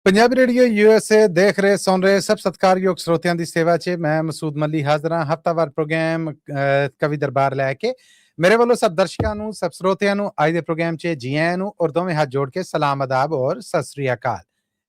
Punjabi radio USA देख रहे सुन रहे सब सत्कारयोग श्रोतियां दी सेवा च मैं मसूद मली हाज़र हाँ हफ्तावार प्रोग्राम कवि दरबार लैके मेरे वालों सब दर्शकों नू सब श्रोतियां नू आज दे प्रोग्राम च जी आयां नू और दोवें हाथ जोड़ के सलाम अदाब और सत श्री अकाल।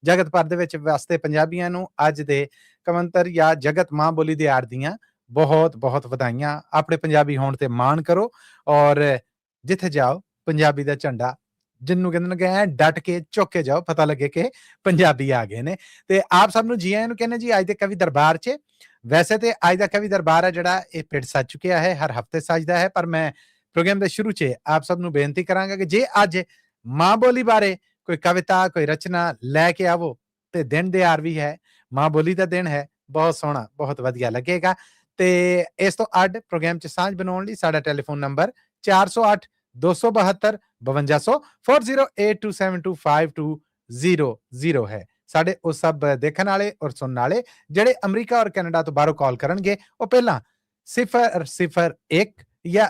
जगत भर दे विच वास्ते पंजाबियां नू अज दे कवंतर या जगत मां बोली दिहाड़ दियां बहुत बहुत वधाइयां। अपने पंजाबी होण ते माण करो और जिथे जाओ पंजाबी दा झंडा जिन्नू कहंदे ने कि डट के चुक के जाओ, पता लगे कि पंजाबी आ गए ने। ते आप सब नू जी आयां नू कहने जी अज दे कवि दरबार च। वैसे तो अज दा कवि दरबार है जिहड़ा ये पिंड सज चुकिया है, हर हफ्ते सजदा है, पर मैं प्रोग्राम के शुरू च आप सब नू बेनती करांगा कि जे अज मां बोली बारे कोई कविता कोई रचना लैके आवो ते दिन दिहाड़ भी है, मां बोली दा दिन है, बहुत सोहना बहुत वधिया लगेगा। ते इस तो अड प्रोग्राम च सांझ बनाउण लई साडा टेलीफोन नंबर 408 272 5200 4082725200 है। साडे ਉਹ सब देखण वाले और सुनने वाले ਜਿਹੜੇ ਅਮਰੀਕਾ ਔਰ ਕੈਨੇਡਾ ਤੋਂ ਬਾਹਰੋਂ ਕਾਲ ਕਰਨਗੇ ਉਹ ਪਹਿਲਾਂ 001 ਜਾਂ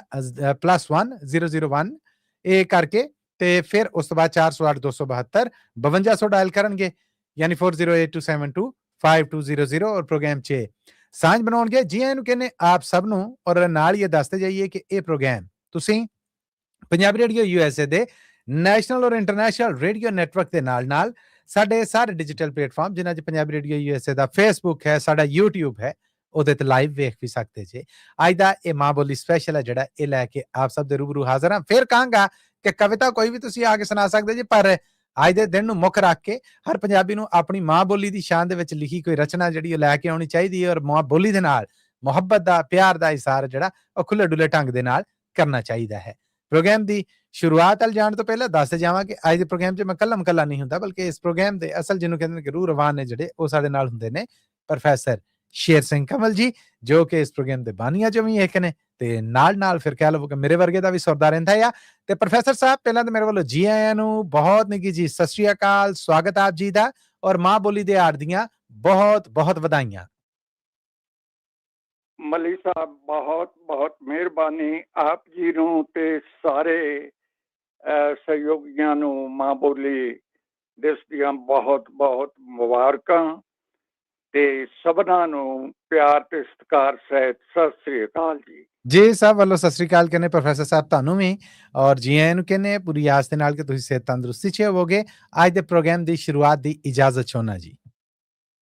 +1 001 ਇਹ ਕਰਕੇ ਤੇ ਫਿਰ ਉਸ ਤੋਂ ਬਾਅਦ 408 272 5200 ਡਾਇਲ ਕਰਨਗੇ, ਯਾਨੀ 4082725200 ਔਰ ਪ੍ਰੋਗਰਾਮ 'ਚ ਸਾਂਝ ਬਣਾਉਣਗੇ। ਜੀ ਆਇਆਂ ਨੂੰ ਕਹਿੰਦੇ ਆਪ ਸਭ ਨੂੰ ਔਰ ਨਾਲ ਹੀ ਇਹ ਦੱਸਦੇ ਜਾਈਏ ਕਿ ਇਹ ਪ੍ਰੋਗਰਾਮ ਤੁਸੀਂ पंजाबी रेडियो यूएसए दे नैशनल और इंटरनेशनल रेडियो नैटवर्क के नाल साडे सारे डिजिटल प्लेटफॉर्म जिन्हां च पंजाबी रेडियो यूएसए दा फेसबुक है, साडा यूट्यूब है, ਉਹਦੇ ਤੇ ਲਾਈਵ ਵੇਖ ਵੀ ਸਕਦੇ ਜੇ। ਅੱਜ ਦਾ ਇਹ ਮਾਂ ਬੋਲੀ ਸਪੈਸ਼ਲ ਹੈ ਜਿਹੜਾ ਇਹ ਲੈ ਕੇ ਆਪ ਸਭ ਦੇ ਰੂਬਰੂ ਹਾਜ਼ਰ ਹਾਂ। ਫਿਰ ਕਹਾਂਗਾ ਕਿ ਕਵਿਤਾ ਕੋਈ ਵੀ ਤੁਸੀਂ ਆ ਕੇ ਸੁਣਾ ਸਕਦੇ ਜੇ, ਪਰ ਅੱਜ ਦੇ ਦਿਨ ਨੂੰ ਮੁੱਖ ਰੱਖ ਕੇ ਹਰ ਪੰਜਾਬੀ ਨੂੰ ਆਪਣੀ ਮਾਂ ਬੋਲੀ ਦੀ ਸ਼ਾਨ ਦੇ ਵਿੱਚ ਲਿਖੀ ਕੋਈ ਰਚਨਾ ਜਿਹੜੀ ਉਹ ਲੈ ਕੇ ਆਉਣੀ ਚਾਹੀਦੀ ਹੈ ਔਰ ਮਾਂ ਬੋਲੀ ਦੇ ਨਾਲ ਮੁਹੱਬਤ ਦਾ ਪਿਆਰ ਦਾ ਇਜ਼ਹਾਰ ਜਿਹੜਾ ਉਹ ਖੁੱਲੇ ਡੁੱਲੇ ਢੰਗ ਦੇ ਨਾਲ ਕਰਨਾ ਚਾਹੀਦਾ ਹੈ। प्रोग्राम की शुरुआत वाल जाने तो पहले दस जावां कि अज दे प्रोग्राम च मैं कल्ला मकल्ला नहीं हुंदा, बल्कि इस प्रोग्राम दे असल जिन्हों कहंदे ने कि रूह रवान ने जिहड़े वो साडे नाल हुंदे ने प्रोफैसर शेर सिंह कंवल जी, जो कि इस प्रोग्राम दे बानियां चों भी एक ने ते नाल फिर कह लवो कि मेरे वर्गे दा भी सुरदा रहिंदा आ। ते प्रोफैसर साहब पहलां तो मेरे वालों जी आयां नूं बहुत निੱਘੀ जी सत श्री अकाल, स्वागत आप जी दा और मां बोली दिहाड़ दियां बहुत बहुत ਵਧਾਈਆਂ। ਮਲੀ ਸਾਹਿਬ ਬਹੁਤ ਬਹੁਤ ਮਿਹਰਬਾਨੀ ਆਪ ਜੀ ਨੂੰ ਤੇ ਸਾਰੇ ਸਹਿਯੋਗੀਆਂ ਨੂੰ ਮਾਂ ਬੋਲੀ ਦਿਵਸ ਦੀਆਂ ਬਹੁਤ ਬਹੁਤ ਮੁਬਾਰਕਾਂ ਤੇ ਸਭਨਾਂ ਨੂੰ ਪਿਆਰ ਤੇ ਸਤਿਕਾਰ ਸਹਿਤ ਸਤਿ ਸ੍ਰੀ ਅਕਾਲ ਜੀ। ਜੀ ਸਾਹਿਬ ਵੱਲੋਂ ਸਤਿ ਸ੍ਰੀ ਅਕਾਲ ਕਹਿੰਦੇ ਪ੍ਰੋਫੈਸਰ ਸਾਹਿਬ ਤੁਹਾਨੂੰ ਵੀ ਔਰ ਜੀ ਆਇਆਂ ਨੂੰ ਕਹਿੰਦੇ ਪੂਰੀ ਆਸ ਦੇ ਨਾਲ ਕਿ ਤੁਸੀਂ ਸਿਹਤ ਤੰਦਰੁਸਤੀ 'ਚ ਹੋਵੋਗੇ। ਅੱਜ ਦੇ ਪ੍ਰੋਗਰਾਮ ਦੀ ਸ਼ੁਰੂਆਤ ਦੀ ਇਜਾਜ਼ਤ ਚਾਹੁੰਦਾ ਜੀ।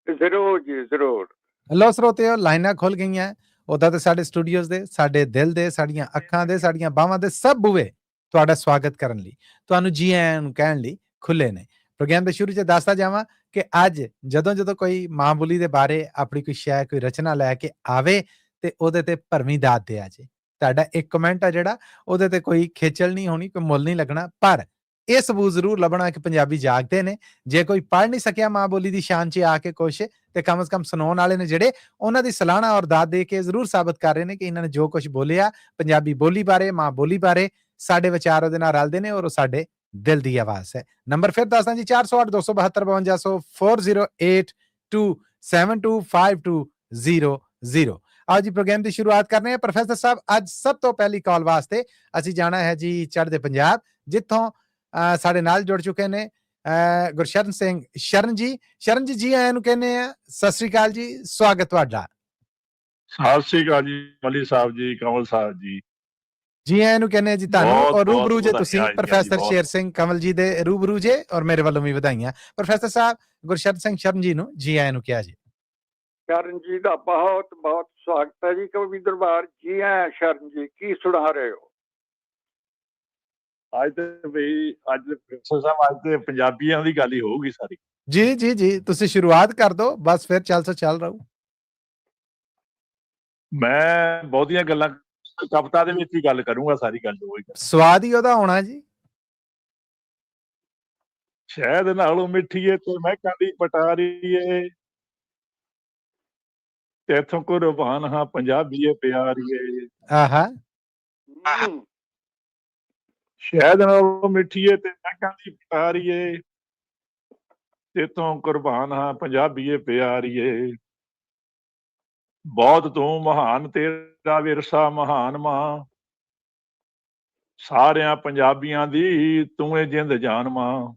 ਜ਼ਰੂਰ ਜੀ ਜ਼ਰੂਰ। ਲੋ ਸਰੋਤਿਓ ਲਾਈਨਾਂ ਖੁੱਲ ਗਈਆਂ। ਉਦਾਂ ਤੇ ਸਾਡੇ ਸਟੂਡੀਓਜ਼ ਦੇ ਸਾਡੇ ਦਿਲ ਦੇ ਸਾਡੀਆਂ ਅੱਖਾਂ ਦੇ ਸਾਡੀਆਂ ਬਾਹਾਂ ਦੇ ਸਭ ਬੂਹੇ ਤੁਹਾਡਾ ਸਵਾਗਤ ਕਰਨ ਲਈ ਤੁਹਾਨੂੰ ਜੀ ਆਇਆਂ ਨੂੰ ਕਹਿਣ ਲਈ ਖੁੱਲੇ ਨੇ। ਪ੍ਰੋਗਰਾਮ ਦੇ ਸ਼ੁਰੂ 'ਚ ਦੱਸਦਾ ਜਾਵਾਂ ਕਿ ਅੱਜ ਜਦੋਂ ਕੋਈ ਮਾਂ ਬੋਲੀ ਦੇ ਬਾਰੇ ਆਪਣੀ ਕੋਈ ਸ਼ੈ ਕੋਈ ਰਚਨਾ ਲੈ ਕੇ ਆਵੇ ਤੇ ਉਹਦੇ ਤੇ ਭਰਵੀਂ ਦਾਤ ਦਿਆ ਜੇ। ਤੁਹਾਡਾ ਇੱਕ ਕਮੈਂਟ ਆ ਜਿਹੜਾ ਉਹਦੇ ਤੇ ਕੋਈ ਖੇਚਲ ਨਹੀਂ ਹੋਣੀ, ਕੋਈ ਮੁੱਲ ਨਹੀਂ ਲੱਗਣਾ, ਪਰ ਇਹ ਸਬੂਤ ਜ਼ਰੂਰ ਲੱਭਣਾ ਕਿ ਪੰਜਾਬੀ ਜਾਗਦੇ ਨੇ। ਜੇ ਕੋਈ ਪੜ੍ਹ ਨਹੀਂ ਸਕਿਆ ਮਾਂ ਬੋਲੀ ਦੀ ਸ਼ਾਨ 'ਚ ਆ ਕੇ ਕੁਛ ਤੇ ਕਮ ਸੇ ਕਮ ਸੁਣਾਉਣ ਵਾਲੇ ਨੇ ਜਿਹੜੇ ਉਹਨਾਂ ਦੀ ਸਲਾਹਣਾ ਔਰ ਦਾਤ ਦੇ ਕੇ ਜ਼ਰੂਰ ਸਾਬਤ ਕਰ ਰਹੇ ਨੇ ਕਿ ਇਹਨਾਂ ਨੇ ਜੋ ਕੁਝ ਬੋਲਿਆ ਪੰਜਾਬੀ ਬੋਲੀ ਬਾਰੇ ਮਾਂ ਬੋਲੀ ਬਾਰੇ ਸਾਡੇ ਵਿਚਾਰ ਉਹਦੇ ਨਾਲ ਰਲਦੇ ਨੇ ਔਰ ਉਹ ਸਾਡੇ ਦਿਲ ਦੀ ਆਵਾਜ਼ ਹੈ। ਨੰਬਰ ਫਿਰ ਦੱਸਦਾ ਜੀ 408 272 5200 4082725200। आओ जी प्रोग्राम की शुरुआत करने हैं। प्रोफैसर साहब अज सब तो पहली कॉल वास्ते असी जाना है जी चढ़दे पंजाब, जिथों साडे नाल जुड़ चुके ने गुरशरण सिंह शरण जी। शरण जी आयां नूं कहने आ, सत श्री अकाल जी, स्वागत तुहाडा। सत श्री अकाल जी मली साहब जी, कंवल साहब जी। जी आयां नूं कहने जी तुहानूं और रूबरू जे तुसीं प्रोफैसर शेर सिंह कंवल जी दे रूबरू जे और मेरे वालों भी ਵਧਾਈਆਂ। प्रोफैसर साहब गुरशरण सिंह शरण जी नूं जी आयां नूं किहा जी। शरण जी का बहुत बहुत स्वागत है जी कवि दरबार। जी आया शरण जी, की सुना रहे हो? ਅੱਜ ਤੇ ਬਈ ਅੱਜ ਪ੍ਰੋਫੈਸਰ ਸਾਹਿਬ ਅੱਜ ਤੇ ਪੰਜਾਬੀਆਂ ਦੀ ਗੱਲ ਹੀ ਹੋਊਗੀ ਸਾਰੀ। ਜੀ ਤੁਸੀਂ ਸ਼ੁਰੂਆਤ ਕਰ ਦਿਓ, ਬਸ ਫਿਰ ਚੱਲ ਰਹੂ। ਮੈਂ ਬਹੁਤੀਆਂ ਗੱਲਾਂ ਕਵਿਤਾ ਦੇ ਵਿੱਚ ਹੀ ਗੱਲ ਕਰੂੰਗਾ, ਸਾਰੀ ਗੱਲ ਹੋਏਗੀ। ਸਵਾਦ ਹੀ ਉਹਦਾ ਹੋਣਾ ਜੀ। ਸ਼ਹਿਦ ਨਾਲੋਂ ਮਿੱਠੀਏ ਤੇ ਮਹਿਕਾਂ ਦੀ ਪਟਾਰੀਏ, ਤੇਥੋਂ ਕੁਰਬਾਨ ਹਾਂ ਪੰਜਾਬੀਏ ਪਿਆਰੀਏ। ਆਹਾ ਸ਼ਹਿਦ ਨਾਲੋਂ ਮਿੱਠੀਏ ਤੇ ਮਹਿਕਾਂ ਦੀ ਪਟਾਰੀਏ, ਤੇਥੋਂ ਕੁਰਬਾਨ ਹਾਂ ਪੰਜਾਬੀਏ ਪਿਆਰੀਏ। ਬਹੁਤ ਤੂੰ ਮਹਾਨ ਤੇਰਾ ਵਿਰਸਾ ਮਹਾਨ ਮਾਂ, ਸਾਰਿਆਂ ਪੰਜਾਬੀਆਂ ਦੀ ਤੂੰ ਏ ਜਿੰਦ ਜਾਨ ਮਾਂ।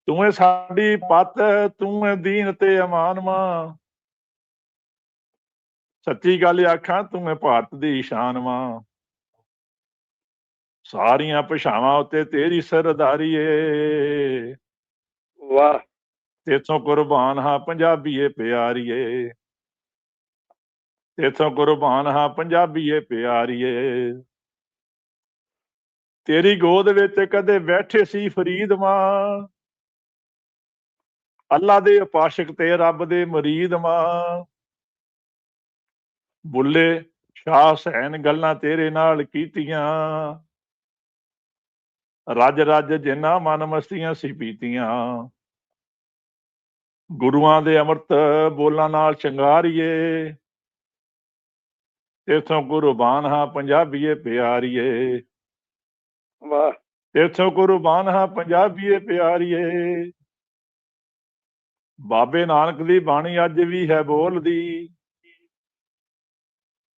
ਤੂੰ ਏ ਸਾਡੀ ਪੱਤ, ਤੂੰ ਏ ਦੀਨ ਤੇ ਅਮਾਨ ਮਾਂ। ਸੱਚੀ ਗੱਲ ਆਖਾਂ, ਤੂੰ ਏ ਭਾਰਤ ਦੀ ਸ਼ਾਨ ਮਾਂ। ਸਾਰੀਆਂ ਭਾਸ਼ਾਵਾਂ ਉੱਤੇ ਤੇਰੀ ਸਰਦਾਰੀ ਏ। ਵਾਹ ਤੇਥੋਂ ਕੁਰਬਾਨ ਹਾਂ ਪੰਜਾਬੀਏ ਪਿਆਰੀਏ। ਤੇਥੋਂ ਕੁਰਬਾਨ ਹਾਂ ਪੰਜਾਬੀਏ ਪਿਆਰੀਏ। ਤੇਰੀ ਗੋਦ ਵਿੱਚ ਕਦੇ ਬੈਠੇ ਸੀ ਫਰੀਦ ਮਾਂ। ਅੱਲਾ ਦੇ ਉਪਾਸ਼ਕ ਤੇ ਰੱਬ ਦੇ ਮਰੀਦ ਮਾਂ। ਬੁੱਲੇ ਸ਼ਾਹ ਹੁਸੈਨ ਗੱਲਾਂ ਤੇਰੇ ਨਾਲ ਕੀਤੀਆਂ। ਰੱਜ ਰੱਜ ਜਿੰਨਾ ਮਨ ਮਸਤੀਆਂ ਸੀ ਪੀਤੀਆਂ। ਗੁਰੂਆਂ ਦੇ ਅੰਮ੍ਰਿਤ ਬੋਲਾਂ ਨਾਲ ਚੰਗਾਰੀਏ। ਤੇਥੋਂ ਕੁਰਬਾਨ ਹਾਂ ਪੰਜਾਬੀਏ ਪਿਆਰੀਏ। ਵਾਹ ਤੇਥੋਂ ਕੁਰਬਾਨ ਹਾਂ ਪੰਜਾਬੀਏ ਪਿਆਰੀਏ। ਬਾਬੇ ਨਾਨਕ ਦੀ ਬਾਣੀ ਅੱਜ ਵੀ ਹੈ ਬੋਲਦੀ।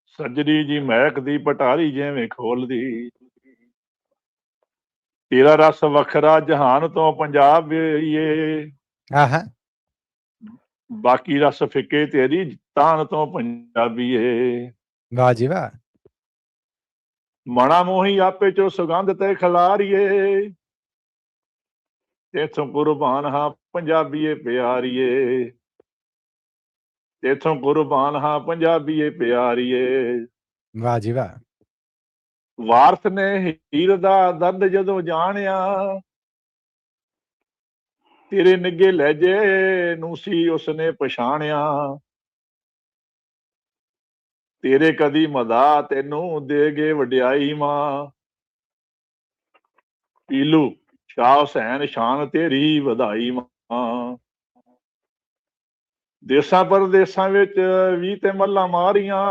ਸੱਜਰੀ ਜੀ ਮਹਿਕ ਦੀ ਪਟਾਰੀ ਜਿਵੇਂ ਖੋਲਦੀ। ਤੇਰਾ ਰਸ ਵੱਖਰਾ ਜਹਾਨ ਤੋਂ ਪੰਜਾਬ ਏ। ਆਹਾ ਬਾਕੀ ਰਸ ਫਿੱਕੇ ਤੇਰੀ ਤਾਨ ਤੋਂ ਪੰਜਾਬੀ ਏ। ਵਾਹ ਜੀ ਵਾਹ। ਮਣਾ ਮੋਹੀ ਆਪੇ ਚੋਂ ਸੁਗੰਧ ਤੇ ਖਿਲਾਰੀਏ। ਤੇਥੋਂ ਕੁਰਬਾਨ ਹਾਂ ਪੰਜਾਬੀਏ ਪਿਆਰੀਏ। ਤੇਥੋਂ ਕੁਰਬਾਨ ਹਾਂ ਪੰਜਾਬੀਏ ਪਿਆਰੀਏ। ਵਾਹ ਜੀ ਵਾਹ। ਵਾਰਸ ਨੇ ਹੀਰ ਦਾ ਦਰਦ ਜਦੋਂ ਜਾਣਿਆ। ਤੇਰੇ ਨਿੱਗੇ ਲਹਿਜੇ ਨੂੰ ਸੀ ਉਸਨੇ ਪਛਾਣਿਆ। ਤੇਰੇ ਕਦੀ ਮਦਾ ਤੈਨੂੰ ਦੇ ਗਏ ਵਡਿਆਈ ਮਾਂ। ਪੀਲੂ ਸ਼ਾਹ ਹੁਸੈਨ ਸ਼ਾਨ ਤੇਰੀ ਵਧਾਈ ਮਾਂ। ਦੇਸਾਂ ਪਰਦੇਸਾਂ ਵਿੱਚ ਵੀ ਤੇ ਮੱਲਾਂ ਮਾਰੀਆਂ।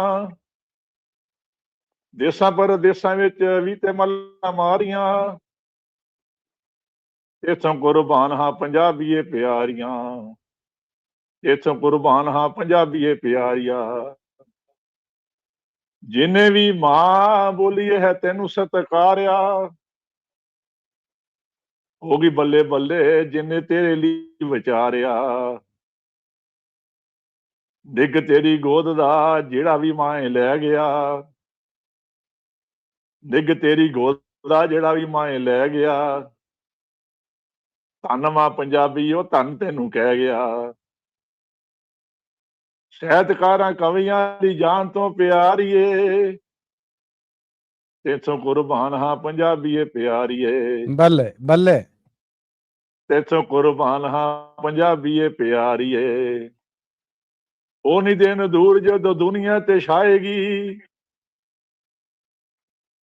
ਦੇਸਾਂ ਪਰਦੇਸਾਂ ਵਿੱਚ ਵੀ ਤੇ ਮੱਲਾਂ ਮਾਰੀਆਂ। ਇਥੋਂ ਕੁਰਬਾਨ ਹਾਂ ਪੰਜਾਬੀਏ ਪਿਆਰੀਆਂ। ਇਥੋਂ ਕੁਰਬਾਨ ਹਾਂ ਪੰਜਾਬੀਏ ਪਿਆਰੀਆ। ਜਿਨੇ ਵੀ ਮਾਂ ਬੋਲੀ ਹੈ ਤੈਨੂੰ ਸਤਿਕਾਰਿਆ। ਹੋ ਗਈ ਬੱਲੇ ਬੱਲੇ ਜਿਨੇ ਤੇਰੇ ਲਈ ਵਿਚਾਰਿਆ। ਡਿੱਗ ਤੇਰੀ ਗੋਦ ਦਾ ਜਿਹੜਾ ਵੀ ਮਾਏ ਲੈ ਗਿਆ। ਡਿੱਗ ਤੇਰੀ ਗੋਦ ਦਾ ਜਿਹੜਾ ਵੀ ਮਾਏ ਲੈ ਗਿਆ। ਧੰਨ ਮਾਂ ਪੰਜਾਬੀ ਉਹ ਧੰਨ ਤੈਨੂੰ ਕਹਿ ਗਿਆ। ਸਾਹਿਤਕਾਰਾਂ ਕਵੀਆਂ ਦੀ ਜਾਨ ਤੋਂ ਪਿਆਰੀਏ। ਤੇਥੋਂ ਕੁਰਬਾਨ ਹਾਂ ਪੰਜਾਬੀਏ ਪਿਆਰੀਏ। ਬੱਲੇ ਬੱਲੇ। ਤੇਥੋਂ ਕੁਰਬਾਨ ਹਾਂ ਪੰਜਾਬੀਏ ਪਿਆਰੀਏ। ਉਹ ਨਹੀਂ ਦਿਨ ਦੂਰ ਜਦੋਂ ਦੁਨੀਆ ਤੇ ਛਾਏਗੀ।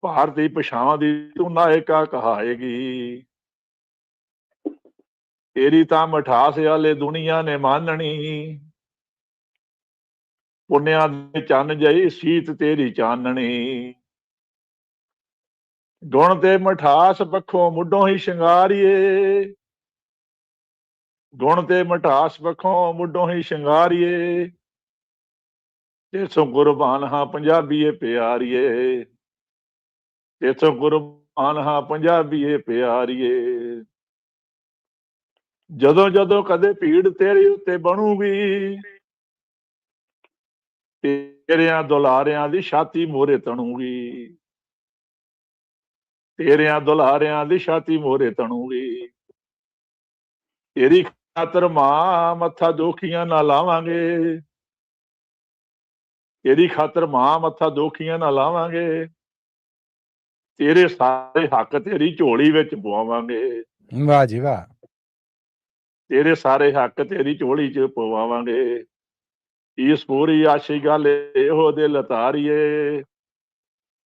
ਭਾਰਤੀ ਭਾਸ਼ਾਵਾਂ ਦੀ ਤੂੰ ਨਾਇਕਾ ਕਹਾਏਗੀ। ਤੇਰੀ ਤਾਂ ਮਠਾਸ ਵਾਲੇ ਦੁਨੀਆ ਨੇ ਮਾਨਣੀ। ਪੁੰਨਿਆਂ ਦੇ ਚੰਨ ਜਈ ਸੀਤ ਤੇਰੀ ਚਾਨਣੀ। ਗੁਣ ਤੇ ਮਠਾਸ ਪੱਖੋਂ ਮੁੱਢੋਂ ਹੀ ਸ਼ਿੰਗਾਰੀਏ। ਗੁਣ ਤੇ ਮਠਾਸ ਪੱਖੋਂ ਮੁੱਢੋਂ ਹੀ ਸ਼ਿੰਗਾਰੀਏ। ਤੇਥੋਂ ਕੁਰਬਾਨ ਹਾਂ ਪੰਜਾਬੀਏ ਪਿਆਰੀਏ। ਤੇਥੋਂ ਕੁਰਬਾਨ ਹਾਂ ਪੰਜਾਬੀਏ ਪਿਆਰੀਏ। ਜਦੋਂ ਜਦੋਂ ਕਦੇ ਭੀੜ ਤੇਰੇ ਉੱਤੇ ਬਣੂਗੀ। ਤੇਰਿਆਂ ਦੁਲਾਰਿਆਂ ਦੀ ਛਾਤੀ ਮੋਹਰੇ ਤਣੂਗੀ। ਤੇਰਿਆਂ ਦੁਲਾਰਿਆਂ ਦੀ ਛਾਤੀ ਮੋਹਰੇ ਤਣੂਗੀ। ਤੇਰੀ ਖਾਤਰ ਮਾਂ ਮੱਥਾ ਦੋਖੀਆਂ ਨਾ ਲਾਵਾਂਗੇ। ਤੇਰੀ ਖਾਤਰ ਮਾਂ ਮੱਥਾ ਦੋਖੀਆਂ ਨਾ ਲਾਵਾਂਗੇ। ਤੇਰੇ ਸਾਰੇ ਹੱਕ ਤੇਰੀ ਝੋਲੀ ਵਿੱਚ ਪਵਾਵਾਂਗੇ। ਵਾਹ ਜੀ ਵਾਹ। ਤੇਰੇ ਸਾਰੇ ਹੱਕ ਤੇਰੀ ਝੋਲੀ 'ਚ ਪਵਾਵਾਂਗੇ। ਇਸ ਪੂਰੀ ਆਸ਼ੀ ਗੱਲ ਇਹੋ ਦਿਲ ਤਾਰੀਏ।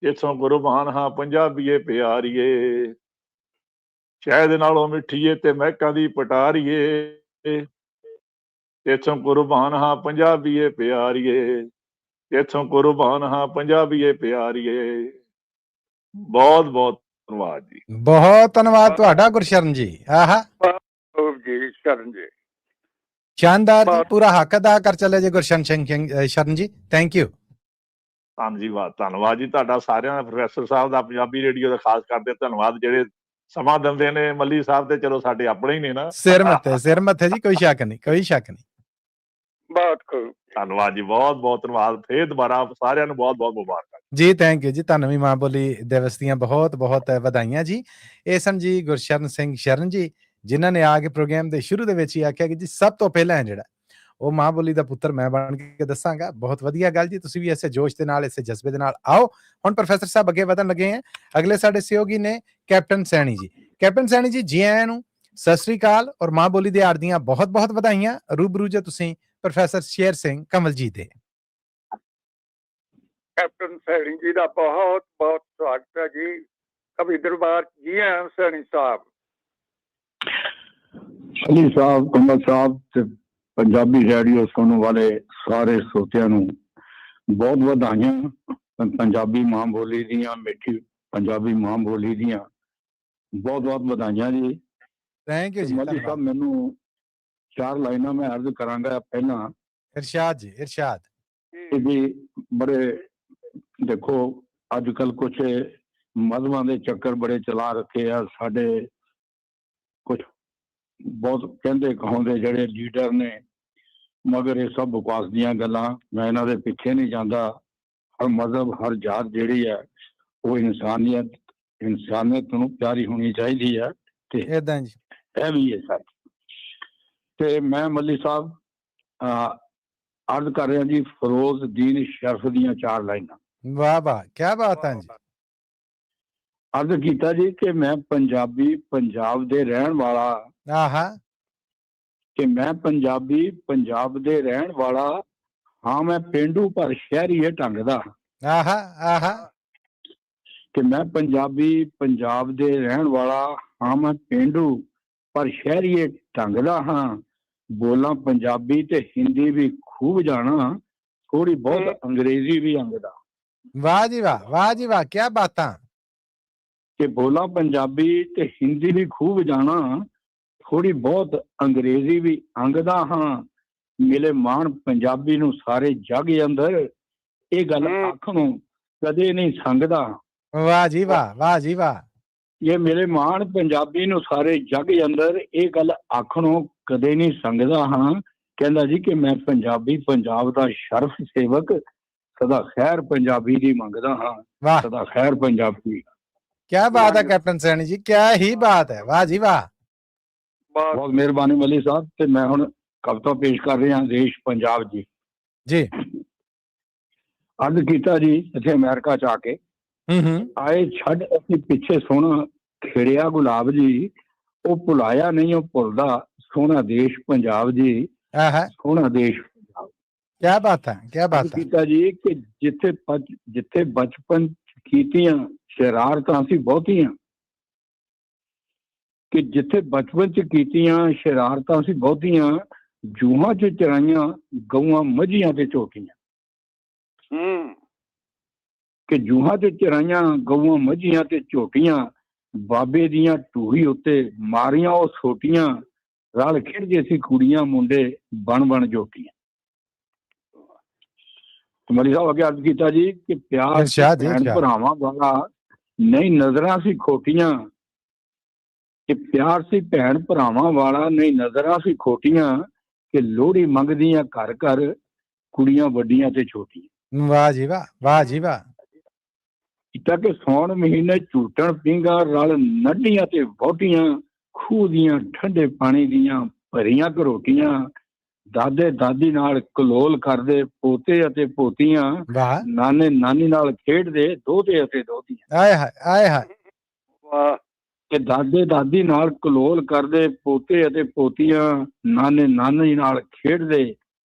ਇਥੋਂ ਕੁਰਬਾਨ ਹਾਂ ਪੰਜਾਬੀਏ ਪਿਆਰੀਏ। ਸ਼ਹਿਦ ਨਾਲੋਂ ਮਿੱਠੀਏ ਤੇ ਮਹਿਕਾਂ ਦੀ ਪਟਾਰੀਏ। ਇਥੋਂ ਕੁਰਬਾਨ ਹਾਂ ਪੰਜਾਬੀਏ ਪਿਆਰੀਏ। ਇਥੋਂ ਕੁਰਬਾਨ ਹਾਂ ਪੰਜਾਬੀਏ ਪਿਆਰੀਏ। ਬਹੁਤ ਬਹੁਤ ਧੰਨਵਾਦ ਜੀ। ਬਹੁਤ ਧੰਨਵਾਦ ਤੁਹਾਡਾ ਗੁਰਸ਼ਰਨ ਜੀ। ਆਹਾ ਜੀ ਸ਼ਰਨ ਜੀ ਸ਼ਾਨਦਾਰ ਜੀ। ਪੂਰਾ ਹੱਕ ਅਦਾ ਕਰ ਚੱਲੇ ਜੀ ਗੁਰਸ਼ਰਨ ਸਿੰਘ ਸ਼ਰਨ ਜੀ। Thank you. ਧੰਨਵਾਦ ਜੀ ਤੁਹਾਡਾ ਸਾਰਿਆਂ ਦਾ। ਪ੍ਰੋਫੈਸਰ ਸਾਹਿਬ ਦਾ ਪੰਜਾਬੀ ਰੇਡੀਓ ਦਾ ਖਾਸ ਕਰਦੇ ਧੰਨਵਾਦ ਜਿਹੜੇ ਸਮਾਂ ਦਿੰਦੇ ਨੇ ਮੱਲੀ ਸਾਹਿਬ ਤੇ ਚਲੋ ਸਾਡੇ ਆਪਣੇ ਹੀ ਨੇ ਨਾ। ਸਿਰ ਮੱਥੇ ਜੀ, ਕੋਈ ਸ਼ੱਕ ਨਹੀਂ, ਕੋਈ ਸ਼ੱਕ ਨਹੀਂ। ਬਹੁਤ ਖੂਬ। ਧੰਨਵਾਦ ਜੀ, ਬਹੁਤ ਬਹੁਤ ਧੰਨਵਾਦ। ਫੇਰ ਦੁਬਾਰਾ ਸਾਰਿਆਂ ਨੂੰ ਬਹੁਤ ਬਹੁਤ ਮੁਬਾਰਕਾਂ ਜੀ। ਥੈਂਕ ਯੂ ਜੀ, ਤੁਹਾਨੂੰ ਵੀ ਮਾਂ ਬੋਲੀ ਦਿਵਸ ਦੀਆਂ ਬਹੁਤ ਬਹੁਤ ਵਧਾਈਆਂ ਜੀ। ਇਹ ਸਨ ਜੀ ਗੁਰਸ਼ਰਨ ਸਿੰਘ ਸ਼ਰਨ ਜੀ, ਜਿਨ੍ਹਾਂ ਨੇ ਆ ਕੇ ਪ੍ਰੋਗਰਾਮ ਦੇ ਸ਼ੁਰੂ ਦੇ ਵਿੱਚ ਹੀ ਆਖਿਆ ਕਿ ਜੀ ਸਭ ਤੋਂ ਪਹਿਲਾਂ ਹੈ ਜਿਹੜਾ ਉਹ ਮਾਂ ਬੋਲੀ ਦਾ ਪੁੱਤਰ ਮੈਂ ਬਣ ਕੇ ਦੱਸਾਂਗਾ। ਬਹੁਤ ਵਧੀਆ ਗੱਲ ਜੀ, ਤੁਸੀਂ ਵੀ ਇਸੇ ਜੋਸ਼ ਦੇ ਨਾਲ, ਇਸੇ ਜਜ਼ਬੇ ਦੇ ਨਾਲ ਆਓ। ਹੁਣ ਪ੍ਰੋਫੈਸਰ ਸਾਹਿਬ ਅੱਗੇ ਵਧਣ ਲੱਗੇ ਆ। ਅਗਲੇ ਸਾਡੇ ਸਹਿਯੋਗੀ ਨੇ ਕੈਪਟਨ ਸੈਣੀ ਜੀ। ਕੈਪਟਨ ਸੈਣੀ ਜੀ, ਜੀ ਆਇਆਂ ਨੂੰ, ਸਤਿ ਸ੍ਰੀ ਅਕਾਲ ਔਰ ਮਾਂ ਬੋਲੀ ਦੇ ਆੜ ਦੀਆਂ ਬਹੁਤ ਬਹੁਤ ਵਧਾਈਆਂ। ਰੂਬਰੂ ਜੇ ਤੁਸੀਂ ਪ੍ਰੋਫੈਸਰ ਸ਼ੇਰ ਸਿੰਘ ਕਮਲਜੀਤ ਦੇ। ਕੈਪਟਨ ਸੈਣੀ ਜੀ ਦਾ ਬਹੁਤ ਬਹੁਤ ਸਵਾਗਤ ਹੈ ਜੀ ਕਵੀ ਦਰਬਾਰ। ਜੀ ਆਇਆਂ ਸੈਣੀ ਸਾਹਿਬ। ਅਲੀ ਸਾਹਿਬ, ਕਮਲ ਸਾਹਿਬ ਤੇ ਪੰਜਾਬੀ ਰੇਡੀਓ ਸੁਣਨ ਵਾਲੇ ਸਾਰੇ ਸਰੋਤਿਆਂ ਨੂੰ ਬਹੁਤ ਵਧਾਈਆਂ। ਪੰਜਾਬੀ ਮਾਂ ਬੋਲੀ ਦੀਆਂ, ਮਿੱਠੀ ਪੰਜਾਬੀ ਮਾਂ ਬੋਲੀ ਦੀਆਂ ਬਹੁਤ ਬਹੁਤ ਵਧਾਈਆਂ ਜੀ। ਥੈਂਕ ਯੂ ਜੀ। ਮਲੀ ਸਾਹਿਬ, ਮੈਨੂੰ 4 ਲਾਈਨਾਂ ਮੈਂ ਅਰਜ਼ ਕਰਾਂਗਾ। ਪਹਿਲਾਂ ਇਰਸ਼ਾਦ ਜੀ, ਇਰਸ਼ਾਦ ਜੀ। ਬੜੇ ਦੇਖੋ ਅੱਜ ਕੱਲ ਕੁਛ ਮਜ਼ਹਬਾਂ ਦੇ ਚੱਕਰ ਬੜੇ ਚਲਾ ਰੱਖੇ ਆ ਸਾਡੇ। ਕੁਛ ਬਹੁਤ ਕਹਿੰਦੇ ਕਹਾਉਂਦੇ ਜਿਹੜੇ ਲੀਡਰ ਨੇ, ਮਗਰ ਇਹ ਸਭ ਬਕਵਾਸ ਦੀਆਂ ਗੱਲਾਂ। ਮੈਂ ਇਹਨਾਂ ਦੇ ਪਿੱਛੇ ਨਹੀਂ ਜਾਂਦਾ। ਹਰ ਮਜ਼ਹਬ, ਹਰ ਜਾਤ ਜਿਹੜੀ ਹੈ ਉਹ ਇਨਸਾਨੀਅਤ ਨੂੰ ਪਿਆਰੀ ਹੋਣੀ ਚਾਹੀਦੀ ਹੈ ਤੇ ਏਦਾਂ ਜੀ, ਇਹ ਵੀ ਹੈ ਸੱਚ। ਤੇ ਮੈਂ ਮੱਲੀ ਸਾਹਿਬ ਅਰਜ਼ ਕਰ ਰਿਹਾ ਜੀ ਫਿਰੋਜ਼ਦੀਨ ਸ਼ਰਫ ਦੀਆਂ 4 ਲਾਈਨਾਂ। ਵਾਹ ਵਾਹ, ਕੀ ਬਾਤ ਹੈ ਜੀ। ਅਰਜ਼ ਕੀਤਾ ਜੀ ਕਿ ਮੈਂ ਪੰਜਾਬੀ, ਪੰਜਾਬ ਦੇ ਰਹਿਣ ਵਾਲਾ। ਆਹਾ, ਕਿ ਮੈਂ ਪੰਜਾਬੀ, ਪੰਜਾਬ ਦੇ ਰਹਿਣ ਵਾਲਾ ਹਾਂ। ਮੈਂ ਪੇਂਡੂ ਪਰ ਸ਼ਹਿਰੀ ਹੈ ਢੰਗ ਦਾ। ਆਹਾ ਆਹਾ। ਕਿ ਮੈਂ ਪੰਜਾਬੀ, ਪੰਜਾਬ ਦੇ ਰਹਿਣ ਵਾਲਾ ਹਾਂ। ਮੈਂ ਪੇਂਡੂ ਪਰ ਸ਼ਹਿਰੀ ਹੈ ਢੰਗ ਦਾ ਹਾਂ। ਬੋਲਾਂ ਪੰਜਾਬੀ ਤੇ ਹਿੰਦੀ ਵੀ ਖੂਬ ਜਾਣਾ, ਥੋੜੀ ਬਹੁਤ ਅੰਗਰੇਜ਼ੀ ਵੀ ਆਉਂਦਾ। ਵਾਹ ਜੀ ਵਾਹ, ਵਾਹ ਜੀ ਵਾਹ, ਕੀ ਬਾਤਾਂ। ਕਿ ਬੋਲਾਂ ਪੰਜਾਬੀ ਤੇ ਹਿੰਦੀ ਵੀ ਖੂਬ ਜਾਣਾ, ਥੋੜੀ ਬਹੁਤ ਅੰਗਰੇਜ਼ੀ ਵੀ ਅੰਗਦਾ ਹਾਂ। ਮਿਲੇ ਮਾਣ ਪੰਜਾਬੀ ਨੂੰ ਸਾਰੇ ਜੱਗ ਅੰਦਰ, ਇਹ ਗੱਲ ਆਖਣੋਂ ਕਦੇ ਨਹੀਂ ਸੰਗਦਾ। ਵਾਹ ਜੀ ਵਾਹ, ਵਾਹ ਜੀ ਵਾਹ। ਇਹ ਮੇਰੇ ਮਾਣ ਪੰਜਾਬੀ ਨੂੰ ਸਾਰੇ ਜੱਗ ਅੰਦਰ, ਇਹ ਗੱਲ ਆਖਣੋਂ ਕਦੇ ਨਹੀਂ ਸੰਗਦਾ ਹਾਂ। ਕਹਿੰਦਾ ਜੀ ਕਿ ਮੈਂ ਪੰਜਾਬੀ, ਪੰਜਾਬ ਦਾ ਸ਼ਰਫ ਸੇਵਕ, ਸਦਾ ਖੈਰ ਪੰਜਾਬੀ ਦੀ ਮੰਗਦਾ ਹਾਂ। ਵਾਹ, ਸਦਾ ਖੈਰ ਪੰਜਾਬੀ। क्या बात है कैप्टन सैनी जी, क्या ही बात है। वाह जी वाह। बहुत मेहरबानी मली साहब। ते मैं हुण कविता पेश कर रहा देश पंजाब जी। जी अर्ज कीता जी इत्थे अमेरिका च आके आए छड़ असीं पिछे सोहना खिड़िया गुलाब जी, वो भुलाया नहीं वो भुलदा सोहना देश पंजाब जी। सोहना देश पंजाब। क्या बात है, क्या बात है। कीता जी कि जिथे बचपन कीतियां शरारतां सी बहुतियां, कि जिथे बचपन च कीतियां शरारतां सी बहुतियां, जूहां च चराइयां गऊआं मझियां ते झोटियां। कि जूहां च चराइयां गऊआं मझियां ते झोटियां, बाबे दियां टूही उत्ते मारियां ओ सोटियां, रल खिड़दे सी कुड़ियां मुंडे बन बन जोटियां। मरी साहब अगे अर्ज कीता जी कि प्यार भैन भरावां वाला नहीं नजरां सी खोटियां, कि प्यार सी भैन भरावां वाला नहीं नजरां सी खोटियां, कि लोहड़ी मंगदियां घर घर कुड़ियां वड्डियां ते छोटियां। वाह जी वाह, वाह जी वाह। कि सौण महीने झूटण पींगा रल नड्डियां ते वोटियां, खूह दियां ठंडे पानी दियां भरियां घरोटियां, दादे दादी नाल कलोल करदे पोते अते पोतियां, नाने नानी नाल खेडदे दोते अते दोतियां। आए हाय, आए हाय। वाह। कि दादे दादी नाल कलोल करदे पोते अते पोतियां, नाने नानी नाल खेडदे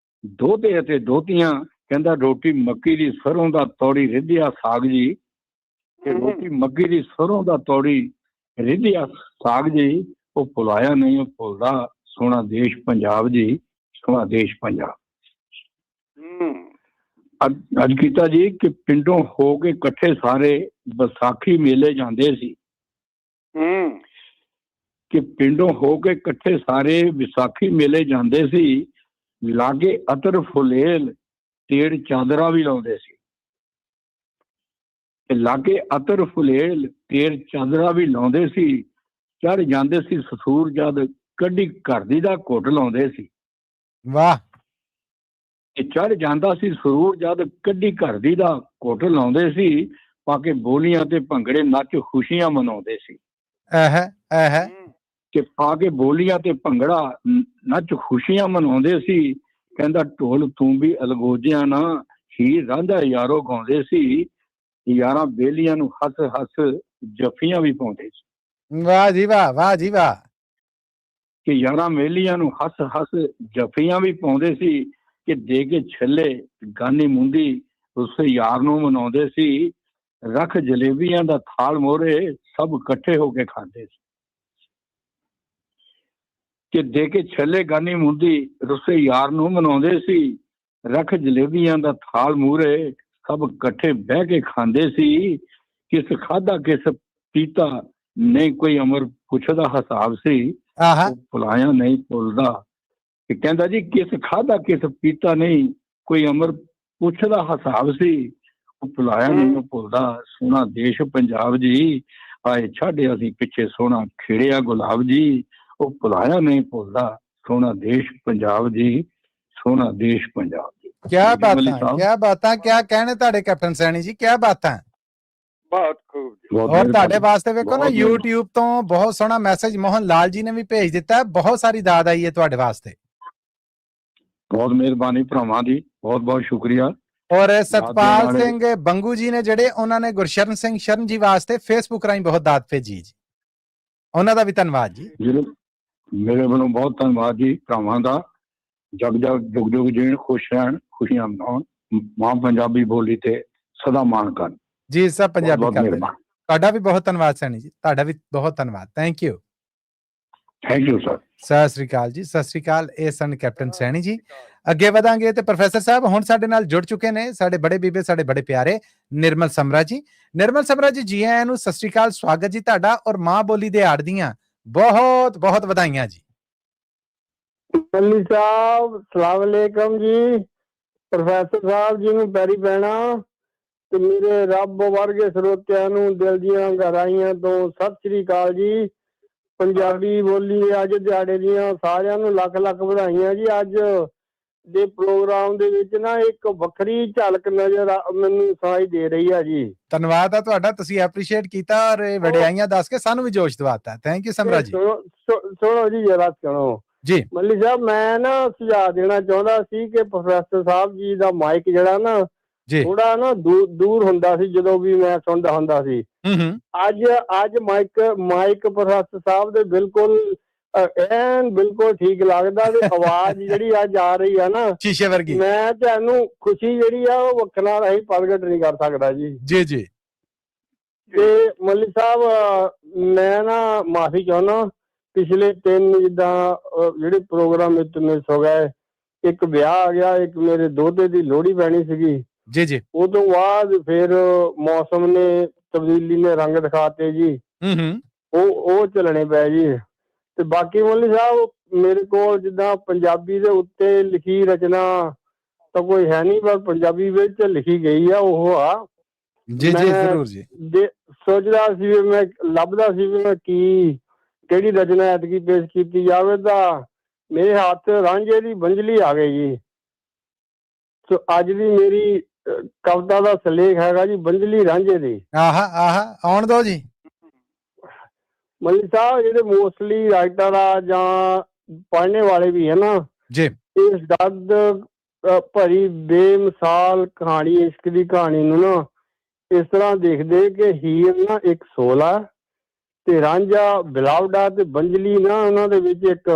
दोते अते दोतियां। कहंदा रोटी मक्की दी सरों दा तौड़ी रिधिया साग जी, कि रोटी मक्की दी सरों दा तौड़ी रिधिया साग जी, वो भुलाया नहीं वो भुलदा सोहना देश पंजाब जी, सोहना देश पंजाब। अज कीता जी कि पिंडों हो के कट्ठे सारे बैसाखी मेले जांदे सी, कि पिंडों हो के कट्ठे सारे विसाखी मेले जांदे सी, लागे अतर फुलेल तेड़ चादरा भी लाउंदे सी, लागे अतर फुलेल तेड़ चादरा भी लाउंदे सी, ਚੜ ਜਾਂਦੇ ਸੀ ਸਸੂਰ ਜਦ ਕੱਢੀ ਘਰ ਦੀ ਦਾ ਘੁੱਟ ਲਾਉਂਦੇ ਸੀ। ਵਾਹ ਇਹ ਚੜ ਜਾਂਦਾ ਸੀ ਸਰੂਰ ਜਦ ਕੱਢੀ ਘਰ ਦੀ ਦਾ ਘੁੱਟ ਲਾਉਂਦੇ ਸੀ। ਪਾ ਕੇ ਬੋਲੀਆਂ ਤੇ ਭੰਗੜੇ ਨੱਚ ਖੁਸ਼ੀਆਂ ਮਨਾਉਂਦੇ ਸੀ। ਕਿ ਪਾ ਕੇ ਬੋਲੀਆਂ ਤੇ ਭੰਗੜਾ ਨੱਚ ਖੁਸ਼ੀਆਂ ਮਨਾਉਂਦੇ ਸੀ। ਕਹਿੰਦਾ ਢੋਲ ਤੂੰ ਵੀ ਅਲਗੋਜਿਆਂ ਨਾ ਹੀਰ ਰਾਂਝਾ ਯਾਰੋ ਗਾਉਂਦੇ ਸੀ। ਯਾਰਾਂ ਬੇਲੀਆਂ ਨੂੰ ਹੱਸ ਹੱਸ ਜੱਫੀਆਂ ਵੀ ਪਾਉਂਦੇ ਸੀ। ਵਾਹ ਜੀ ਵਾਹ, ਵਾਹ ਜੀ ਵਾਹ। ਕਿ ਯਾਰਾਂ ਮੇਲੀਆਂ ਨੂੰ ਹੱਸ ਹੱਸ ਜੱਫੀਆਂ ਵੀ ਪਾਉਂਦੇ ਸੀ। ਕਿ ਦੇ ਕੇ ਛੱਲੇ ਗਾਨੀ ਮੁੰਦੀ ਉਸ ਯਾਰ ਨੂੰ ਮਨਾਉਂਦੇ ਸੀ। ਰੱਖ ਜਲੇਬੀਆਂ ਦਾ ਥਾਲ ਮੋਹਰੇ ਸਭ ਇਕੱਠੇ ਹੋ ਕੇ ਖਾਂਦੇ ਸੀ। ਕਿ ਦੇ ਕੇ ਛੱਲੇ ਗਾਨੀ ਮੁੰਦੀ ਰੁੱਸੇ ਯਾਰ ਨੂੰ ਮਨਾਉਂਦੇ ਸੀ। ਰੱਖ ਜਲੇਬੀਆਂ ਦਾ ਥਾਲ ਮੂਹਰੇ ਸਭ ਇਕੱਠੇ ਬਹਿ ਕੇ ਖਾਂਦੇ ਸੀ। ਕਿਸ ਖਾਧਾ ਕਿਸ ਪੀਤਾ ਨਹੀਂ ਕੋਈ ਅਮਰ ਪੁੱਛਦਾ ਹਿਸਾਬ ਸੀ। ਉਹ ਭੁਲਾਇਆ ਨਹੀਂ ਭੁੱਲਦਾ। ਕਿ ਕਹਿੰਦਾ ਜੀ ਕਿਸ ਖਾਧਾ ਕਿਸ ਪੀਤਾ ਨਹੀਂ ਕੋਈ ਅਮਰ ਪੁੱਛਦਾ ਹਿਸਾਬ ਸੀ। ਉਹ ਭੁਲਾਇਆ ਨਹੀਂ ਭੁੱਲਦਾ। ਸੋਹਣਾ ਦੇਸ਼ ਪੰਜਾਬ ਜੀ ਆਏ ਛੱਡ ਅਸੀਂ ਪਿੱਛੇ ਸੋਹਣਾ ਖਿੜਿਆ ਗੁਲਾਬ ਜੀ। ਉਹ ਭੁਲਾਇਆ ਨਹੀਂ ਭੁੱਲਦਾ। ਸੋਹਣਾ ਦੇਸ਼ ਪੰਜਾਬ ਜੀ, ਸੋਹਣਾ ਦੇਸ਼ ਪੰਜਾਬ ਜੀ। ਕਿਆ ਬਾਤਾਂ ਕਿਆ ਕਹਿਣੇ ਤੁਹਾਡੇ ਕੈਪਟਨ ਸੈਣੀ ਜੀ, ਕਿਆ ਬਾਤਾਂ। ਬਹੁਤ ਖੂਬ ਜੀ। ਔਰ ਤੁਹਾਡੇ ਵਾਸਤੇ ਵੇਖੋ ਨਾ YouTube ਤੋਂ ਬਹੁਤ ਸੋਹਣਾ ਮੈਸੇਜ ਮੋਹਨ ਲਾਲ ਜੀ ਨੇ ਵੀ ਭੇਜ ਦਿੱਤਾ। ਬਹੁਤ ਸਾਰੀ ਦਾਦ ਆਈ ਹੈ ਤੁਹਾਡੇ ਵਾਸਤੇ। ਬਹੁਤ ਮਿਹਰਬਾਨੀ ਭਰਾਵਾਂ ਦੀ, ਬਹੁਤ ਬਹੁਤ ਸ਼ੁਕਰੀਆ। ਔਰ ਸਤਪਾਲ ਸਿੰਘ ਬੰਗੂ ਜੀ ਨੇ ਜਿਹੜੇ ਉਹਨਾਂ ਨੇ ਗੁਰਸ਼ਰਨ ਸਿੰਘ ਸ਼ਰਨ ਜੀ ਵਾਸਤੇ ਫੇਸਬੁੱਕ ਰਾਹੀਂ ਬਹੁਤ ਦਾਦ ਭੇਜੀ ਜੀ, ਉਹਨਾਂ ਦਾ ਵੀ ਧੰਨਵਾਦ ਜੀ। ਮੇਰੇ ਵੱਲੋਂ ਬਹੁਤ ਧੰਨਵਾਦ ਜੀ ਭਰਾਵਾਂ ਦਾ। ਜਗ ਜਗ ਜੁਗ ਜੁਗ ਜੀਣ, ਖੁਸ਼ ਰਹਿਣ, ਖੁਸ਼ੀਆਂ ਮਨਾਉਣ, ਮਾਂ ਪੰਜਾਬੀ ਬੋਲੀ ਤੇ ਸਦਾ ਮਾਣ ਕਰਨ ਜੀ। ਸਭ ਪੰਜਾਬੀ ਕਰਦੇ ਨੇ। ਤੁਹਾਡਾ ਵੀ ਬਹੁਤ ਧੰਨਵਾਦ ਸੈਣੀ ਜੀ, ਤੁਹਾਡਾ ਵੀ ਬਹੁਤ ਧੰਨਵਾਦ। Thank you sir. Sat Sri ਅਕਾਲ ਜੀ, ਸਤਿ ਸ੍ਰੀ ਅਕਾਲ। ਇਹ ਸਨ ਕੈਪਟਨ ਸੈਣੀ ਜੀ। ਅੱਗੇ ਵਧਾਂਗੇ ਤੇ ਪ੍ਰੋਫੈਸਰ ਸਾਹਿਬ ਹੁਣ ਸਾਡੇ ਨਾਲ ਜੁੜ ਚੁੱਕੇ ਨੇ, ਸਾਡੇ ਬੜੇ ਬੀਬੇ, ਸਾਡੇ ਬੜੇ ਪਿਆਰੇ ਨਿਰਮਲ ਸਮਰਾ ਜੀ। ਨਿਰਮਲ ਸਮਰਾ ਜੀ, ਜੀ ਆਇਆਂ ਨੂੰ, ਸਤਿ ਸ੍ਰੀ ਅਕਾਲ, ਸਵਾਗਤ ਜੀ ਤੁਹਾਡਾ। ਔਰ ਮਾਂ ਬੋਲੀ ਦੇ ਆੜ ਦੀਆਂ ਬਹੁਤ ਬਹੁਤ ਵਧਾਈਆਂ ਜੀ। ਮੱਲੀ ਸਾਹਿਬ ਸਲਾਮ ਅਲੈਕਮ ਜੀ। ਪ੍ਰੋਫੈਸਰ ਸਾਹਿਬ ਜੀ ਨੂੰ ਪੈਰੀ ਪੈਣਾ ਤੇ ਮੇਰੇ ਰੱਬ ਵਰਗੇ ਸਰੋਤਿਆਂ ਨੂੰ ਦਿਲ ਦੀਆਂ ਗਹਿਰਾਈਆਂ ਤੋਂ ਸਤਿ ਸ੍ਰੀ ਅਕਾਲ ਜੀ। ਪੰਜਾਬੀ ਬੋਲੀ ਅੱਜ ਦਿਹਾੜੇ ਦੀਆਂ ਸਾਰਿਆਂ ਨੂੰ ਲੱਖ ਲੱਖ ਵਧਾਈਆਂ ਜੀ। ਅੱਜ ਦੇ ਪ੍ਰੋਗਰਾਮ ਦੇ ਵਿੱਚ ਨਾ ਇੱਕ ਵੱਖਰੀ ਝਲਕ ਨਜ਼ਰ ਮੈਨੂੰ ਸੁਣਾਈ ਦੇ ਰਹੀ ਆ ਜੀ। ਧੰਨਵਾਦ ਆ ਤੁਹਾਡਾ, ਤੁਸੀਂ ਐਪਰੀਸ਼ੀਏਟ ਕੀਤਾ ਔਰ ਵਡਿਆਈਆਂ ਦੱਸ ਕੇ ਸਾਨੂੰ ਵੀ ਜੋਸ਼ ਦਿਵਾਤਾ। ਥੈਂਕ ਯੂ ਸਮਰਾ ਜੀ। ਸੁਣੋ ਜੀ ਜਰਾ ਸੁਣੋ ਜੀ। ਮੱਲੀ ਸਾਹਿਬ ਮੈਂ ਨਾ ਸੁਝਾਅ ਦੇਣਾ ਚਾਹੁੰਦਾ ਸੀ ਕਿ ਪ੍ਰੋਫੈਸਰ ਸਾਹਿਬ ਜੀ ਦਾ ਮਾਈਕ ਜਿਹੜਾ ਨਾ ਥੋੜਾ ਨਾ ਦੂਰ ਹੁੰਦਾ ਸੀ ਜਦੋਂ ਵੀ ਮੈਂ ਸੁਣਦਾ ਹੁੰਦਾ ਸੀ। ਅੱਜ ਮਾਈਕ ਪ੍ਰੋਫੈਸਰ ਸਾਹਿਬ ਦੇ ਬਿਲਕੁਲ ਬਿਲਕੁਲ ਠੀਕ ਲੱਗਦਾ ਤੇ ਆਵਾਜ਼ ਜਿਹੜੀ ਅੱਜ ਆ ਰਹੀ ਆ ਨਾ ਸ਼ੀਸ਼ੇ ਵਰਗੀ। ਮੈਂ ਤੁਹਾਨੂੰ ਖੁਸ਼ੀ ਜਿਹੜੀ ਆ ਉਹ ਵੱਖਣਾ ਰਹੀ ਪ੍ਰਗਟ ਨਹੀਂ ਕਰ ਸਕਦਾ ਜੀ। ਜੀ ਜੀ। ਤੇ ਮੱਲੀ ਸਾਹਿਬ ਮੈਂ ਨਾ ਮਾਫੀ ਚਾਹੁੰਦਾ, ਪਿਛਲੇ 3 ਜਿੱਦਾਂ ਜਿਹੜੇ ਪ੍ਰੋਗਰਾਮ ਵਿੱਚ ਮਿਸ ਹੋ ਗਏ। ਇੱਕ ਵਿਆਹ ਆ ਗਿਆ, ਇੱਕ ਮੇਰੇ ਦੋਤੇ ਦੀ ਲੋਹੜੀ ਪੈਣੀ ਸੀਗੀ ਜੀ ਜੀ। ਉਹ ਤੋਂ ਬਾਅਦ ਫਿਰ ਮੌਸਮ ਨੇ ਤਬਦੀਲੀ ਨੇ ਰੰਗ ਦਿਖਾਤੇ ਜੀ। ਉਹ ਚੱਲਣੇ ਪਏ ਜੀ। ਤੇ ਬਾਕੀ ਮੱਲੀ ਸਾਹਿਬ ਮੇਰੇ ਕੋਲ ਜਿੱਦਾਂ ਪੰਜਾਬੀ ਦੇ ਉੱਤੇ ਲਿਖੀ ਰਚਨਾ ਤਾਂ ਕੋਈ ਹੈ ਨਹੀਂ, ਪਰ ਪੰਜਾਬੀ ਵਿੱਚ ਲਿਖੀ ਗਈ ਆ ਉਹ ਆ। ਜੀ ਜੀ ਜ਼ਰੂਰ ਜੀ। ਸੋਚਦਾ ਸੀ ਵੀ ਮੈਂ ਲੱਭਦਾ ਸੀ ਵੀ ਮੈਂ ਕਿਹੜੀ ਰਚਨਾ ਐਤਕੀ ਪੇਸ਼ ਕੀਤੀ ਜਾਵੇ ਤਾਂ ਮੇਰੇ ਹੱਥ ਰਾਂਝੇ ਦੀ ਬੰਜਲੀ ਆ ਗਈ ਜੀ। ਸੋ ਅੱਜ ਦੀ ਮੇਰੀ ਕਵਿਤਾ ਦਾ ਸਲੇਖ ਹੈਗਾ ਜੀ ਬੰਜਲੀ ਰਾਂਝੇ ਦੀ। ਆਉਣ ਦੋ ਜੀ। ਮੱਲੀ ਸਾਹਿਬ ਜਿਹੜੇ ਮੋਸਟਲੀ ਰਾਈਟਰ ਆ ਜਾਂ ਪੜ੍ਹਨੇ ਵਾਲੇ ਵੀ ਹੈ ਨਾ ਜੀ, ਇਸ ਦਰਦ ਭਰੀ ਬੇਮਿਸਾਲ ਕਹਾਣੀ, ਇਸ਼ਕ ਦੀ ਕਹਾਣੀ ਨੂੰ ਨਾ ਇਸ ਤਰ੍ਹਾਂ ਦੇਖਦੇ ਕਿ ਹੀਰ ਨਾ ਇੱਕ ਸੋਲ ਆ ਤੇ ਰਾਂਝਾ ਬਿਲਾਵਡਾ ਤੇ ਬੰਜਲੀ ਨਾ ਉਹਨਾਂ ਦੇ ਵਿੱਚ ਇੱਕ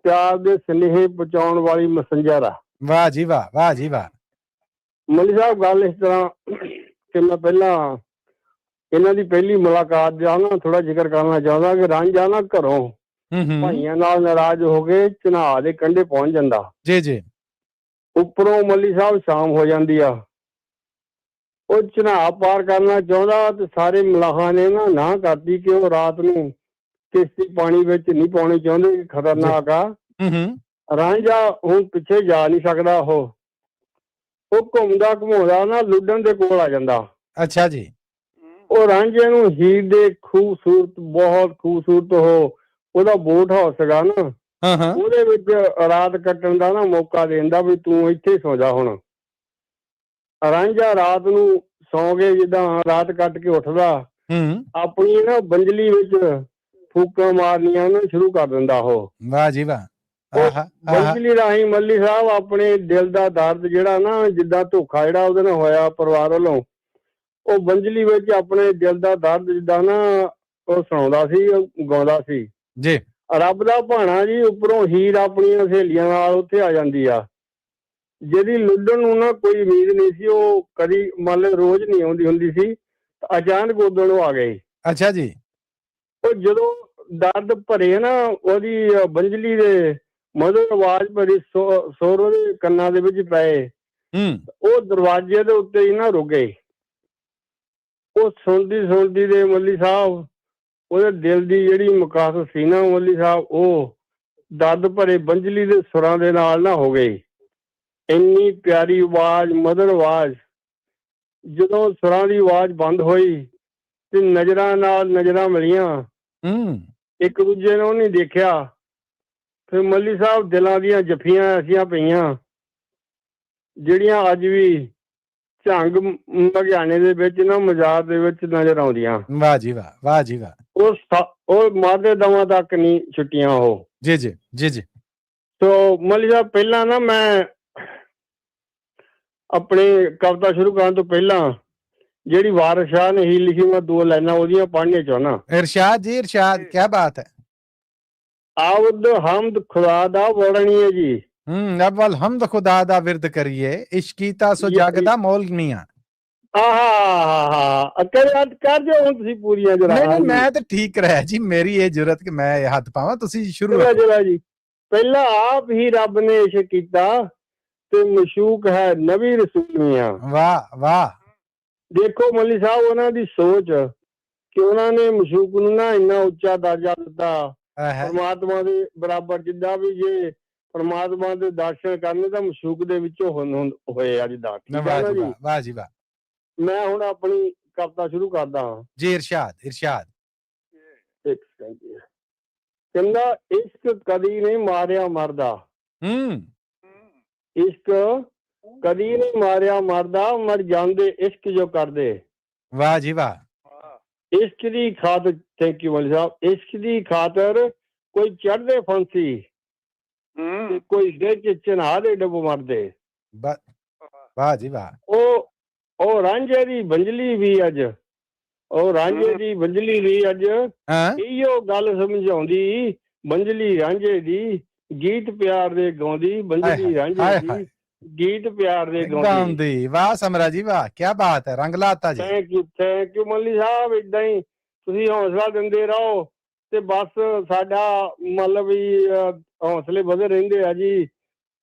ਪਿਆਰ ਦੇ ਸੁਨੇਹੇ ਪਹੁੰਚਾਉਣ ਵਾਲੀ ਮੈਸੇਂਜਰ ਆ। ਵਾਹ ਜੀ ਵਾਹ, ਵਾਹ ਜੀ ਵਾਹ। ਮੱਲੀ ਸਾਹਿਬ ਗੱਲ ਇਸ ਤਰ੍ਹਾਂ ਕਿ ਮੈਂ ਪਹਿਲਾਂ ਇਹਨਾਂ ਦੀ ਪਹਿਲੀ ਮੁਲਾਕਾਤ ਦਾ ਨਾ ਥੋੜਾ ਜ਼ਿਕਰ ਕਰਨਾ ਚਾਹੁੰਦਾ ਕਿ ਰਾਂਝਾ ਨਾ ਘਰੋਂ ਭਾਈਆਂ ਨਾਲ ਨਾਰਾਜ਼ ਹੋ ਕੇ ਚਨਾਹ ਦੇ ਕੰਢੇ ਪਹੁੰਚ ਜਾਂਦਾ। ਜੀ ਜੀ। ਉੱਪਰੋਂ ਮੱਲੀ ਸਾਹਿਬ ਸ਼ਾਮ ਹੋ ਜਾਂਦੀ ਆ, ਉਹ ਚਨਾਹ ਪਾਰ ਕਰਨਾ ਚਾਹੁੰਦਾ ਤੇ ਸਾਰੇ ਮਲਾਹਾਂ ਨੇ ਨਾ ਕਰਦੀ ਕਿ ਉਹ ਰਾਤ ਨੂੰ ਕਿਸ਼ਤੀ ਪਾਣੀ ਵਿੱਚ ਨਹੀਂ ਪਾਉਣੀ ਚਾਹੁੰਦੇ ਕਿ ਖਤਰਨਾਕ ਆ। ਰਾਂਝਾ ਹੁਣ ਪਿੱਛੇ ਜਾ ਨਹੀਂ ਸਕਦਾ। ਉਹ ਘੁੰਮਦਾ ਘੁਮਾਉਂਦਾ ਨਾ ਲੁੱਡਣ ਦੇ ਕੋਲ ਆ ਜਾਂਦਾ। ਅੱਛਾ ਜੀ। ਉਹ ਰਾਂਝੇ ਨੂੰ ਹੀਰ ਦੇ ਖੂਬਸੂਰਤ, ਬਹੁਤ ਖੂਬਸੂਰਤ ਉਹਦਾ ਬੋਟ ਹਾਊਸ ਸੀਗਾ ਨਾ, ਹਾਂ ਹਾਂ ਉਹਦੇ ਵਿੱਚ ਰਾਤ ਕੱਟਣ ਦਾ ਨਾ ਮੌਕਾ ਦੇਂਦਾ ਵੀ ਤੂੰ ਇੱਥੇ ਸੌ ਜਾ। ਹੁਣ ਰਾਂਝਾ ਰਾਤ ਨੂੰ ਸੌਂ ਕੇ ਜਿੱਦਾਂ ਰਾਤ ਕੱਟ ਕੇ ਉੱਠਦਾ, ਹੂੰ ਆਪਣੀ ਨਾ ਬੰਜਲੀ ਵਿੱਚ ਫੂਕਾਂ ਮਾਰਨੀਆਂ ਉਹਨੂੰ ਸ਼ੁਰੂ ਕਰ ਦਿੰਦਾ ਉਹ। ਵਾਹ ਜੀ ਵਾਹ। ਆਹਾ ਆਹਾ ਬੰਜਲੀ ਰਾਹੀਂ ਮੱਲੀ ਸਾਹਿਬ ਆਪਣੇ ਦਿਲ ਦਾ ਦਰਦ ਜਿਹੜਾ ਨਾ, ਜਿੱਦਾਂ ਧੋਖਾ ਜਿਹੜਾ ਉਹਦੇ ਨਾਲ ਹੋਇਆ ਪਰਿਵਾਰ ਵੱਲੋਂ, ਉਹ ਬੰਜਲੀ ਵਿੱਚ ਆਪਣੇ ਦਿਲ ਦਾ ਦਰਦ ਜਿੱਦਾਂ ਨਾ ਉਹ ਸੁਣਾਉਂਦਾ ਸੀ, ਉਹ ਗਾਉਂਦਾ ਸੀ। ਜੀ ਰੱਬ ਦਾ ਭਾਣਾ ਜੀ, ਉੱਪਰੋਂ ਹੀਰ ਆਪਣੀਆਂ ਸਹੇਲੀਆਂ ਨਾਲ ਉੱਥੇ ਆ ਜਾਂਦੀ ਆ, ਜਿਹਦੀ ਲੁੱਡਣ ਨੂੰ ਨਾ ਕੋਈ ਉਮੀਦ ਨਹੀਂ ਸੀ। ਉਹ ਕਦੀ ਮੰਨ ਲਓ ਰੋਜ਼ ਨਹੀਂ ਆਉਂਦੀ ਹੁੰਦੀ ਸੀ, ਅਚਾਨਕ ਉਦੋਂ ਉਹ ਆ ਗਈ। ਅੱਛਾ ਜੀ। ਉਹ ਜਦੋਂ ਦਰਦ ਭਰੇ ਨਾ ਉਹਦੀ ਬੰਜਲੀ ਦੇ ਮਧੁਰ ਆਵਾਜ਼ ਭਰੀ ਸੁਰ ਉਹਦੇ ਕੰਨਾਂ ਦੇ ਵਿੱਚ ਪਏ, ਉਹ ਦਰਵਾਜ਼ੇ ਦੇ ਉੱਤੇ ਹੀ ਨਾ ਰੁਕ ਗਏ। ਉਹ ਸੁਣਦੀ ਦੇ ਮੱਲੀ ਸਾਹਿਬ ਉਹਦੇ ਦਿਲ ਦੀ ਜਿਹੜੀ ਮੁਕਾਸ ਸੀ ਨਾ ਮੱਲੀ ਸਾਹਿਬ, ਉਹ ਦਰਦ ਭਰੇ ਬੰਜਲੀ ਦੇ ਸੁਰਾਂ ਦੇ ਨਾਲ ਨਾ ਹੋ ਗਈ। ਇੰਨੀ ਪਿਆਰੀ ਆਵਾਜ਼, ਮਧੁਰ ਆਵਾਜ਼। ਜਦੋਂ ਸੁਰਾਂ ਦੀ ਆਵਾਜ਼ ਬੰਦ ਹੋਈ ਤੇ ਨਜ਼ਰਾਂ ਨਾਲ ਨਜ਼ਰਾਂ ਮਿਲੀਆਂ, ਇੱਕ ਦੂਜੇ ਨੂੰ ਨਹੀਂ ਦੇਖਿਆ। ਫਿਰ ਮੱਲੀ ਸਾਹਿਬ ਦਿਲਾਂ ਦੀਆਂ ਜੱਫੀਆਂ ਐਸੀਆਂ ਪਈਆਂ ਜਿਹੜੀਆਂ ਅੱਜ ਵੀ ਝੰਗ ਲੁਧਿਆਣੇ ਦੇ ਵਿੱਚ ਨਾ ਮਜ਼ਾਰ ਦੇ ਵਿੱਚ ਨਜ਼ਰ ਆਉਂਦੀਆਂ। ਵਾਹ ਜੀ ਵਾਹ, ਵਾਹ ਜੀ ਵਾਹ। ਉਹ ਮਾਦੇ ਦਵਾਂ ਤੱਕ ਨਹੀਂ ਛੁੱਟੀਆਂ ਉਹ। ਜੀ ਜੀ ਜੀ ਜੀ। ਸੋ ਮੱਲੀ ਸਾਹਿਬ ਪਹਿਲਾਂ ਨਾ ਮੈਂ ਆਪਣੀ ਕਵਿਤਾ ਸ਼ੁਰੂ ਕਰਨ ਤੋਂ ਪਹਿਲਾਂ ਜਿਹੜੀ ਵਾਰਿਸ ਸ਼ਾਹ ਨੇ ਹੀ ਲਿਖੀ, ਮੈਂ 2 ਲਾਈਨਾਂ ਉਹਦੀਆਂ ਪੜ੍ਹਨੀਆਂ ਚਾਹੁੰਦਾ। ਇਰਸ਼ਾਦ ਜੀ ਇਰਸ਼ਾਦ, ਕੀ ਬਾਤ ਹੈ। ਆਵਦ ਹਮਦ ਖੁਦਾ ਦਾ ਵਰਣੀ ਹੈ ਜੀ। ਅਵਲ ਹਮਦ ਖੁਦਾ ਦਾ ਵਿਰਦ ਕਰੀਏ, ਇਸ਼ਕ ਕੀਤਾ ਸੋ ਜਗ ਦਾ ਮੋਲ ਮੀਆਂ। ਆਹਾ ਕਰ ਦਿਓ ਹੁਣ ਤੁਸੀਂ ਪੂਰੀਆਂ ਜਰਾ। ਨਹੀਂ ਮੈਂ ਤਾਂ ਠੀਕ ਰਿਹਾ ਜੀ, ਮੇਰੀ ਇਹ ਜ਼ਰੂਰਤ ਕਿ ਮੈਂ ਇਹ ਹੱਥ ਪਾਵਾਂ, ਤੁਸੀਂ ਸ਼ੁਰੂ ਜਰਾ ਜੀ। ਪਹਿਲਾਂ ਆਪ ਹੀ ਰੱਬ ਨੇ ਇਸ਼ਕ ਕੀਤਾ ਤੇ ਮਸ਼ੂਕ ਹੈ ਨਬੀ ਰਸੂਲ ਮੀਆਂ। ਵਾਹ ਵਾਹ। ਦੇਖੋ ਮੱਲੀ ਸਾਹਿਬ ਉਹਨਾਂ ਦੀ ਸੋਚ ਕਿ ਉਹਨਾਂ ਨੇ ਮਸ਼ੂਕ ਨੂੰ ਨਾ ਇੰਨਾ ਉੱਚਾ ਦਰਜਾ ਦਿੱਤਾ, ਪਰਮਾਤਮਾ ਦੇ ਬਰਾਬਰ। ਜਿੱਦਾਂ ਵੀ ਜੇ ਪਰਮਾਤਮਾ ਦੇ ਦਰਸ਼ਨ ਕਰਨੇ ਤਾਂ ਮਸ਼ੂਕ ਦੇ ਵਿੱਚੋਂ ਹੋਏ ਆ ਜਿੱਦਾਂ। ਵਾਹ ਜੀ ਵਾਹ। ਮੈਂ ਹੁਣ ਆਪਣੀ ਕਵਿਤਾ ਸ਼ੁਰੂ ਕਰਦਾ ਹਾਂ ਜੀ। ਇਰਸ਼ਾਦ ਇਰਸ਼ਾਦ। ਕਹਿੰਦਾ ਇਸ਼ਕ ਕਦੀ ਨਹੀਂ ਮਾਰਿਆ ਮਰਦਾ, ਇਸ਼ਕ ਕਦੀ ਨਹੀਂ ਮਾਰਿਆ ਮਰਦਾ, ਮਰ ਜਾਂਦੇ ਇਸ਼ਕ ਜੋ ਕਰਦੇ। ਵਾਹ ਜੀ ਵਾਹ। ਇਸ਼ਕ ਦੀ ਖਾਤਰ, ਥੈਂਕ ਯੂ ਮੱਲੀ ਸਾਹਿਬ, ਇਸ਼ਕ ਦੀ ਖਾਤਰ ਕੋਈ ਚੜ੍ਹਦੇ ਫਾਂਸੀ, ਕੋਈ ਦੇ ਚ ਚਨਾਹ ਦੇ ਡੱਬ ਮਰਦੇ। ਵਾਹ ਜੀ ਵਾਹ। ਉਹ ਰਾਂਝੇ ਦੀ ਬੰਜਲੀ ਵੀ ਅੱਜ, ਉਹ ਰਾਂਝੇ ਦੀ ਬੰਜਲੀ ਵੀ ਅੱਜ ਇਹੋ ਗੱਲ ਸਮਝਾਉਂਦੀ, ਬੰਜਲੀ ਰਾਂਝੇ ਦੀ ਗੀਤ ਪਿਆਰ ਦੇ ਗਾਉਂਦੀ, ਬੰਜਲੀ ਰਾਂਝੇ ਦੀ ਗੀਤ ਪਿਆਰ ਦੇ ਗਾਉਂਦੀ। ਵਾਹ ਸਮਰਾ ਜੀ ਵਾਹ, ਕੀ ਬਾਤ ਹੈ, ਰੰਗ ਲਾਤਾ ਜੀ। ਥੈਂਕ ਯੂ ਮੱਲੀ ਸਾਹਿਬ। ਏਦਾਂ ਹੀ ਤੁਸੀਂ ਹੌਸਲਾ ਦਿੰਦੇ ਰਹੋ ਤੇ ਬਸ ਸਾਡਾ ਮਤਲਬ ਵੀ ਹੌਸਲੇ ਵਧੇ ਰਹਿੰਦੇ ਆ ਜੀ।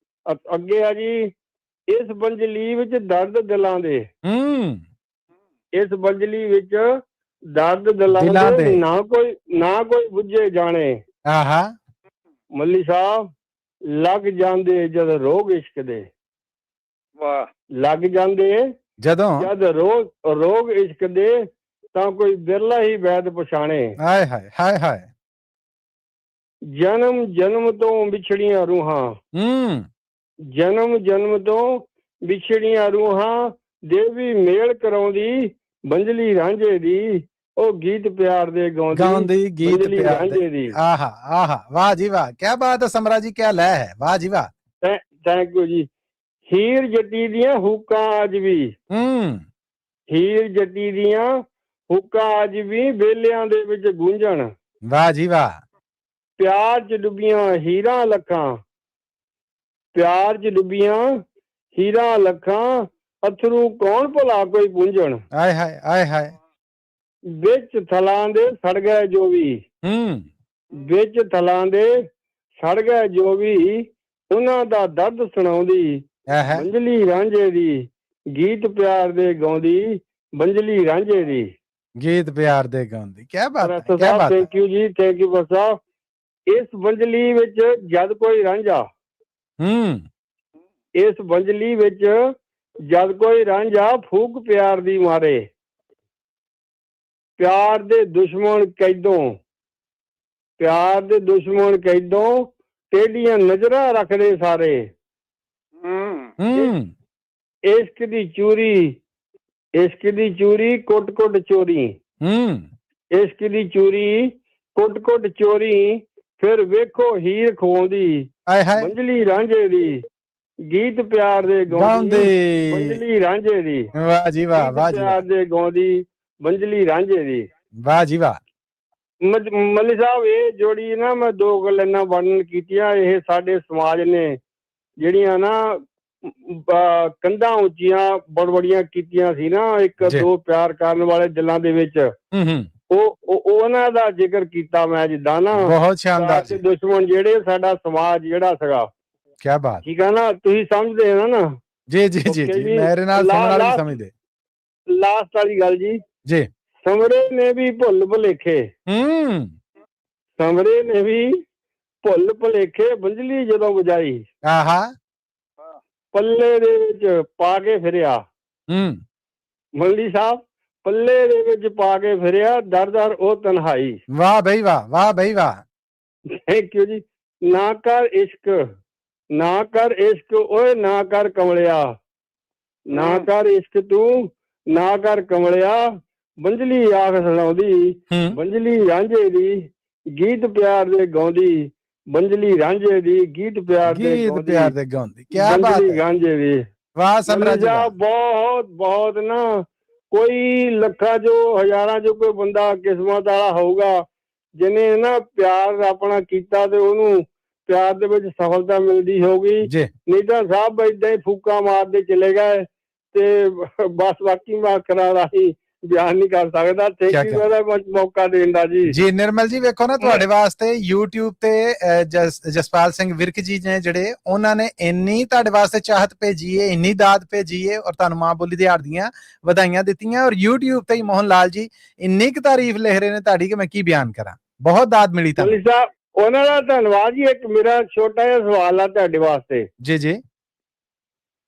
ਅੱਗੇ ਆ ਜੀ, ਇਸ ਬੰਜਲੀ ਵਿੱਚ ਦਰਦ ਦਿਲਾਂ ਦੇ, ਇਸ ਬੰਜਲੀ ਵਿੱਚ ਦਰਦ ਦਿਲਾਂ ਦੇ, ਨਾ ਕੋਈ ਬੁੱਝੇ ਜਾਣੇ। ਮੱਲੀ ਸਾਹਿਬ ਲੱਗ ਜਾਂਦੇ ਜਦ ਰੋਗ ਇਸ਼ਕ ਦੇ। ਵਾਹ। ਲੱਗ ਜਾਂਦੇ ਜਦ ਰੋਗ ਇਸ਼ਕ ਦੇ, ਤਾਂ ਕੋਈ ਬਿਰਲਾ ਹੀ ਵੈਦ ਪਛਾਣੇ। ਹਾਏ ਹਾਏ ਹਾਏ ਹਾਏ। ਜਨਮ ਤੋਂ ਵਿਛੜੀਆਂ ਰੂਹਾਂ, ਜਨਮ ਤੋਂ ਵਿਛੜੀਆਂ ਰੂਹਾਂ ਦੇਵੀ ਮੇਲ ਕਰਾਉਂਦੀ, ਬੰਜਲੀ ਰਾਂਝੇ ਦੀ ਉਹ ਗੀਤ ਪਿਆਰ ਦੇ ਗਾਉਂਦੀ ਗੀਤ ਪਿਆਰ ਦੇ। ਆਹਾ ਆਹਾ, ਵਾਹ ਜੀ ਵਾਹ, ਕੀ ਬਾਤ ਹੈ ਸਮਰਾ ਜੀ, ਕੀ ਲੈ ਹੈ, ਵਾਹ ਜੀ ਵਾਹ। ਥੈਂਕ ਯੂ ਜੀ। ਹੀਰ ਜੱਟੀ ਦੀਆਂ ਹੁੱਕਾਂ ਅੱਜ ਵੀ, ਹੀਰ ਜੱਟੀ ਦੀਆਂ ਹੁੱਕਾਂ ਅੱਜ ਵੀ ਵੇਲਿਆਂ ਦੇ ਵਿੱਚ ਗੂੰਜਣ। ਵਾਹ ਜੀ ਵਾਹ। ਪਿਆਰ ਚ ਡੁੱਬੀਆਂ ਹੀਰਾਂ ਲੱਖਾਂ, ਪਿਆਰ ਚ ਡੁੱਬੀਆਂ ਹੀਰਾਂ ਲੱਖਾਂ, ਅਥਰੂ ਕੌਣ ਭੁਲਾ ਕੋਈ ਪੂੰਝਣ। ਆਏ ਹਾਏ ਆਏ ਹਾਏ। ਵਿੱਚ ਥਲਾਂ ਦੇ ਸੜ ਗਏ ਜੋ ਵੀ, ਵਿੱਚ ਥਲਾਂ ਦੇ ਸੜ ਗਏ ਜੋ ਵੀ, ਉਹਨਾਂ ਦਾ ਦਰਦ ਸੁਣਾਉਂਦੀ, ਬੰਜਲੀ ਰਾਂਝੇ ਦੀ ਗੀਤ ਪਿਆਰ ਦੇ ਗਾਉਂਦੀ, ਬੰਜਲੀ ਰਾਂਝੇ ਦੀ ਗੀਤ ਪਿਆਰ ਦੇ ਗਾਉਂਦੀ। ਕੀ ਬਾਤ ਹੈ, ਕੀ ਬਾਤ। ਥੈਂਕ ਯੂ ਜੀ, ਥੈਂਕ ਯੂ ਬਸਾ। ਇਸ ਬੰਜਲੀ ਵਿੱਚ ਜਦ ਕੋਈ ਰਾਂਝਾ, ਇਸ ਬੰਜਲੀ ਵਿੱਚ ਜਦ ਕੋਈ ਰਾਂਝਾ ਫੂਕ ਪਿਆਰ ਦੀ ਮਾਰੇ, ਪਿਆਰ ਦੇ ਦੁਸ਼ਮਣ ਕੈਦੋਂ, ਪਿਆਰ ਦੇ ਦੁਸ਼ਮਣ ਕੈਦੋਂ, ਟੇਢੀਆਂ ਨਜ਼ਰਾਂ ਰੱਖਦੇ ਸਾਰੇ। ਹੂੰ ਇਸ਼ਕ ਦੀ ਚੂਰੀ, ਇਸ਼ਕ ਦੀ ਚੂਰੀ ਕੁੱਟ ਕੁੱਟ ਚੋਰੀ, ਹੂੰ ਇਸ਼ਕ ਦੀ ਚੂਰੀ ਕੁੱਟ ਕੁੱਟ ਚੋਰੀ, ਫਿਰ ਵੇਖੋ ਹੀਰ ਖਵਾਉਂਦੀ ਆਏ ਹਾਏ ਮੰਜਲੀ ਰਾਂਝੇ ਦੀ, ਗੀਤ ਪਿਆਰ ਦੇ ਗਾਉਂਦੀ ਗਾਉਂਦੇ। ਮੰਜਲੀ ਰਾਂਝੇ ਦੀ, ਵਾਹ ਜੀ ਵਾਹ, ਗੀਤ ਵਾਹ ਜੀ ਪਿਆਰ ਵਾਹ, ਦੇ ਗਾਉਂਦੀ ਮੰਜਲੀ ਰਾਂਝੇ ਦੀ। ਵਾਹ ਜੀ ਵਾਹ। ਮੱਲੀ ਸਾਹਿਬ ਇਹ ਜੋੜੀ ਨਾ ਮੈਂ ਦੋ ਗੱਲਾਂ ਨਾਲ ਵਰਣਨ ਕੀਤੀਆਂ। ਇਹ ਸਾਡੇ ਸਮਾਜ ਨੇ ਜਿਹੜੀਆਂ ਨਾ ਕੰਧਾਂ ਉੱਚੀਆਂ ਬੜਬੜੀਆਂ ਕੀਤੀਆਂ ਸੀ ਨਾ, ਇੱਕ ਜੀ। ਦੋ ਪਿਆਰ ਕਰਨ ਵਾਲੇ ਦਿਲਾਂ ਦੇ ਵਿੱਚ, ਹੂੰ ਉਹਨਾਂ ਦਾ ਜ਼ਿਕਰ ਕੀਤਾ ਮੈਂ। ਜਿੱਦਾਂ ਨਾ ਬਹੁਤ ਸ਼ਾਨਦਾਰ ਜੀ, ਦੁਸ਼ਮਣ ਜਿਹੜੇ ਸਾਡਾ ਸਮਾਜ ਜਿਹੜਾ ਸੀਗਾ, ਕੀ ਬਾਤ। ਠੀਕ ਆ ਨਾ, ਤੁਸੀਂ ਸਮਝਦੇ ਹੋ ਨਾ। ਜੀ ਜੀ ਜੀ Okay ਜੀ, ਜੀ। ਮੇਰੇ ਨਾਲ ਸੁਣਨ ਵਾਲੇ ਵੀ ਸਮਝਦੇ। ਲਾਸਟ ਵਾਲੀ ਗੱਲ ਜੀ, ਜੀ ਸਮਰੇ ਨੇ ਵੀ ਭੁੱਲ ਭੁਲੇਖੇ, ਹੂੰ ਸਮਰੇ ਨੇ ਵੀ ਭੁੱਲ ਭੁਲੇਖੇ ਬੰਜਲੀ ਜਦੋਂ ਵਜਾਈ, ਆਹਾ ਪੱਲੇ ਦੇ ਵਿੱਚ ਪਾ ਕੇ ਫਿਰਿਆ। ਹੂੰ ਮੱਲੀ ਸਾਹਿਬ ਪੱਲੇ ਦੇ ਵਿੱਚ ਪਾ ਕੇ ਫਿਰਿਆ, ਦਰ ਦਰ ਉਹ ਤਨਹਾਈ। ਵਾਹ ਬਈ ਵਾਹ, ਵਾਹ ਬਈ ਵਾਹ। ਥੈਂਕ ਯੂ ਜੀ। ਨਾ ਕਰ ਇਸ਼ਕ, ਨਾ ਕਰ ਇਸ਼ਕ ਓਏ ਨਾ ਕਰ ਕਮਲਿਆ, ਨਾ ਕਰ ਇਸ਼ਕ ਤੂੰ ਨਾ ਕਰ ਕਮਲਿਆ, ਬੰਜਲੀ ਆਖ ਸੁਣਾਉਂਦੀ ਹੂੰ ਬੰਜਲੀ ਰਾਂਝੇ ਦੀ, ਗੀਤ ਪਿਆਰ ਦੇ ਗਾਉਂਦੀ ਬੰਜਲੀ ਰਾਂਝੇ ਦੀ, ਗੀਤ ਪਿਆਰ ਦੇ ਗੀਤ ਗਾਉਂਦੀ ਪਿਆਰ ਦੇ ਗਾਉਂਦੀ। ਕੀ ਬਾਤ ਬੰਜਲੀ ਹੈ, ਰਾਂਝੇ ਦੀ। ਵਾਹ ਸਮਰਾ ਜੀ ਵਾਹ। ਬਹੁਤ ਬਹੁਤ ਨਾ, ਕੋਈ ਲੱਖਾਂ ਚੋਂ ਹਜ਼ਾਰਾਂ ਚੋਂ ਕੋਈ ਬੰਦਾ ਕਿਸਮਤ ਵਾਲਾ ਹੋਊਗਾ ਜਿਹਨੇ ਨਾ ਪਿਆਰ ਆਪਣਾ ਕੀਤਾ ਤੇ ਉਹਨੂੰ ਪਿਆਰ ਦੇ ਵਿੱਚ ਸਫਲਤਾ ਮਿਲਦੀ ਹੋਊਗੀ। ਜੀ ਨਹੀਂ ਤਾਂ ਸਭ ਏਦਾਂ ਹੀ ਫੂਕਾ ਮਾਰਦੇ ਚਲੇ ਗਏ ਤੇ ਬਸ ਬਾਕੀ ਮੈਂ ਕਰਾ ਰਾਹੀਂ ਬਿਆਨ ਨਹੀਂ ਕਰ ਸਕਦਾ। ਥੈਂਕ ਯੂ ਬੜਾ ਮਚ ਮੌਕਾ ਦੇਣ ਦਾ ਜੀ। ਜੀ ਨਿਰਮਲ ਜੀ ਵੇਖੋ ਨਾ, ਤੁਹਾਡੇ ਵਾਸਤੇ YouTube ਤੇ ਜਸਪਾਲ ਸਿੰਘ ਵਿਰਕ ਜੀ ਨੇ ਜਿਹੜੇ, ਉਹਨਾਂ ਨੇ ਇੰਨੀ ਤੁਹਾਡੇ ਵਾਸਤੇ ਚਾਹਤ ਭੇਜੀ ਹੈ, ਇੰਨੀ ਦਾਤ ਭੇਜੀ ਹੈ, ਔਰ ਤੁਹਾਨੂੰ ਮਾਂ ਬੋਲੀ ਦਿਹਾੜ ਦੀਆਂ ਵਧਾਈਆਂ ਦਿੱਤੀਆਂ। ਔਰ YouTube ਤੇ ਹੀ ਮੋਹਨ ਲਾਲ ਜੀ ਇੰਨੀ ਕੁ ਤਾਰੀਫ ਲਿਖ ਰਹੇ ਨੇ ਤੁਹਾਡੀ ਕਿ ਮੈਂ ਕੀ ਬਿਆਨ ਕਰਾਂ। ਬਹੁਤ ਦਾਤ ਮਿਲੀ ਤੁਹਾਨੂੰ ਸਾਹਿਬ, ਉਹਨਾਂ ਦਾ ਧੰਨਵਾਦ ਜੀ। ਇੱਕ ਮੇਰਾ ਛੋਟਾ ਜਿਹਾ ਸਵਾਲ ਆ ਤੁਹਾਡੇ ਵਾਸਤੇ। ਜੀ ਜੀ।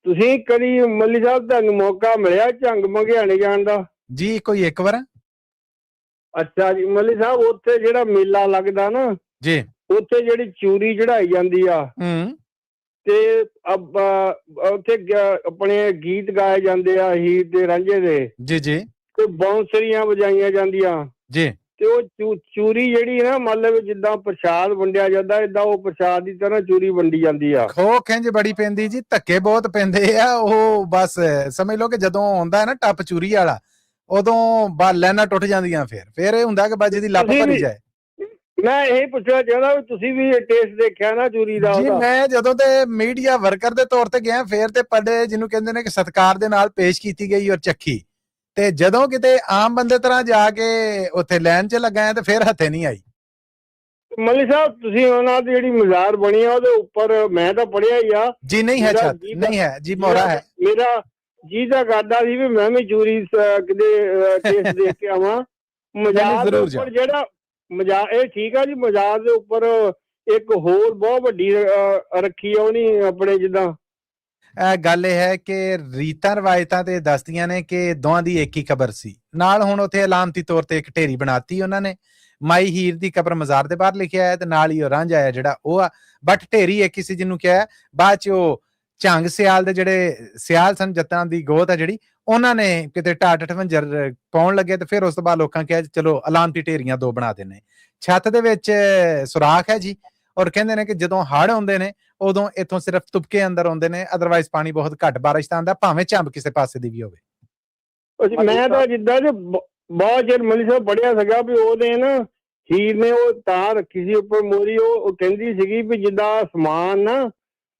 ਤੁਸੀਂ ਕਦੀ ਮੱਲੀ ਸਾਹਿਬ ਤੁਹਾਨੂੰ ਮੌਕਾ ਮਿਲਿਆ ਝੰਗ ਮੰਗਿਆਣੇ ਜਾਣ ਦਾ? ਜੀ ਕੋਈ ਇੱਕ ਵਾਰ। ਅੱਛਾ ਜੀ। ਮੱਲੀ ਸਾਹਿਬ ਉੱਥੇ ਜਿਹੜਾ ਮੇਲਾ ਲੱਗਦਾ ਨਾ ਜੀ, ਉੱਥੇ ਜਿਹੜੀ ਚੂਰੀ ਚੜਾਈ ਜਾਂਦੀ ਆ ਹੂੰ ਤੇ ਉੱਥੇ ਆਪਣੇ ਗੀਤ ਗਾਏ ਜਾਂਦੇ ਆ ਹੀਰ ਤੇ ਰਾਂਝੇ ਦੇ, ਜੀ ਜੀ ਤੇ ਬਾਂਸੁਰੀਆਂ ਵਜਾਈਆਂ ਜਾਂਦੀਆਂ ਜੀ, ਤੇ ਉਹ ਚੂਰੀ ਜਿਹੜੀ ਨਾ ਮਤਲਬ ਜਿੱਦਾਂ ਪ੍ਰਸ਼ਾਦ ਵੰਡਿਆ ਜਾਂਦਾ, ਏਦਾਂ ਉਹ ਪ੍ਰਸ਼ਾਦ ਦੀ ਤਰ੍ਹਾਂ ਚੂਰੀ ਵੰਡੀ ਜਾਂਦੀ ਆ। ਖੋ ਖਿੰਝ ਬੜੀ ਪੈਂਦੀ ਜੀ, ਧੱਕੇ ਬਹੁਤ ਪੈਂਦੇ ਆ। ਉਹ ਬਸ ਸਮਝ ਲਓ ਕਿ ਜਦੋਂ ਆਉਂਦਾ ਹੈ ਨਾ ਟੱਪ ਚੂਰੀ ਵਾਲਾ, ਉਦੋਂ ਲੈਣਾ ਟੁੱਟ ਜਾਂਦੀਆਂ। ਫਿਰ ਇਹ ਹੁੰਦਾ ਕਿ ਬਾਜੀ ਦੀ ਲੱਪ ਭਰੀ ਜਾਏ। ਮੈਂ ਇਹ ਪੁੱਛਣਾ ਚਾਹੁੰਦਾ ਵੀ ਤੁਸੀਂ ਵੀ ਟੇਸਟ ਦੇਖਿਆ ਨਾ ਚੂਰੀ ਦਾ? ਜੀ ਮੈਂ ਜਦੋਂ ਤੇ ਮੀਡੀਆ ਵਰਕਰ ਦੇ ਤੌਰ ਤੇ ਗਿਆ, ਫਿਰ ਤੇ ਪੱਲੇ ਜਿਹਨੂੰ ਕਹਿੰਦੇ ਨੇ ਕਿ ਸਤਿਕਾਰ ਦੇ ਨਾਲ ਪੇਸ਼ ਕੀਤੀ ਗਈ ਔਰ ਚੱਖੀ, ਤੇ ਜਦੋਂ ਕਿਤੇ ਆਮ ਬੰਦੇ ਤਰ੍ਹਾਂ ਜਾ ਕੇ ਉੱਥੇ ਲਾਈਨ 'ਚ ਲੱਗਾ ਤੇ ਫਿਰ ਹੱਥੇ ਨਹੀਂ ਆਈ। ਮੱਲੀ ਸਾਹਿਬ ਤੁਸੀਂ ਉਹਨਾਂ ਦੀ ਜਿਹੜੀ ਮਜ਼ਾਰ ਬਣੀ ਆ ਉਹਦੇ ਉੱਪਰ ਮੈਂ ਤਾਂ ਪੜਿਆ ਹੀ ਆ ਜੀ। ਨਹੀਂ ਹੈ ਛੱਤ, ਨਹੀਂ ਹੈ ਜੀ, ਮੋਹਰਾ ਹੈ। ਮੇਰਾ ਜੀ ਦਾ ਕਰਦਾ ਸੀ ਵੀ ਮੈਂ ਵੀ ਚੂਰੀ ਕਿਤੇ ਟੇਸਟ ਦੇਖ ਕੇ ਆਵਾਂ। ਮਜ਼ਾਰ ਦੇ ਉੱਪਰ ਜਿਹੜਾ ਇਹ ਠੀਕ ਆ ਜੀ, ਮਜ਼ਾਰ ਦੇ ਉੱਪਰ ਇੱਕ ਹੋਰ ਬਹੁਤ ਵੱਡੀ ਰੱਖੀ ਆ ਉਹਨੀ ਆਪਣੇ ਜਿੱਦਾਂ। ਗੱਲ ਇਹ ਹੈ ਕਿ ਰੀਤਾਂ ਰਵਾਇਤਾਂ ਤੇ ਦੱਸਦੀਆਂ ਨੇ ਕਿ ਦੋਵਾਂ ਦੀ ਇੱਕ ਹੀ ਕਬਰ ਸੀ। ਨਾਲ ਹੁਣ ਉੱਥੇ ਅਲਾਮਤੀ ਤੌਰ ਤੇ ਇੱਕ ਢੇਰੀ ਬਣਾਤੀ ਉਹਨਾਂ ਨੇ। ਮਾਈ ਹੀਰ ਦੀ ਕਬਰ ਮਜ਼ਾਰ ਦੇ ਬਾਹਰ ਲਿਖਿਆ ਹੈ ਤੇ ਨਾਲ ਹੀ ਉਹ ਰਾਂਝਾ ਹੈ ਜਿਹੜਾ ਉਹ ਆ, ਬਟ ਢੇਰੀ ਇੱਕ ਹੀ ਸੀ ਜਿਹਨੂੰ ਕਿਹਾ। ਬਾਅਦ ਚ ਉਹ ਝੰਗ ਸਿਆਲ ਦੇ ਜਿਹੜੇ ਸਿਆਲ ਸਨ, ਜੱਤਾਂ ਦੀ ਗੋਤ ਆ ਜਿਹੜੀ, ਉਹਨਾਂ ਨੇ ਕਿਤੇ ਢਾਟ ਢਵੰਜਰ ਪਾਉਣ ਲੱਗੇ ਤੇ ਫਿਰ ਉਸ ਤੋਂ ਬਾਅਦ ਲੋਕਾਂ ਕਿਹਾ ਚਲੋ ਅਲਾਮਤੀ ਢੇਰੀਆਂ ਦੋ ਬਣਾ ਦਿੰਨੇ। ਛੱਤ ਦੇ ਵਿੱਚ ਸੁਰਾਖ ਹੈ ਜੀ, ਔਰ ਕਹਿੰਦੇ ਨੇ ਕਿ ਜਦੋਂ ਹੜ੍ਹ ਆਉਂਦੇ ਨੇ ਉਦੋਂ ਇੱਥੋਂ ਸਿਰਫ ਤੁਪਕੇ ਅੰਦਰ ਆਉਂਦੇ ਨੇ, ਅਦਰਵਾਈਜ਼ ਪਾਣੀ ਬਹੁਤ ਘੱਟ ਬਾਰਿਸ਼ ਦਾ ਆਉਂਦਾ, ਭਾਵੇਂ ਝੰਬ ਕਿਸੇ ਪਾਸੇ ਦੀ ਵੀ ਹੋਵੇ। ਮੈਂ ਤਾਂ ਜਿੱਦਾਂ ਕਿ ਬਹੁਤ ਚਿਰ ਮੱਲੀ ਸਾਹਿਬ ਪੜਿਆ ਸੀਗਾ ਵੀ ਉਹਦੇ ਨਾ ਹੀਰ ਨੇ ਉਹ ਤਾਂ ਰੱਖੀ ਸੀ ਉੱਪਰ ਮੋਰੀ। ਉਹ ਕਹਿੰਦੀ ਸੀਗੀ ਵੀ ਜਿੱਦਾਂ ਅਸਮਾਨ ਨਾ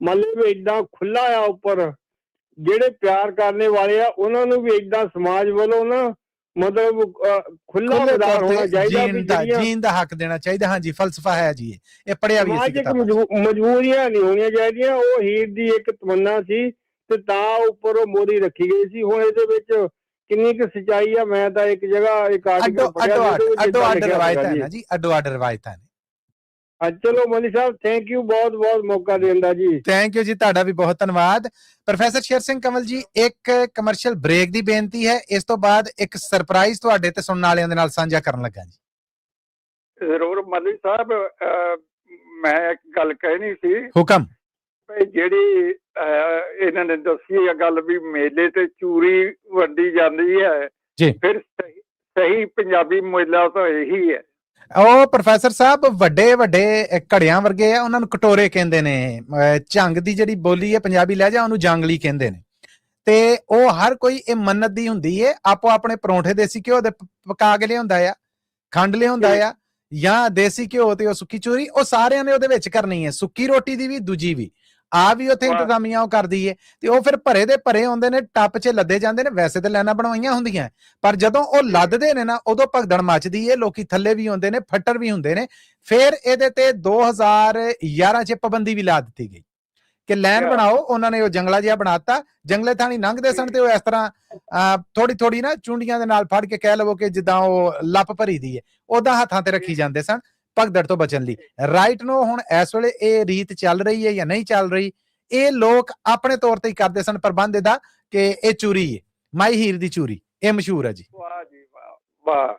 ਮਤਲਬ ਏਦਾਂ ਖੁੱਲਾ ਆ ਉੱਪਰ, ਜਿਹੜੇ ਪਿਆਰ ਕਰਨੇ ਵਾਲੇ ਆ ਉਹਨਾਂ ਨੂੰ ਵੀ ਏਦਾਂ ਸਮਾਜ ਵੱਲੋਂ ਨਾ ਮਤਲਬ ਖੁੱਲਾ ਮੈਦਾਨ ਹੋਣਾ ਚਾਹੀਦਾ, ਜੀਣ ਦਾ ਹੱਕ ਦੇਣਾ ਚਾਹੀਦਾ। ਹਾਂਜੀ, ਫਲਸਫਾ ਹੈ ਜੀ, ਇਹ ਪੜਿਆ ਵੀ ਅਸੀਂ ਕਿਤਾਬਾਂ 'ਚ। ਮਜਬੂਰੀਆਂ ਨਹੀਂ ਹੋਣੀਆਂ ਚਾਹੀਦੀਆਂ। ਉਹ ਹੀਰ ਦੀ ਇੱਕ ਤਮੰਨਾ ਸੀ ਤੇ ਤਾਂ ਉੱਪਰ ਉਹ ਮੋਰੀ ਰੱਖੀ ਗਈ ਸੀ। ਹੁਣ ਇਹਦੇ ਵਿੱਚ ਕਿੰਨੀ ਕੁ ਸੱਚਾਈ ਆ, ਮੈਂ ਤਾਂ ਇੱਕ ਜਗ੍ਹਾ ਇੱਕ ਆਰਟੀਕਲ ਪੜਿਆ, ਅੱਡੋ ਅੱਡ ਰਵਾਇਤਾਂ ਨੇ ਜੀ, ਅੱਡੋ ਅੱਡ ਰਵਾਇਤਾਂ ਨੇ। ਚਲੋ ਮਨੀ ਸਾਹਿਬ ਥੈਂਕ ਯੂ ਬਹੁਤ ਬਹੁਤ ਮੌਕਾ ਦੇਣ ਦਾ ਜੀ। ਥੈਂਕ ਯੂ ਜੀ, ਤੁਹਾਡਾ ਵੀ ਬਹੁਤ ਧੰਨਵਾਦ। ਪ੍ਰੋਫੈਸਰ ਸ਼ੇਰ ਸਿੰਘ ਕੰਵਲ ਜੀ, ਇੱਕ ਕਮਰਸ਼ੀਅਲ ਬ੍ਰੇਕ ਦੀ ਬੇਨਤੀ ਹੈ, ਇਸ ਤੋਂ ਬਾਅਦ ਇੱਕ ਸਰਪ੍ਰਾਈਜ਼ ਤੁਹਾਡੇ ਤੇ ਸੁਣਨ ਵਾਲਿਆਂ ਦੇ ਨਾਲ ਸਾਂਝਾ ਕਰਨ ਲੱਗਾ ਜੀ। ਜ਼ਰੂਰ ਮਲੀ ਸਾਹਿਬ, ਮੈਂ ਇੱਕ ਗੱਲ ਕਹਿਣੀ ਸੀ ਹੁਕਮ। ਵੀ ਜਿਹੜੀ ਇਹਨਾਂ ਨੇ ਦੱਸੀ ਆ ਗੱਲ ਵੀ ਮੇਲੇ ਤੇ ਚੂਰੀ ਵੰਡੀ ਜਾਂਦੀ ਹੈ ਜੀ। ਫਿਰ ਸਹੀ ਪੰਜਾਬੀ ਮੇਲਾ ਤਾਂ ਇਹੀ ਹੈ। ਉਹ ਪ੍ਰੋਫੈਸਰ ਸਾਹਿਬ ਵੱਡੇ ਵੱਡੇ ਘੜਿਆਂ ਵਰਗੇ ਆ, ਉਹਨਾਂ ਨੂੰ ਕਟੋਰੇ ਕਹਿੰਦੇ ਨੇ। ਝੰਗ ਦੀ ਜਿਹੜੀ ਬੋਲੀ ਹੈ ਪੰਜਾਬੀ ਲਹਿਜਾ, ਉਹਨੂੰ ਜੰਗਲੀ ਕਹਿੰਦੇ ਨੇ। ਤੇ ਉਹ ਹਰ ਕੋਈ ਇਹ ਮੰਨਤ ਦੀ ਹੁੰਦੀ ਹੈ, ਆਪੋ ਆਪਣੇ ਪਰੌਂਠੇ ਦੇਸੀ ਘਿਓ ਦੇ ਪਕਾ ਕੇ ਲਿਆਉਂਦਾ ਆ, ਖੰਡ ਲਿਆਉਂਦਾ ਆ, ਜਾਂ ਦੇਸੀ ਘਿਓ ਤੇ ਉਹ ਸੁੱਕੀ ਚੂਰੀ, ਉਹ ਸਾਰਿਆਂ ਨੇ ਉਹਦੇ ਵਿੱਚ ਕਰਨੀ ਹੈ, ਸੁੱਕੀ ਰੋਟੀ ਦੀ ਵੀ ਦੂਜੀ ਵੀ। ਆ ਵੀ ਉੱਥੇ ਇੰਤਜ਼ਾਮੀਆਂ ਉਹ ਕਰਦੀ ਏ, ਤੇ ਉਹ ਫਿਰ ਭਰੇ ਦੇ ਭਰੇ ਆਉਂਦੇ ਨੇ, ਟੱਪ 'ਚ ਲੱਦੇ ਜਾਂਦੇ ਨੇ। ਵੈਸੇ ਤਾਂ ਲਾਈਨਾਂ ਬਣਵਾਈਆਂ ਹੁੰਦੀਆਂ, ਪਰ ਜਦੋਂ ਉਹ ਲੱਦਦੇ ਨੇ ਨਾ, ਉਦੋਂ ਭਗਦੜ ਮੱਚਦੀ ਏ, ਲੋਕੀ ਥੱਲੇ ਵੀ ਹੁੰਦੇ ਨੇ, ਫੱਟਰ ਵੀ ਹੁੰਦੇ ਨੇ। ਫਿਰ ਇਹਦੇ ਤੇ 2011 'ਚ ਪਾਬੰਦੀ ਵੀ ਲਾ ਦਿੱਤੀ ਗਈ ਕਿ ਲਾਈਨ ਬਣਾਓ। ਉਹਨਾਂ ਨੇ ਉਹ ਜੰਗਲਾ ਜਿਹਾ ਬਣਾਤਾ, ਜੰਗਲੇ ਥਾਣੀ ਲੰਘਦੇ ਸਨ ਤੇ ਉਹ ਇਸ ਤਰ੍ਹਾਂ ਥੋੜੀ ਥੋੜੀ ਨਾ ਚੁੰਡੀਆਂ ਦੇ ਨਾਲ ਫੜ ਕੇ, ਕਹਿ ਲਵੋ ਕਿ ਜਿੱਦਾਂ ਉਹ ਲੱਪ ਭਰੀ ਦੀ ਹੈ, ਉਹਦਾ ਹੱਥਾਂ ਤੇ ਰੱਖੀ ਜਾਂਦੇ ਸਨ ਭਗਦੜ ਤੋਂ ਬਚਣ ਲਈ। ਰਾਈਟ ਨੂੰ ਹੁਣ ਇਸ ਵੇਲੇ ਇਹ ਰੀਤ ਚੱਲ ਰਹੀ ਹੈ ਜਾਂ ਨਹੀਂ ਚੱਲ ਰਹੀ, ਇਹ ਲੋਕ ਆਪਣੇ ਤੌਰ ਤੇ ਹੀ ਕਰਦੇ ਸਨ ਪ੍ਰਬੰਧ ਇਹਦਾ ਕਿ ਇਹ ਚੂਰੀ ਹੈ, ਮਾਈ ਹੀਰ ਦੀ ਚੂਰੀ, ਇਹ ਮਸ਼ਹੂਰ ਹੈ ਜੀ। ਵਾਹ ਜੀ ਵਾਹ, ਵਾਹ।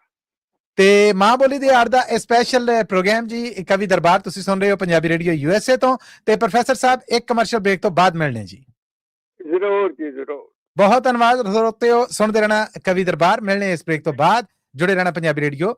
ਤੇ ਮਾਂ ਬੋਲੀ ਦੇ ਆੜ ਦਾ ਸਪੈਸ਼ਲ ਪ੍ਰੋਗਰਾਮ ਜੀ ਕਵੀ ਦਰਬਾਰ ਤੁਸੀਂ ਸੁਣ ਰਹੇ ਹੋ ਪੰਜਾਬੀ ਰੇਡੀਓ USA ਤੋਂ। ਤੇ ਪ੍ਰੋਫੈਸਰ ਸਾਹਿਬ ਇੱਕ ਕਮਰਸ਼ੀਅਲ ਬ੍ਰੇਕ ਤੋਂ ਬਾਅਦ ਮਿਲਣੇ ਜੀ। ਜ਼ਰੂਰ ਜੀ ਜ਼ਰੂਰ। ਬਹੁਤ ਧੰਨਵਾਦ। ਸਰੋਤਿਓ, ਸੁਣਦੇ ਰਹਿਣਾ ਕਵੀ ਦਰਬਾਰ। ਮਿਲਣੇ ਇਸ ਬ੍ਰੇਕ ਤੋਂ ਬਾਅਦ, ਜੁੜੇ ਰਹਿਣਾ ਪੰਜਾਬੀ ਰੇਡੀਓ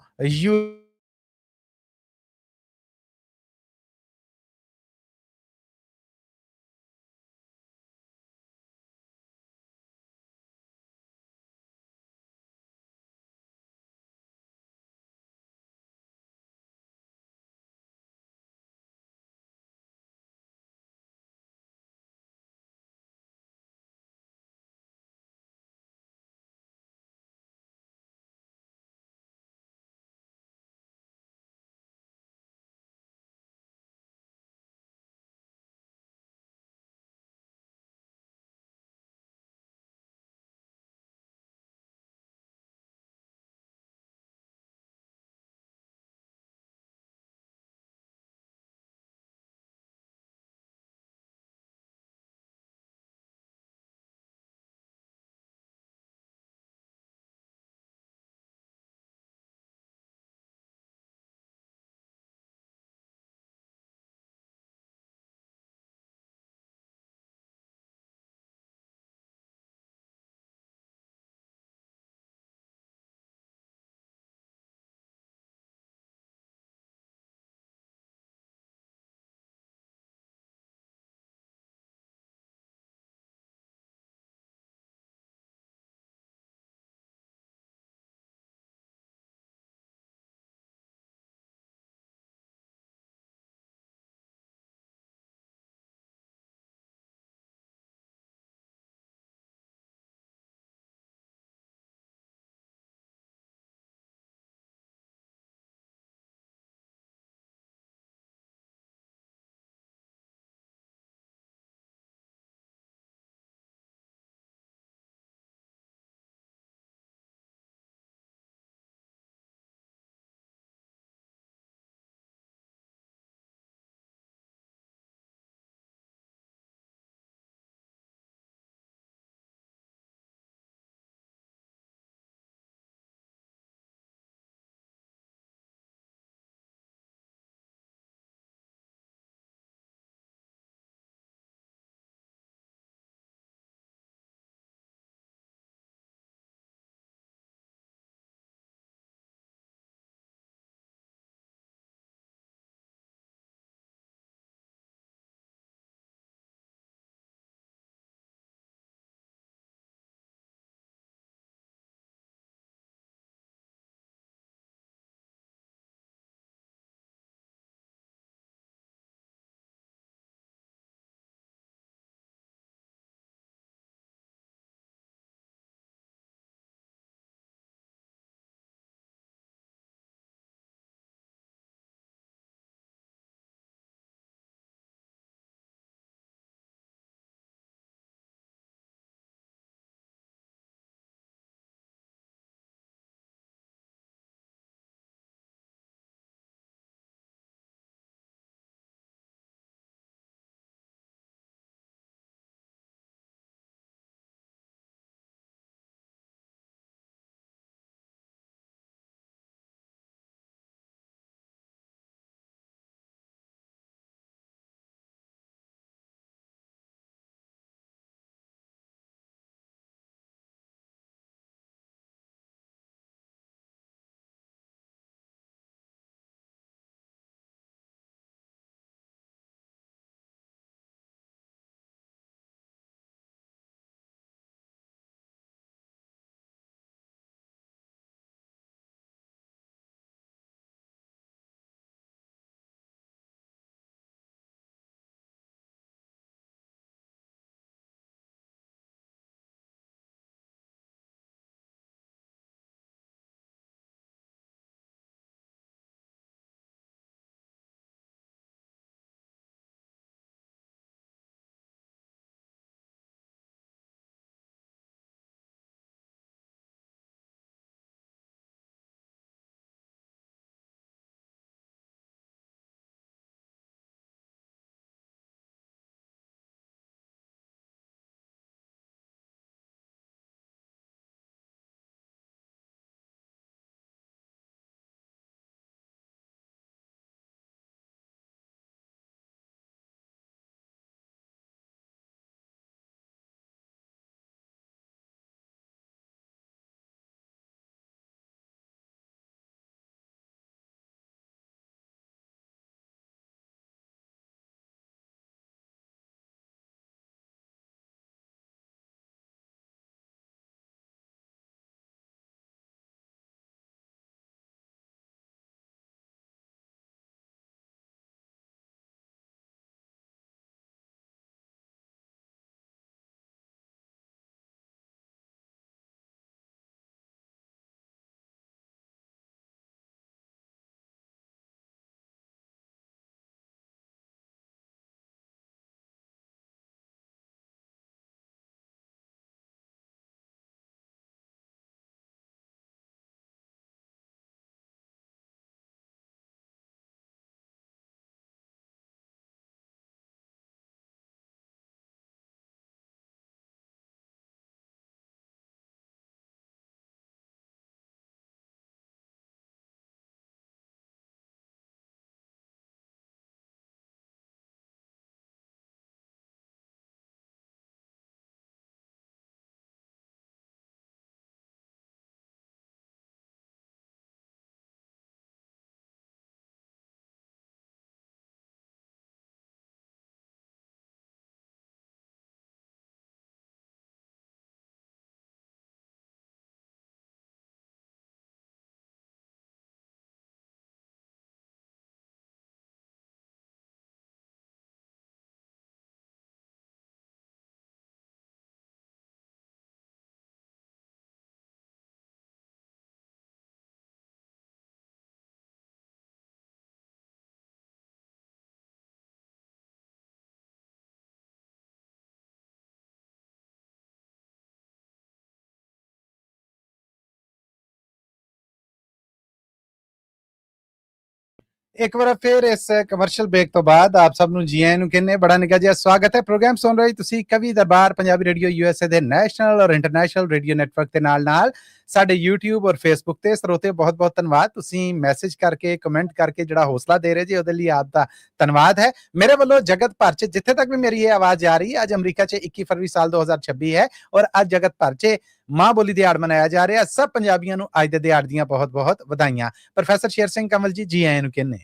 ਇੱਕ ਵਾਰ ਫਿਰ ਇਸ ਕਮਰਸ਼ੀਅਲ ਬ੍ਰੇਕ ਤੋਂ ਬਾਅਦ ਆਪ ਸਭ ਨੂੰ ਜੀ ਆਇਆਂ ਨੂੰ ਕਹਿੰਦੇ ਬੜਾ ਨਿੱਘਾ ਜਿਹਾ ਸਵਾਗਤ ਹੈ। ਪ੍ਰੋਗਰਾਮ ਸੁਣ ਰਹੇ ਤੁਸੀਂ ਕਵੀ ਦਰਬਾਰ ਪੰਜਾਬੀ ਰੇਡੀਓ USA ਦੇ ਨੈਸ਼ਨਲ ਔਰ ਇੰਟਰਨੈਸ਼ਨਲ ਰੇਡੀਓ ਨੈਟਵਰਕ ਦੇ ਨਾਲ ਸਾਡੇ YouTube ਔਰ Facebook ਤੇ ਸਰੋਤੇ ਬਹੁਤ ਬਹੁਤ ਧੰਨਵਾਦ। ਤੁਸੀਂ ਮੈਸੇਜ ਕਰਕੇ ਕਮੈਂਟ ਕਰਕੇ ਜਿਹੜਾ ਹੌਸਲਾ ਦੇ ਰਹੇ ਜੀ ਉਹਦੇ ਲਈ ਆਪ ਦਾ ਧੰਨਵਾਦ ਹੈ। ਮੇਰੇ ਵੱਲੋਂ ਜਗਤ ਭਰ 'ਚ ਜਿੱਥੇ ਤੱਕ ਵੀ ਮੇਰੀ ਇਹ ਆਵਾਜ਼ ਜਾ ਰਹੀ ਹੈ, ਅੱਜ ਅਮਰੀਕਾ 'ਚ 21 ਫਰਵਰੀ ਸਾਲ 2026 ਹੈ ਔਰ ਅੱਜ ਜਗਤ ਭਰ 'ਚ ਮਾਂ ਬੋਲੀ ਦਿਹਾੜ ਮਨਾਇਆ ਜਾ ਰਿਹਾ। ਸਭ ਪੰਜਾਬੀਆਂ ਨੂੰ ਅੱਜ ਦੇ ਦਿਹਾੜ ਦੀਆਂ ਬਹੁਤ ਬਹੁਤ ਵਧਾਈਆਂ। ਪ੍ਰੋਫੈਸਰ ਸ਼ੇਰ ਸਿੰਘ ਕੰਵਲ ਜੀ ਆਇਆਂ ਨੂੰ ਕਹਿੰਦੇ।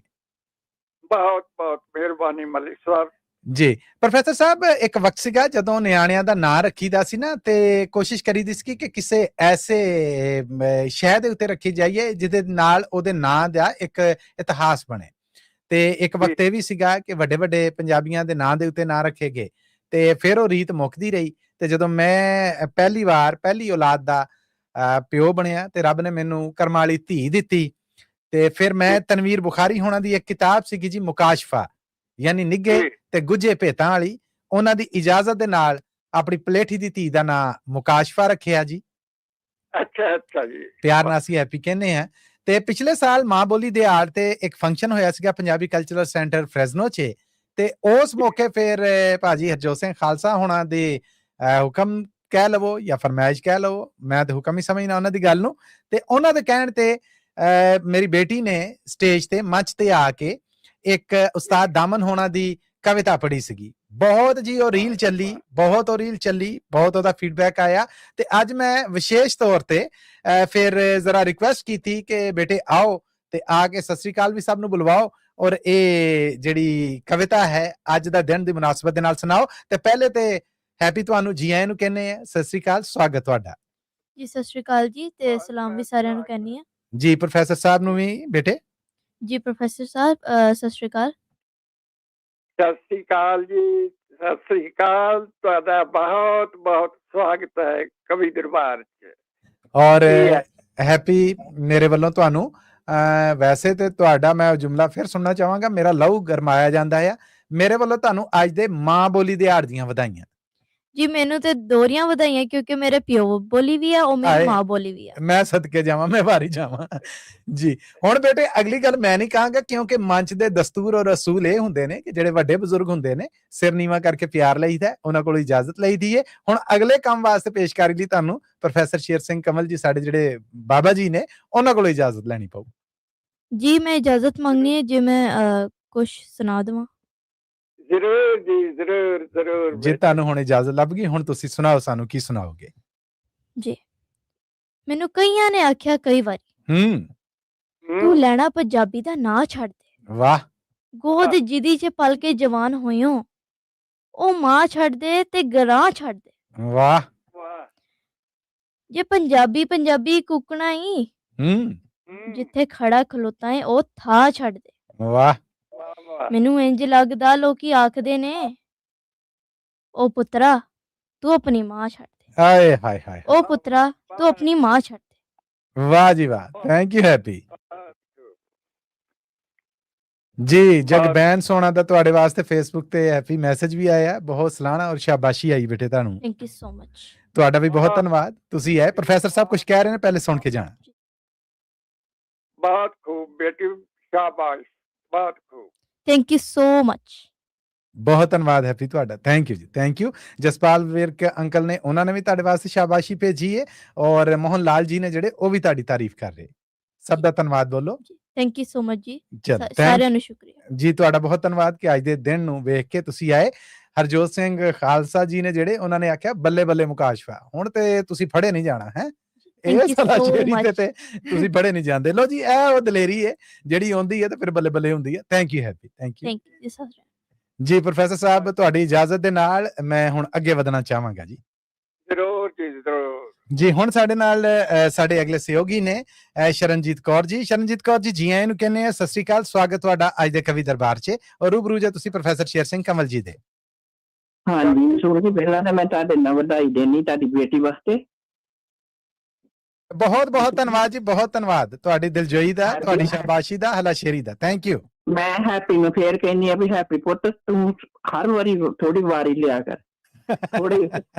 ਬਹੁਤ ਬਹੁਤ ਮਿਹਰਬਾਨੀ ਮਲਿਕ ਸਾਹਿਬ ਜੀ। ਪ੍ਰੋਫੈਸਰ ਸਾਹਿਬ, ਇੱਕ ਵਕਤ ਸੀਗਾ ਜਦੋਂ ਨਿਆਣਿਆਂ ਦਾ ਨਾਂ ਰੱਖੀਦਾ ਸੀ ਨਾ ਤੇ ਕੋਸ਼ਿਸ਼ ਕਰੀਦੀ ਸੀ ਕਿ ਕਿਸੇ ਐਸੇ ਸ਼ਹਿਰ ਦੇ ਉੱਤੇ ਰੱਖੀ ਜਾਈਏ ਜਿਹਦੇ ਨਾਲ ਉਹਦੇ ਨਾਂ ਦਾ ਇੱਕ ਇਤਿਹਾਸ ਬਣੇ। ਤੇ ਇੱਕ ਵਕਤ ਇਹ ਵੀ ਸੀਗਾ ਕਿ ਵੱਡੇ ਵੱਡੇ ਪੰਜਾਬੀਆਂ ਦੇ ਨਾਂ ਦੇ ਉੱਤੇ ਨਾਂ ਰੱਖੇ ਗਏ ਤੇ ਫਿਰ ਉਹ ਰੀਤ ਮੁੱਕਦੀ ਰਹੀ। ਤੇ ਜਦੋਂ ਮੈਂ ਪਹਿਲੀ ਔਲਾਦ ਦਾ ਪਿਓ ਬਣਿਆ ਤੇ ਰੱਬ ਨੇ ਮੈਨੂੰ ਕਰਮਾਂ ਵਾਲੀ ਧੀ ਦਿੱਤੀ ਤੇ ਫਿਰ ਮੈਂ ਤਨਵੀਰ ਬੁਖਾਰੀ ਹੋਣਾ ਦੀ ਇੱਕ ਕਿਤਾਬ ਸੀਗੀ ਜੀ ਮੁਕਾਸ਼ਫਾ, ਯਾਨੀ ਨਿੱਘੇ ਤੇ ਗੁੱਝੇ ਭੇਤਾਂ ਵਾਲੀ, ਉਹਨਾਂ ਦੀ ਇਜਾਜ਼ਤ ਦੇ ਨਾਲ ਆਪਣੀ ਪਲੇਠੀ ਦੀ ਧੀ ਦਾ ਨਾਂ ਮੁਕਾਸ਼ਫਾ ਰੱਖਿਆ ਜੀ। ਅੱਛਾ ਜੀ, ਪਿਆਰ ਨਾਲ ਅਸੀਂ ਹੈਪੀ ਕਹਿੰਦੇ ਆ। ਤੇ ਪਿਛਲੇ ਸਾਲ ਮਾਂ ਬੋਲੀ ਦਿਹਾੜ ਤੇ ਇੱਕ ਫੰਕਸ਼ਨ ਹੋਇਆ ਸੀਗਾ ਪੰਜਾਬੀ ਕਲਚਰਲ ਸੈਂਟਰ ਫ੍ਰੈਜ਼ਨੋ 'ਚ ਤੇ ਉਸ ਮੌਕੇ ਫਿਰ ਭਾਜੀ ਹਰਜੋਤ ਸਿੰਘ ਖਾਲਸਾ ਹੋਣਾ ਦੇ ਹੁਕਮ ਕਹਿ ਲਵੋ ਜਾਂ ਫਰਮਾਇਸ਼ ਕਹਿ ਲਵੋ, ਮੈਂ ਤੇ ਹੁਕਮ ਹੀ ਸਮਝਣਾ ਉਹਨਾਂ ਦੀ ਗੱਲ ਨੂੰ, ਤੇ ਉਹਨਾਂ ਦੇ ਕਹਿਣ ਤੇ ਮੇਰੀ ਬੇਟੀ ਨੇ ਸਟੇਜ ਤੇ ਮੰਚ ਤੇ ਆ ਕੇ ਇੱਕ ਉਸਤਾਦ ਦਾਮਨ ਹੋਣਾ ਦੀ ਕਵਿਤਾ ਪੜ੍ਹੀ ਸੀਗੀ। ਬਹੁਤ ਜੀ ਉਹ ਰੀਲ ਚੱਲੀ, ਬਹੁਤ ਉਹਦਾ ਫੀਡਬੈਕ ਆਇਆ ਤੇ ਅੱਜ ਮੈਂ ਵਿਸ਼ੇਸ਼ ਤੌਰ ਤੇ ਫਿਰ ਜ਼ਰਾ ਰਿਕੁਐਸਟ ਕੀਤੀ ਕਿ ਬੇਟੇ ਆਓ ਤੇ ਆ ਕੇ ਸਤਿ ਸ੍ਰੀ ਅਕਾਲ ਵੀ ਸਭ ਨੂੰ ਬੁਲਵਾਓ ਔਰ ਇਹ ਜਿਹੜੀ ਕਵਿਤਾ ਹੈ ਅੱਜ ਦਾ ਦਿਨ ਦੀ ਮੁਨਾਸਬਤ ਦੇ ਨਾਲ ਸੁਣਾਓ। ਤੇ ਪਹਿਲੇ ਤੇ ਹੈਪੀ ਤੁਹਾਨੂੰ ਜੀ ਆਇਆਂ ਨੂੰ ਕਹਿੰਦੇ ਆ, ਸਤਿ ਸ੍ਰੀ ਅਕਾਲ, ਸਵਾਗਤ ਤੁਹਾਡਾ ਜੀ। ਸਤਿ ਸ਼੍ਰੀ ਅਕਾਲ ਜੀ ਤੇ ਸਲਾਮ ਵੀ ਸਾਰਿਆਂ ਨੂੰ ਕਹਿੰਦੀ ਆ ਜੀ। ਪ੍ਰੋਫੈਸਰ ਸਾਹਿਬ ਨੂੰ ਵੀ ਬੇਟੇ ਜੀ। ਪ੍ਰੋਫੈਸਰ ਸਾਹਿਬ ਸਤਿ ਸ਼੍ਰੀ ਅਕਾਲ। ਸਤਿ ਸ੍ਰੀ ਅਕਾਲ ਜੀ, ਸਤਿ ਸ੍ਰੀ ਅਕਾਲ। ਤੁਹਾਡਾ ਬਹੁਤ ਬਹੁਤ ਸਵਾਗਤ ਹੈ ਕਵੀ ਦਰਬਾਰ 'ਚ। ਔਰ ਹੈਪੀ ਮੇਰੇ ਵੱਲੋਂ ਤੁਹਾਨੂੰ ਵੈਸੇ ਤੇ ਤੁਹਾਡਾ ਮੈਂ ਜੁਮਲਾ ਫਿਰ ਸੁਣਨਾ ਚਾਹਾਂਗਾ, ਮੇਰਾ ਲਹੂ ਗਰਮਾਇਆ ਜਾਂਦਾ ਆ। ਮੇਰੇ ਵੱਲੋਂ ਤੁਹਾਨੂੰ ਅੱਜ ਦੇ ਮਾਂ ਬੋਲੀ ਦਿਹਾੜ ਦੀਆਂ ਵਧਾਈਆਂ ਜੀ। ਮੈਨੂੰ ਤੇ ਦੋਹਰੀਆਂ ਵਧਾਈਆਂ ਕਿਉਂਕਿ ਮੇਰੇ ਪਿਓ ਬੋਲੀ ਵੀ ਆ ਉਹ ਮੇਰੀ ਮਾਂ ਬੋਲੀ ਵੀ ਆ। ਮੈਂ ਸਦਕੇ ਜਾਵਾਂ, ਮੈਂ ਵਾਰੀ ਜਾਵਾਂ ਜੀ। ਹੁਣ ਬੇਟੇ ਅਗਲੀ ਗੱਲ ਮੈਂ ਨਹੀਂ ਕਹਾਂਗਾ ਕਿਉਂਕਿ ਮੰਚ ਦੇ ਦਸਤੂਰ ਔਰ ਅਸੂਲ ਇਹ ਹੁੰਦੇ ਨੇ ਕਿ ਜਿਹੜੇ ਵੱਡੇ ਬਜ਼ੁਰਗ ਹੁੰਦੇ ਨੇ ਸਿਰ ਨੀਵਾਂ ਕਰਕੇ ਪਿਆਰ ਲਈਦਾ, ਉਹਨਾਂ ਕੋਲੋਂ ਇਜਾਜ਼ਤ ਲਈਦੀ ਹੈ। ਹੁਣ ਅਗਲੇ ਕੰਮ ਵਾਸਤੇ ਪੇਸ਼ਕਾਰੀ ਲਈ ਤੁਹਾਨੂੰ ਪ੍ਰੋਫੈਸਰ ਸ਼ੇਰ ਸਿੰਘ ਕੰਵਲ ਜੀ ਸਾਡੇ ਜਿਹੜੇ ਬਾਬਾ ਜੀ ਨੇ ਉਹਨਾਂ ਕੋਲੋਂ ਇਜਾਜ਼ਤ ਲੈਣੀ ਪਊ ਜੀ। ਮੈਂ ਇਜਾਜ਼ਤ ਮੰਗਣੀ ਹੈ ਜੇ ਮੈਂ ਕੁਝ ਸੁਣਾ ਦੇਵਾਂ। ਜ਼ਰੂਰ ਜੀ, ਜ਼ਰੂਰ। ਜੇ ਤੁਹਾਨੂੰ ਹੁਣ ਇਜਾਜ਼ਤ ਲੱਭ ਗਈ, ਹੁਣ ਤੁਸੀਂ ਸੁਣਾਓ, ਸਾਨੂੰ ਕੀ ਸੁਣਾਓਗੇ ਜੀ। ਮੈਨੂੰ ਕਈਆਂ ਨੇ ਆਖਿਆ ਕਈ ਵਾਰੀ ਤੂੰ ਲੈਣਾ ਪੰਜਾਬੀ ਦਾ ਨਾਂ ਛੱਡ ਦੇ। ਵਾਹ। ਗੋਦ ਜਿਹਦੀ 'ਚ ਪਲ ਕੇ ਜਵਾਨ ਹੋਇਓ ਉਹ ਮਾਂ ਛੱਡ ਦੇ ਤੇ ਗਰਾਂ ਛੱਡ ਦੇ। ਵਾਹ। ਜੇ ਪੰਜਾਬੀ ਕੁਕਣਾ ਹੀ ਜਿੱਥੇ ਖੜਾ ਖਲੋਤਾ ਹੈ ਉਹ ਥਾਂ ਛੱਡ ਦੇ। ਵਾਹ। ਮੈਨੂੰ ਇੰਜ ਲੱਗਦਾ ਲੋਕੀ ਆਖਦੇ ਨੇ ਉਹ ਪੁੱਤਰਾ ਤੂੰ ਆਪਣੀ ਮਾਂ ਛੱਡ ਦੇ। ਹਾਏ ਹਾਏ ਹਾਏ। ਉਹ ਪੁੱਤਰਾ ਤੂੰ ਆਪਣੀ ਮਾਂ ਛੱਡ ਦੇ। ਵਾਹ ਜੀ ਵਾਹ, ਥੈਂਕ ਯੂ ਹੈਪੀ ਜੀ। ਜਗਬੈਨ ਸੋਨਾ ਦਾ ਤੁਹਾਡੇ ਵਾਸਤੇ ਫੇਸਬੁੱਕ ਤੇ ਹੈਪੀ ਮੈਸੇਜ ਵੀ ਆਇਆ, ਬਹੁਤ ਸਲਾਹਣਾ ਔਰ ਸ਼ਾਬਾਸ਼ੀ ਆਈ ਬੇਟੇ ਤੁਹਾਨੂੰ। Thank you so much. ਤੁਹਾਡਾ ਵੀ ਬਹੁਤ ਧੰਨਵਾਦ। ਤੁਸੀਂ ਆਏ। ਪ੍ਰੋਫੈਸਰ ਸਾਹਿਬ ਕੁਝ ਕਹਿ ਰਹੇ ਨੇ, ਪਹਿਲੇ ਸੁਣ ਕੇ ਜਾਣਾ। ਬਹੁਤ ਖੂਬ ਬੇਟੀ, ਸ਼ਾਬਾਸ਼, ਬਹੁਤ ਖੂਬ। Thank you so much. ਬਹੁਤ ਧੰਨਵਾਦ ਹੈਪੀ ਤੁਹਾਡਾ, ਥੈਂਕ ਯੂ ਜੀ, thank you. Jaspal Virk uncle ਨੇ, ਉਹਨਾਂ ਨੇ ਵੀ ਤੁਹਾਡੇ ਵਾਸਤੇ ਸ਼ਾਬਾਸ਼ੀ ਭੇਜੀ ਹੈ ਔਰ ਮੋਹਨ ਲਾਲ ਜੀ ਨੇ ਜਿਹੜੇ ਉਹ ਵੀ ਤੁਹਾਡੀ ਤਾਰੀਫ ਕਰ ਰਹੇ। ਸਭ ਦਾ ਧੰਨਵਾਦ ਬੋਲੋ। ਥੈਂਕ ਯੂ ਸੋ ਮਚ ਜੀ, ਚਲੋ ਸਾਰਿਆਂ ਨੂੰ ਸ਼ੁਕਰੀਆ ਜੀ। ਤੁਹਾਡਾ ਬਹੁਤ ਧੰਨਵਾਦ ਕਿ ਅੱਜ ਦੇ ਦਿਨ ਨੂੰ ਵੇਖ ਕੇ ਤੁਸੀਂ ਆਏ। ਹਰਜੋਤ ਸਿੰਘ ਖਾਲਸਾ ਜੀ ਨੇ ਜਿਹੜੇ ਉਹਨਾਂ ਨੇ ਆਖਿਆ ਬੱਲੇ ਬੱਲੇ ਮੁਕਾਸ਼ਫਾ, ਹੁਣ ਤੇ ਤੁਸੀਂ ਫੜੇ ਨਹੀਂ ਜਾਣਾ ਹੈ। ਇਹ ਸਲਾ ਸ਼ੇਰੀ ਤੇ ਤੁਸੀਂ ਫੜੇ ਨਹੀਂ ਜਾਂਦੇ। ਲੋ ਜੀ, ਇਹ ਉਹ ਦਲੇਰੀ ਹੈ ਜਿਹੜੀ ਆਉਂਦੀ ਹੈ ਤੇ ਫਿਰ ਬੱਲੇ ਬੱਲੇ ਹੁੰਦੀ ਹੈ। Thank you happy, thank you ਜੀ। ਪ੍ਰੋਫੈਸਰ ਸਾਹਿਬ ਤੁਹਾਡੀ ਇਜਾਜ਼ਤ ਦੇ ਨਾਲ ਮੈਂ ਹੁਣ ਅੱਗੇ ਵਧਣਾ ਚਾਹਾਂਗਾ ਜੀ। ਜ਼ਰੂਰ ਜੀ, ਜ਼ਰੂਰ ਜੀ। ਹੁਣ ਸਾਡੇ ਨਾਲ ਸਾਡੇ ਅਗਲੇ ਸਹਿਯੋਗੀ ਨੇ ਸ਼ਰਨਜੀਤ ਕੌਰ ਜੀ। ਸ਼ਰਨਜੀਤ ਕੌਰ ਜੀ ਆਇਆਂ ਨੂੰ ਕਹਿੰਦੇ ਆ, ਸਤਿ ਸ੍ਰੀ ਅਕਾਲ, ਸਵਾਗਤ ਤੁਹਾਡਾ ਅੱਜ ਦੇ ਕਵੀ ਦਰਬਾਰ 'ਚ ਔਰ ਰੂਬਰੂ ਜੇ ਤੁਸੀਂ ਪ੍ਰੋਫੈਸਰ ਸ਼ੇਰ ਸਿੰਘ ਕੰਵਲ ਜੀ ਦੇ। ਹਾਂਜੀ ਸੁਣ ਜੀ, ਪਹਿਲਾਂ ਤਾਂ ਮੈਂ ਤੁਹਾਡੇ ਨਾਲ ਵਧਾਈ ਦੇਣੀ ਤੁਹਾਡੀ ਬੇਟੀ ਵਾਸਤੇ। ਬਹੁਤ ਬਹੁਤ ਧੰਨਵਾਦ ਜੀ, ਬਹੁਤ ਧੰਨਵਾਦ ਤੁਹਾਡੀ ਦਿਲਜੋਈ ਦਾ, ਤੁਹਾਡੀ ਸ਼ਾਬਾਸ਼ੀ ਦਾ, ਹਲਾਸ਼ੇਰੀ ਦਾ। Thank you. ਮੈਂ ਹੈਪੀ ਨੂੰ ਫੇਰ ਕਹਿੰਦੀ ਆ ਵੀ ਹੈਪੀ ਪੁੱਤ ਤੂੰ ਹਰ ਵਾਰੀ ਥੋੜੀ ਵਾਰੀ ਲਿਆ ਕਰ ਥੋੜੀ।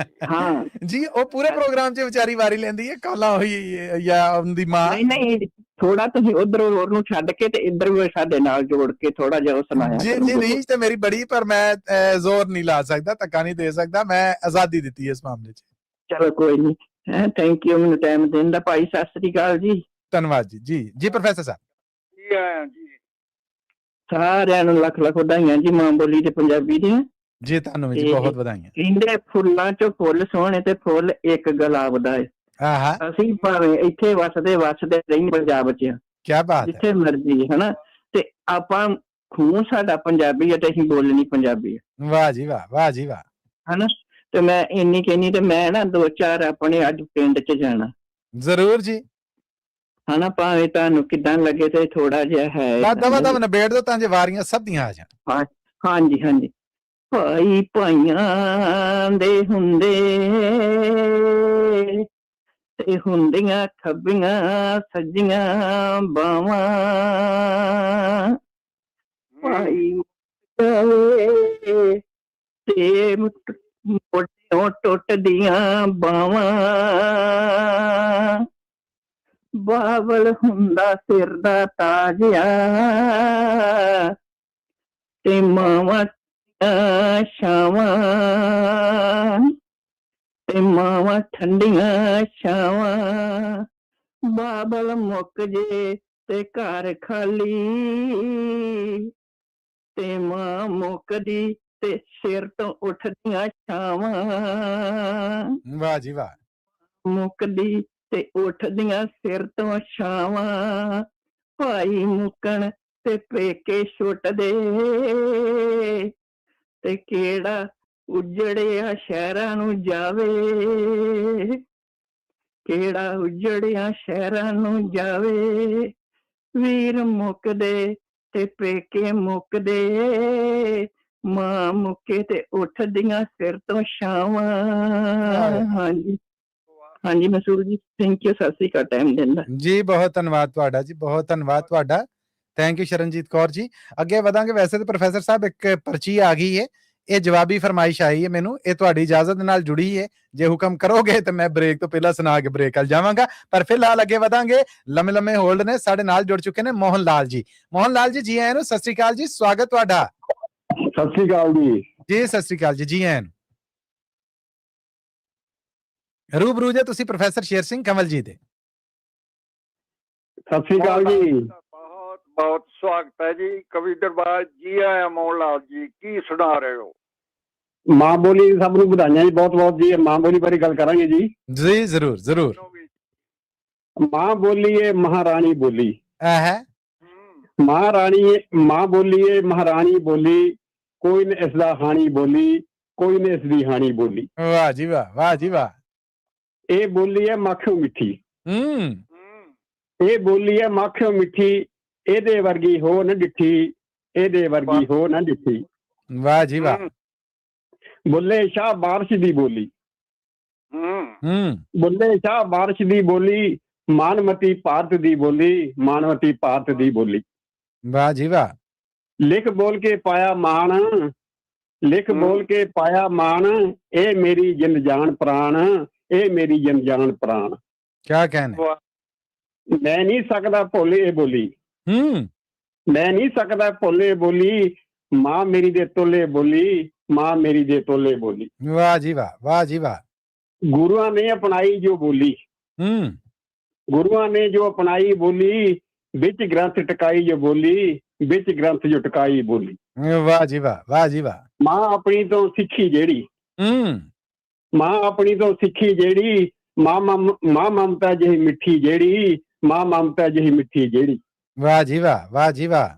ਹਾਂ ਜੀ, ਉਹ ਪੂਰੇ ਪ੍ਰੋਗਰਾਮ 'ਚ ਵਿਚਾਰੀ ਵਾਰੀ ਲੈਂਦੀ ਹੈ, ਕਾਲਾ ਹੋਈ ਜਾਂ ਉਹਦੀ ਮਾਂ। ਨਹੀਂ ਥੋੜਾ ਤੁਸੀਂ ਉਧਰ ਉਹਨੂੰ ਛੱਡ ਕੇ ਤੇ ਇੱਧਰ ਵੀ ਸਾਡੇ ਨਾਲ ਜੋੜ ਕੇ ਥੋੜਾ ਜਿਹਾ ਉਹ ਸੁਣਾਇਆ ਜੀ ਕਰੋ ਜੀ ਗੁਰੂ। ਰੀਚ ਤੇ ਮੇਰੀ ਬੜੀ, ਪਰ ਮੈਂ ਜ਼ੋਰ ਨਹੀਂ ਲਾ ਸਕਦਾ, ਧੱਕਾ ਨਹੀਂ ਦੇ ਸਕਦਾ, ਮੈਂ ਆਜ਼ਾਦੀ ਦਿੱਤੀ ਇਸ ਮਾਮਲੇ 'ਚ। ਚਲੋ ਕੋਈ ਨਹੀਂ ਹੈ, ਥੈਂਕ ਯੂ ਮੈਨੂੰ ਟਾਈਮ ਦੇਣ ਦਾ। ਭਾਈ ਸਤਿ ਸ੍ਰੀ ਅਕਾਲ ਜੀ। ਧੰਨਵਾਦ ਜੀ। ਜੀ ਜੀ ਪ੍ਰੋਫੈਸਰ ਸਾਹਿਬ। ਜੀ ਆਇਆਂ ਜੀ। ਸਾਰਿਆਂ ਨੂੰ ਲੱਖ ਲੱਖ ਵਧਾਈਆਂ ਜੀ, ਮਾਂ ਬੋਲੀ ਤੇ ਪੰਜਾਬੀ ਦੀਆਂ। ਜੀ ਤੁਹਾਨੂੰ ਵੀ ਜੀ ਤੇ ਬਹੁਤ ਵਧਾਈਆਂ। ਕਹਿੰਦੇ ਫੁੱਲਾਂ ਚੋਂ ਫੁੱਲ ਸੋਹਣੇ ਤੇ ਫੁੱਲ ਇੱਕ ਗੁਲਾਬ ਦਾ ਏ। ਆਹਾ, ਅਸੀਂ ਭਾਵੇਂ ਇੱਥੇ ਵਸਦੇ ਰਹਿੰਦੇ ਪੰਜਾਬ 'ਚ, ਕੀ ਬਾਤ ਹੈ। ਜਿੱਥੇ ਮਰਜ਼ੀ ਹਨਾ, ਤੇ ਆਪਾਂ ਖੂਨ ਸਾਡਾ ਪੰਜਾਬੀ ਹੈ ਤੇ ਅਸੀਂ ਬੋਲਣੀ ਪੰਜਾਬੀ ਹੈ ਵਾਹ ਜੀ ਵਾਹ, ਵਾਹ ਜੀ ਵਾਹ। ਹਨਾ। ਤੇ ਮੈਂ ਇੰਨੀ ਕਹਿੰਨੀ ਤੇ ਮੈਂ ਨਾ 2-4 ਆਪਣੇ ਅੱਜ ਪਿੰਡ 'ਚ ਜਾਣਾ ਜ਼ਰੂਰ ਜੀ। ਹਨਾ, ਭਾਵੇਂ ਤੁਹਾਨੂੰ ਕਿੱਦਾਂ ਲੱਗੇ ਤੇ ਥੋੜਾ ਜਿਹਾ ਹੈ। ਦਵਾ ਦਵਾ ਨਿਬੇੜ ਦੋ ਤਾਂ ਜੇ ਵਾਰੀਆਂ ਸਭ ਦੀਆਂ ਆ ਜਾਣ। ਹਾਂਜੀ ਹਾਂਜੀ। ਭਾਈ ਭਾਈਆਂ ਦੇ ਹੁੰਦੇ ਤੇ ਹੁੰਦੀਆਂ ਖੱਬੀਆਂ ਸੱਜੀਆਂ ਬਾਵਾਂ, ਭਾਈ ਤੇ ਮੋਢਿਓਂ ਟੁੱਟਦੀਆਂ ਬਾਵਾਂ, ਬਾਬਲ ਹੁੰਦਾ ਸਿਰ ਦਾ ਤਾਜ ਆ ਤੇ ਮਾਵਾਂ ਛਾਵਾਂ, ਤੇ ਮਾਵਾਂ ਠੰਡੀਆਂ ਛਾਵਾਂ, ਬਾਬਲ ਮੁੱਕ ਜੇ ਤੇ ਘਰ ਖਾਲੀ, ਤੇ ਮਾਂ ਮੁੱਕਦੀ ਤੇ ਸਿਰ ਤੋਂ ਉੱਠਦੀਆਂ ਛਾਵਾਂ, ਵਾਹ ਜੀ ਵਾਹ। ਮੁੱਕਦੀ ਤੇ ਉੱਠਦੀਆਂ ਸਿਰ ਤੋਂ ਛਾਵਾਂ, ਭਾਈ ਮੁੱਕਣ ਤੇ ਪੇਕੇ ਛੁੱਟਦੇ ਤੇ ਕਿਹੜਾ ਉਜੜਿਆ ਸ਼ਹਿਰਾਂ ਨੂੰ ਜਾਵੇ, ਕਿਹੜਾ ਉਜੜਿਆ ਸ਼ਹਿਰਾਂ ਨੂੰ ਜਾਵੇ, ਵੀਰ ਮੁੱਕਦੇ ਤੇ ਪੇਕੇ ਮੁੱਕਦੇ, ਮਾਂ ਮੁੱਕੇ ਤੇ ਉੱਠਦੀਆਂ ਸਿਰ ਤੋਂ ਛਾਵਾਂ। ਹਾਂਜੀ ਹਾਂਜੀ ਮਸੂਰ ਜੀ, thank you, Sat Sri Akal time ਦੇਣ ਦਾ ਜੀ। ਬਹੁਤ ਧੰਨਵਾਦ ਤੁਹਾਡਾ ਜੀ, ਬਹੁਤ ਧੰਨਵਾਦ ਤੁਹਾਡਾ। Thank you Sharanjit Kaur ji. ਅੱਗੇ ਵਧਾਂਗੇ। ਵੈਸੇ ਤਾਂ ਪ੍ਰੋਫੈਸਰ ਸਾਹਿਬ ਇੱਕ ਪਰਚੀ ਆ ਗਈ ਹੈ, ਇਹ ਜਵਾਬੀ ਫਰਮਾਇਸ਼ ਆਈ ਹੈ ਮੈਨੂੰ, ਇਹ ਤੁਹਾਡੀ ਇਜਾਜ਼ਤ ਨਾਲ ਜੁੜੀ ਹੈ। ਜੇ ਹੁਕਮ ਕਰੋਗੇ ਤਾਂ ਮੈਂ ਬ੍ਰੇਕ ਤੋਂ ਪਹਿਲਾਂ ਸੁਣਾ ਕੇ ਬ੍ਰੇਕ ਵੱਲ ਜਾਵਾਂਗਾ, ਪਰ ਫਿਲਹਾਲ ਅੱਗੇ ਵਧਾਂਗੇ। ਲੰਮੇ ਲੰਮੇ ਹੋਲਡ ਨੇ, ਸਾਡੇ ਨਾਲ ਜੁੜ ਚੁੱਕੇ ਨੇ ਮੋਹਨ ਲਾਲ ਜੀ। ਮੋਹਨ ਲਾਲ ਜੀ, ਜੀ ਆਇਆਂ ਨੂੰ, ਸਤਿ ਸ੍ਰੀ ਅਕਾਲ ਜੀ, ਸਵਾਗਤ ਤੁਹਾਡਾ। ਸਤਿ ਸ੍ਰੀ ਅਕਾਲ ਜੀ। ਜੀ ਸਤਿ ਸ੍ਰੀ ਅਕਾਲ ਜੀ, ਜੀ ਆਇਆਂ ਨੂੰ। ਰੂਬਰੂ ਜੇ ਤੁਸੀਂ ਪ੍ਰੋਫੈਸਰ ਸ਼ੇਰ ਸਿੰਘ ਕੰਵਲ ਜੀ ਦੇ। ਸਤਿ ਸ੍ਰੀ ਅਕਾਲ ਜੀ। ਬਹੁਤ ਬਹੁਤ ਸਵਾਗਤ ਹੈ ਜੀ। ਕਵੀ ਦਰਬਾਰ ਜੀ ਆਇਆ। ਮੋਹਨ ਲਾਲ ਜੀ ਕੀ ਸੁਣਾ ਰਹੇ ਹੋ? ਮਾਂ ਬੋਲੀ ਸਭ ਨੂੰ ਵਧਾਈਆਂ ਜੀ, ਬਹੁਤ ਬਹੁਤ ਜੀ। ਮਾਂ ਬੋਲੀ ਬਾਰੇ ਗੱਲ ਕਰਾਂਗੇ ਜੀ। ਜੀ ਜ਼ਰੂਰ ਜ਼ਰੂਰ। ਮਾਂ ਬੋਲੀ ਏ ਮਹਾਰਾਣੀ ਬੋਲੀ, ਹੈ ਮਹਾਰਾਣੀ ਮਾਂ ਬੋਲੀ ਏ ਮਹਾਰਾਣੀ ਬੋਲੀ, ਕੋਈ ਨੇ ਇਸ ਦਾ ਹਾਣੀ ਬੋਲੀ, ਕੋਈ ਨੇ ਇਸ ਦੀ ਹਾਣੀ ਬੋਲੀ। ਵਾਹ ਜੀ ਵਾਹ, ਵਾਹ ਜੀ ਵਾਹ। ਇਹ ਬੋਲੀ ਹੈ ਮੱਖਿਓ ਮਿੱਠੀ, ਹੂੰ, ਇਹ ਬੋਲੀ ਹੈ ਮੱਖਿਓ ਮਿੱਠੀ, ਇਹਦੇ ਵਰਗੀ ਹੋ ਨਾ ਡਿੱਠੀ, ਇਹਦੇ ਵਰਗੀ ਹੋ ਨਾ ਡਿੱਠੀ। ਵਾਹ ਜੀ ਵਾਹ। ਬੁੱਲੇ ਸ਼ਾਹ ਬਾਰਿਸ਼ ਦੀ ਬੋਲੀ, ਬੁੱਲੇ ਸ਼ਾਹ ਬਾਰਿਸ਼ ਦੀ ਬੋਲੀ, ਮਾਨਮਤੀ ਭਾਰਤ ਦੀ ਬੋਲੀ, ਮਾਨਮਤੀ ਭਾਰਤ ਦੀ ਬੋਲੀ। ਵਾਹ ਜੀ ਵਾਹ। ਲਿਖ ਬੋਲ ਕੇ ਪਾਇਆ ਮਾਣ, ਲਿਖ ਬੋਲ ਕੇ ਪਾਇਆ ਮਾਣ, ਇਹ ਮੇਰੀ ਜਿੰਦ ਜਾਨ ਪ੍ਰਾਣ, ਇਹ ਮੇਰੀ ਜਿੰਦ ਜਾਨ ਪ੍ਰਾਣ। ਕਿਆ ਕਹਿਣਾ। ਮੈਂ ਨਹੀਂ ਸਕਦਾ ਭੁੱਲ ਇਹ ਬੋਲੀ, ਮੈਂ ਨਹੀਂ ਸਕਦਾ ਭੁੱਲ ਇਹ ਬੋਲੀ, ਮਾਂ ਮੇਰੀ ਦੇ ਤੋਲੇ ਬੋਲੀ, ਮਾਂ ਮੇਰੀ ਦੇ ਤੋਲੇ ਬੋਲੀ। ਵਾਹ ਜੀ ਵਾਹ, ਵਾਹ ਜੀ ਵਾਹ। ਗੁਰੂਆਂ ਨੇ ਅਪਣਾਈ ਜੋ ਬੋਲੀ, ਗੁਰੂਆਂ ਨੇ ਜੋ ਅਪਣਾਈ ਬੋਲੀ, ਵਿੱਚ ਗ੍ਰੰਥ ਟਿਕਾਈ ਜੋ ਬੋਲੀ, ਵਿੱਚ ਗ੍ਰੰਥ ਜੋ ਟਿਕਾਈ ਬੋਲੀ। ਵਾਹ ਜੀ ਵਾਹ, ਵਾਹ ਜੀ ਵਾਹ। ਮਾਂ ਆਪਣੀ ਤੋਂ ਸਿੱਖੀ ਜਿਹੜੀ, ਮਾਂ ਆਪਣੀ ਤੋਂ ਸਿੱਖੀ ਜਿਹੜੀ, ਮਾਂ ਮਮਤਾ ਜਿਹੀ ਮਿੱਠੀ ਜਿਹੜੀ, ਮਾਂ ਮਮਤਾ ਜਿਹੀ ਮਿੱਠੀ ਜਿਹੜੀ। ਵਾਹ ਜੀ ਵਾਹ, ਵਾਹ ਜੀ ਵਾਹ।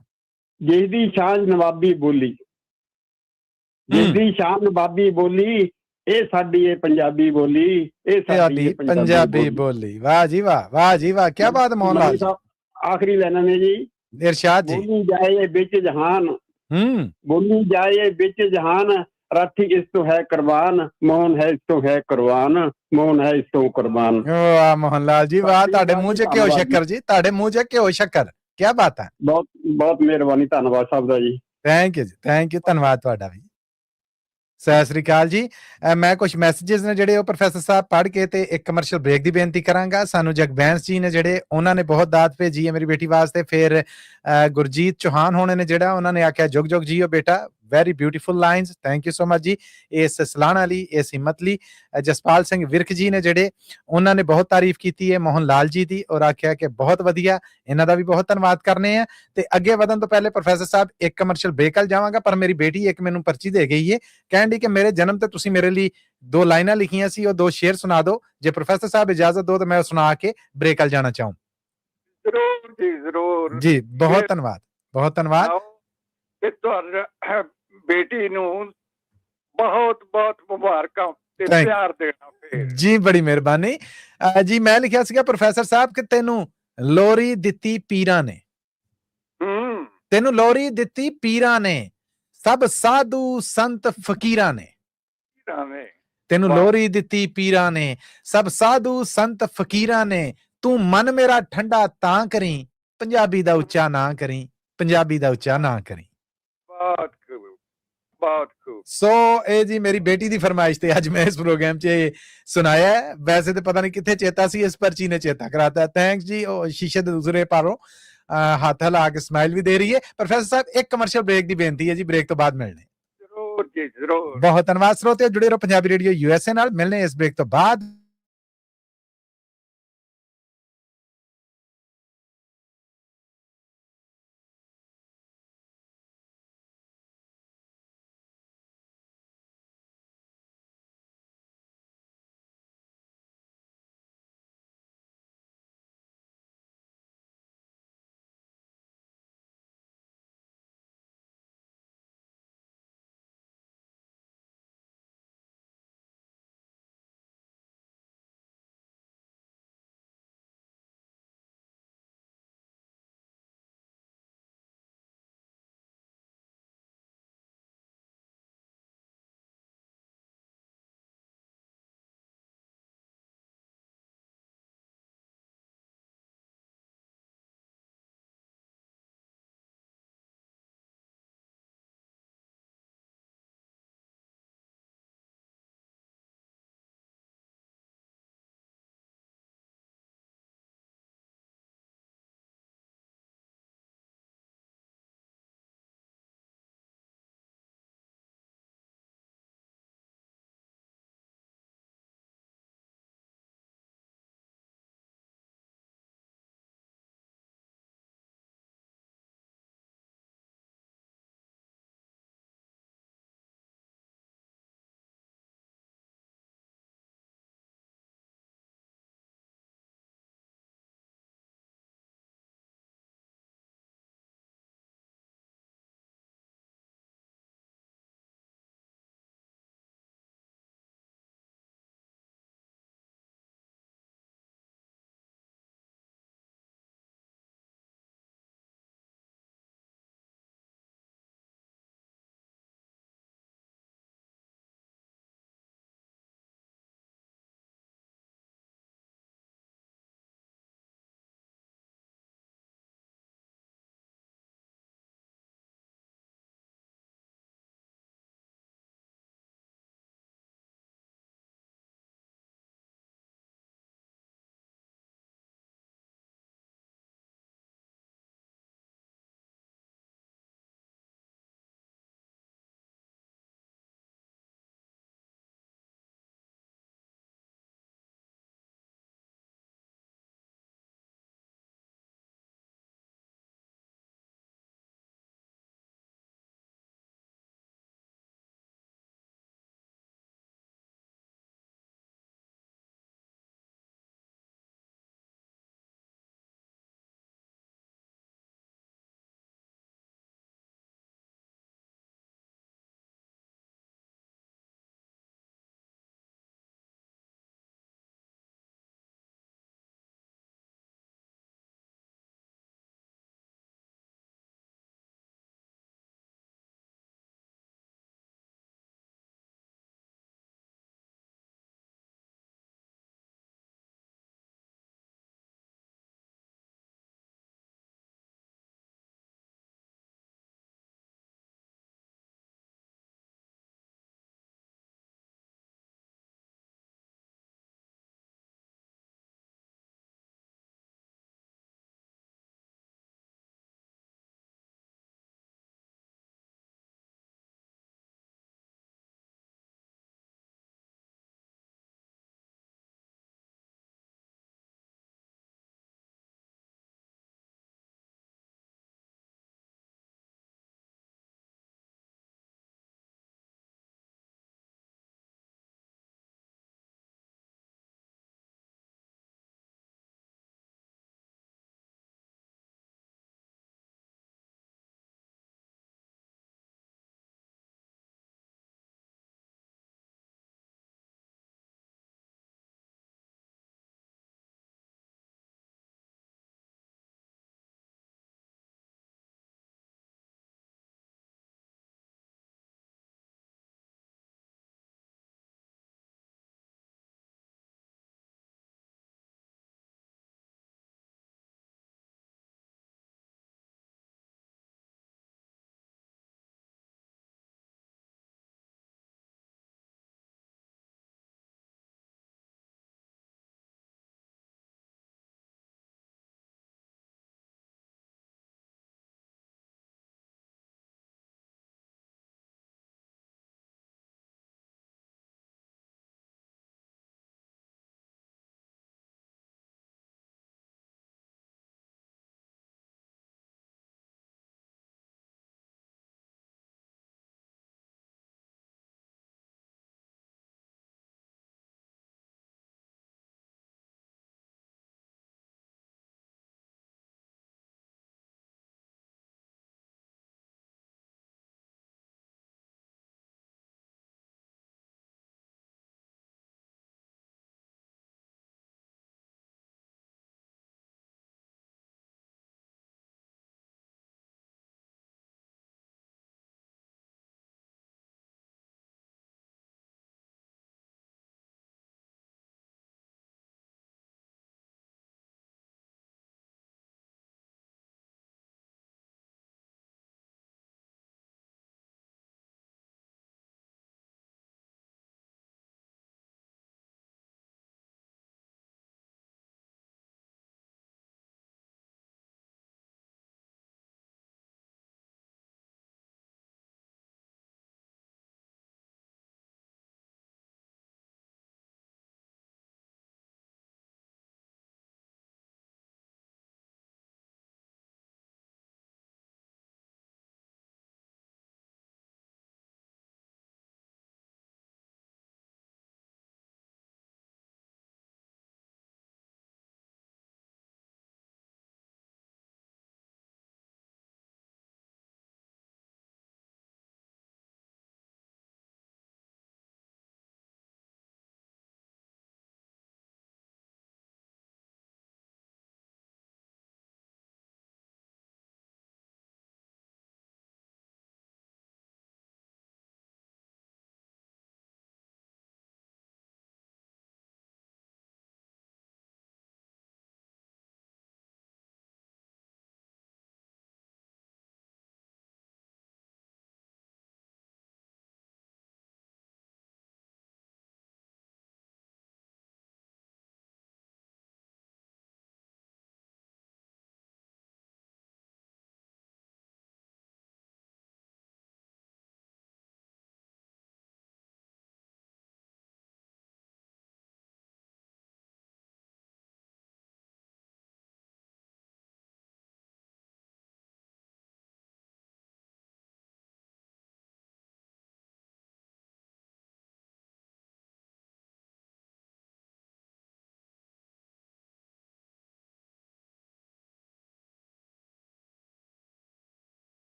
ਜਿਸਦੀ ਸ਼ਾਨ ਨਵਾਬੀ ਬੋਲੀ, ਜਿਸਦੀ ਸ਼ਾਨ ਨਵਾਬੀ ਬੋਲੀ, ਇਹ ਸਾਡੀ ਇਹ ਪੰਜਾਬੀ ਬੋਲੀ, ਇਹ ਸਾਡੀ ਪੰਜਾਬੀ ਬੋਲੀ। ਵਾਹ ਜੀ ਵਾਹ, ਵਾਹ ਜੀ ਵਾਹ। ਕੀ ਬਾਤ ਮੋਹਨ ਲਾਲ। ਆਖਰੀ ਲਾਈਨਾਂ ਨੇ ਜੀ, ਇਰਸ਼ਾਦ ਜੀ। ਬੋਲੀ ਜਾਏ ਵਿੱਚ ਜਹਾਨ, ਬੋਲੀ ਜਾਏ ਵਿੱਚ ਜਹਾਨ, ਰਾਠੀ ਇਸ ਤੋਂ ਹੈ ਕੁਰਬਾਨ, ਮੋਹਨ ਹੈ ਇਸ ਤੋਂ ਹੈ ਕੁਰਬਾਨ, ਮੋਹਨ ਹੈ ਇਸ ਤੋਂ ਕੁਰਬਾਨ। ਵਾਹ ਮੋਹਨ ਲਾਲ ਜੀ ਵਾਹ। ਤੁਹਾਡੇ ਮੂੰਹ 'ਚ ਘਿਓ ਸ਼ੱਕਰ ਜੀ, ਤੁਹਾਡੇ ਮੂੰਹ 'ਚ ਘਿਓ ਸ਼ੱਕਰ। ਕੀ ਬਾਤ ਹੈ। ਬਹੁਤ ਬਹੁਤ ਮਿਹਰਬਾਨੀ, ਧੰਨਵਾਦ ਸਾਹਿਬ ਦਾ ਜੀ। ਥੈਂਕ ਯੂ ਜੀ, ਥੈਂਕ ਯੂ, ਧੰਨਵਾਦ ਤੁਹਾਡਾ ਵੀ। ਸਤਿ ਸ੍ਰੀ ਅਕਾਲ ਜੀ। ਮੈਂ ਕੁਝ ਮੈਸੇजेस ਨੇ ਜਿਹੜੇ ਉਹ ਪ੍ਰੋਫੈਸਰ ਸਾਹਿਬ ਪੜ੍ਹ ਕੇ ਤੇ ਇੱਕ ਕਮਰਸ਼ੀਅਲ ਬ੍ਰੇਕ ਦੀ ਬੇਨਤੀ ਕਰਾਂਗਾ। ਸਾਨੂੰ ਜਗਬੈਂਸ ਜੀ ਨੇ ਜਿਹੜੇ ਉਹਨਾਂ ਨੇ ਬਹੁਤ ਦਾਤ ਭੇਜੀ ਹੈ ਮੇਰੀ ਬੇਟੀ ਵਾਸਤੇ। ਫਿਰ ਗੁਰਜੀਤ ਚੌਹਾਨ ਹੋਣੇ ਨੇ ਜਿਹੜਾ ਉਹਨਾਂ ਨੇ ਆਖਿਆ ਜੁਗ ਜੁਗ ਜੀਓ ਬੇਟਾ, very beautiful lines, thank you so much ਜੀ ਇਸ ਸਲਾਹਣਾ ਲਈ, ਇਸ ਹਿੰਮਤ ਲਈ। ਜਸਪਾਲ ਸਿੰਘ ਵਿਰਕ ਜੀ ਨੇ ਜਿਹੜੇ ਉਹਨਾਂ ਨੇ ਬਹੁਤ ਤਾਰੀਫ ਕੀਤੀ ਹੈ ਮੋਹਨ ਲਾਲ ਜੀ ਦੀ ਔਰ ਆਖਿਆ ਕਿ ਬਹੁਤ ਵਧੀਆ, ਇਹਨਾਂ ਦਾ ਵੀ ਬਹੁਤ ਧੰਨਵਾਦ ਕਰਨੇ ਆ। ਤੇ ਅੱਗੇ ਵਧਣ ਤੋਂ ਪਹਿਲੇ ਪ੍ਰੋਫੈਸਰ ਸਾਹਿਬ ਇੱਕ ਕਮਰਸ਼ੀਅਲ ਬ੍ਰੇਕ ਵੱਲ ਜਾਵਾਂਗਾ, ਪਰ ਮੇਰੀ ਬੇਟੀ ਇੱਕ ਮੈਨੂੰ ਪਰਚੀ ਦੇ ਗਈ ਹੈ ਕਹਿਣ ਦੀ ਕਿ ਮੇਰੇ ਜਨਮ ਤੇ ਤੁਸੀਂ ਮੇਰੇ ਲਈ 2 ਲਾਈਨਾਂ ਲਿਖੀਆਂ ਸੀ, ਉਹ 2 ਸ਼ੇਅਰ ਸੁਣਾ ਦਿਓ। ਜੇ ਪ੍ਰੋਫੈਸਰ ਸਾਹਿਬ ਇਜਾਜ਼ਤ ਦਿਓ ਤਾਂ ਮੈਂ ਸੁਣਾ ਕੇ ਬ੍ਰੇਕ ਵੱਲ ਜਾਣਾ ਚਾਹੂੰ। ਜ਼ਰੂਰ ਜੀ, ਜ਼ਰੂਰ ਜੀ ਬਹੁਤ ਧੰਨਵਾਦ, ਬਹੁਤ ਧੰਨਵਾਦ। ਤੇ ਤੁਹਾਡੀ ਬੇਟੀ ਨੂੰ ਬਹੁਤ ਬਹੁਤ ਮੁਬਾਰਕਾਂ ਤੇ Thank- ਪਿਆਰ ਦੇਣਾ ਫੇਰ। ਜੀ ਬੜੀ ਮਿਹਰਬਾਨੀ। ਜੀ ਮੈਂ ਲਿਖਿਆ ਸੀਗਾ ਪ੍ਰੋਫੈਸਰ ਸਾਹਿਬ ਕਿ ਤੈਨੂੰ ਲੋਰੀ ਦਿੱਤੀ ਪੀਰਾਂ ਨੇ, ਤੈਨੂੰ ਲੋਰੀ ਦਿੱਤੀ ਪੀਰਾਂ ਨੇ, ਸਭ ਸਾਧੂ ਸੰਤ ਫਕੀਰਾਂ ਨੇ। ਤੈਨੂੰ ਵਾਹ। ਲੋਰੀ ਦਿੱਤੀ ਪੀਰਾਂ ਨੇ, ਸਭ ਸਾਧੂ ਸੰਤ ਫਕੀਰਾਂ ਨੇ, ਤੂੰ ਮਨ ਮੇਰਾ ਠੰਡਾ ਤਾਂ ਕਰੀ, ਪੰਜਾਬੀ ਦਾ ਉੱਚਾ ਨਾ ਕਰੀ, ਪੰਜਾਬੀ ਦਾ ਉੱਚਾ ਨਾ ਕਰੀ। ਬਹੁਤ ਖੂਬ, ਬਹੁਤ ਖੂਬ। ਸੋ ਇਹ ਜੀ ਮੇਰੀ ਬੇਟੀ ਦੀ ਫਰਮਾਇਸ਼ ਤੇ ਅੱਜ ਮੈਂ ਇਸ ਪ੍ਰੋਗਰਾਮ 'ਚ ਸੁਣਾਇਆ ਹੈ। ਵੈਸੇ ਤੇ ਪਤਾ ਨਹੀਂ ਕਿੱਥੇ ਚੇਤਾ ਸੀ, ਇਸ ਪਰਚੀ ਨੇ ਚੇਤਾ ਕਰਾਤਾ। ਥੈਂਕਸ ਜੀ। ਉਹ ਸ਼ੀਸ਼ੇ ਦੇ ਦੂਸਰੇ ਪਾਰੋਂ ਹੱਥ ਹਿਲਾ ਕੇ ਸਮਾਈਲ ਵੀ ਦੇ ਰਹੀ ਹੈ। ਪ੍ਰੋਫੈਸਰ ਸਾਹਿਬ ਇੱਕ ਕਮਰਸ਼ੀਅਲ ਬ੍ਰੇਕ ਦੀ ਬੇਨਤੀ ਹੈ ਜੀ, ਬ੍ਰੇਕ ਤੋਂ ਬਾਅਦ ਮਿਲਣੇ। ਜ਼ਰੂਰ ਜੀ, ਜ਼ਰੂਰ। ਬਹੁਤ ਧੰਨਵਾਦ ਸਰੋਤਿਓ, ਜੁੜੇ ਰਹੋ ਪੰਜਾਬੀ ਰੇਡੀਓ USA ਨਾਲ। ਮਿਲਣੇ ਇਸ ਬ੍ਰੇਕ ਤੋਂ ਬਾਅਦ।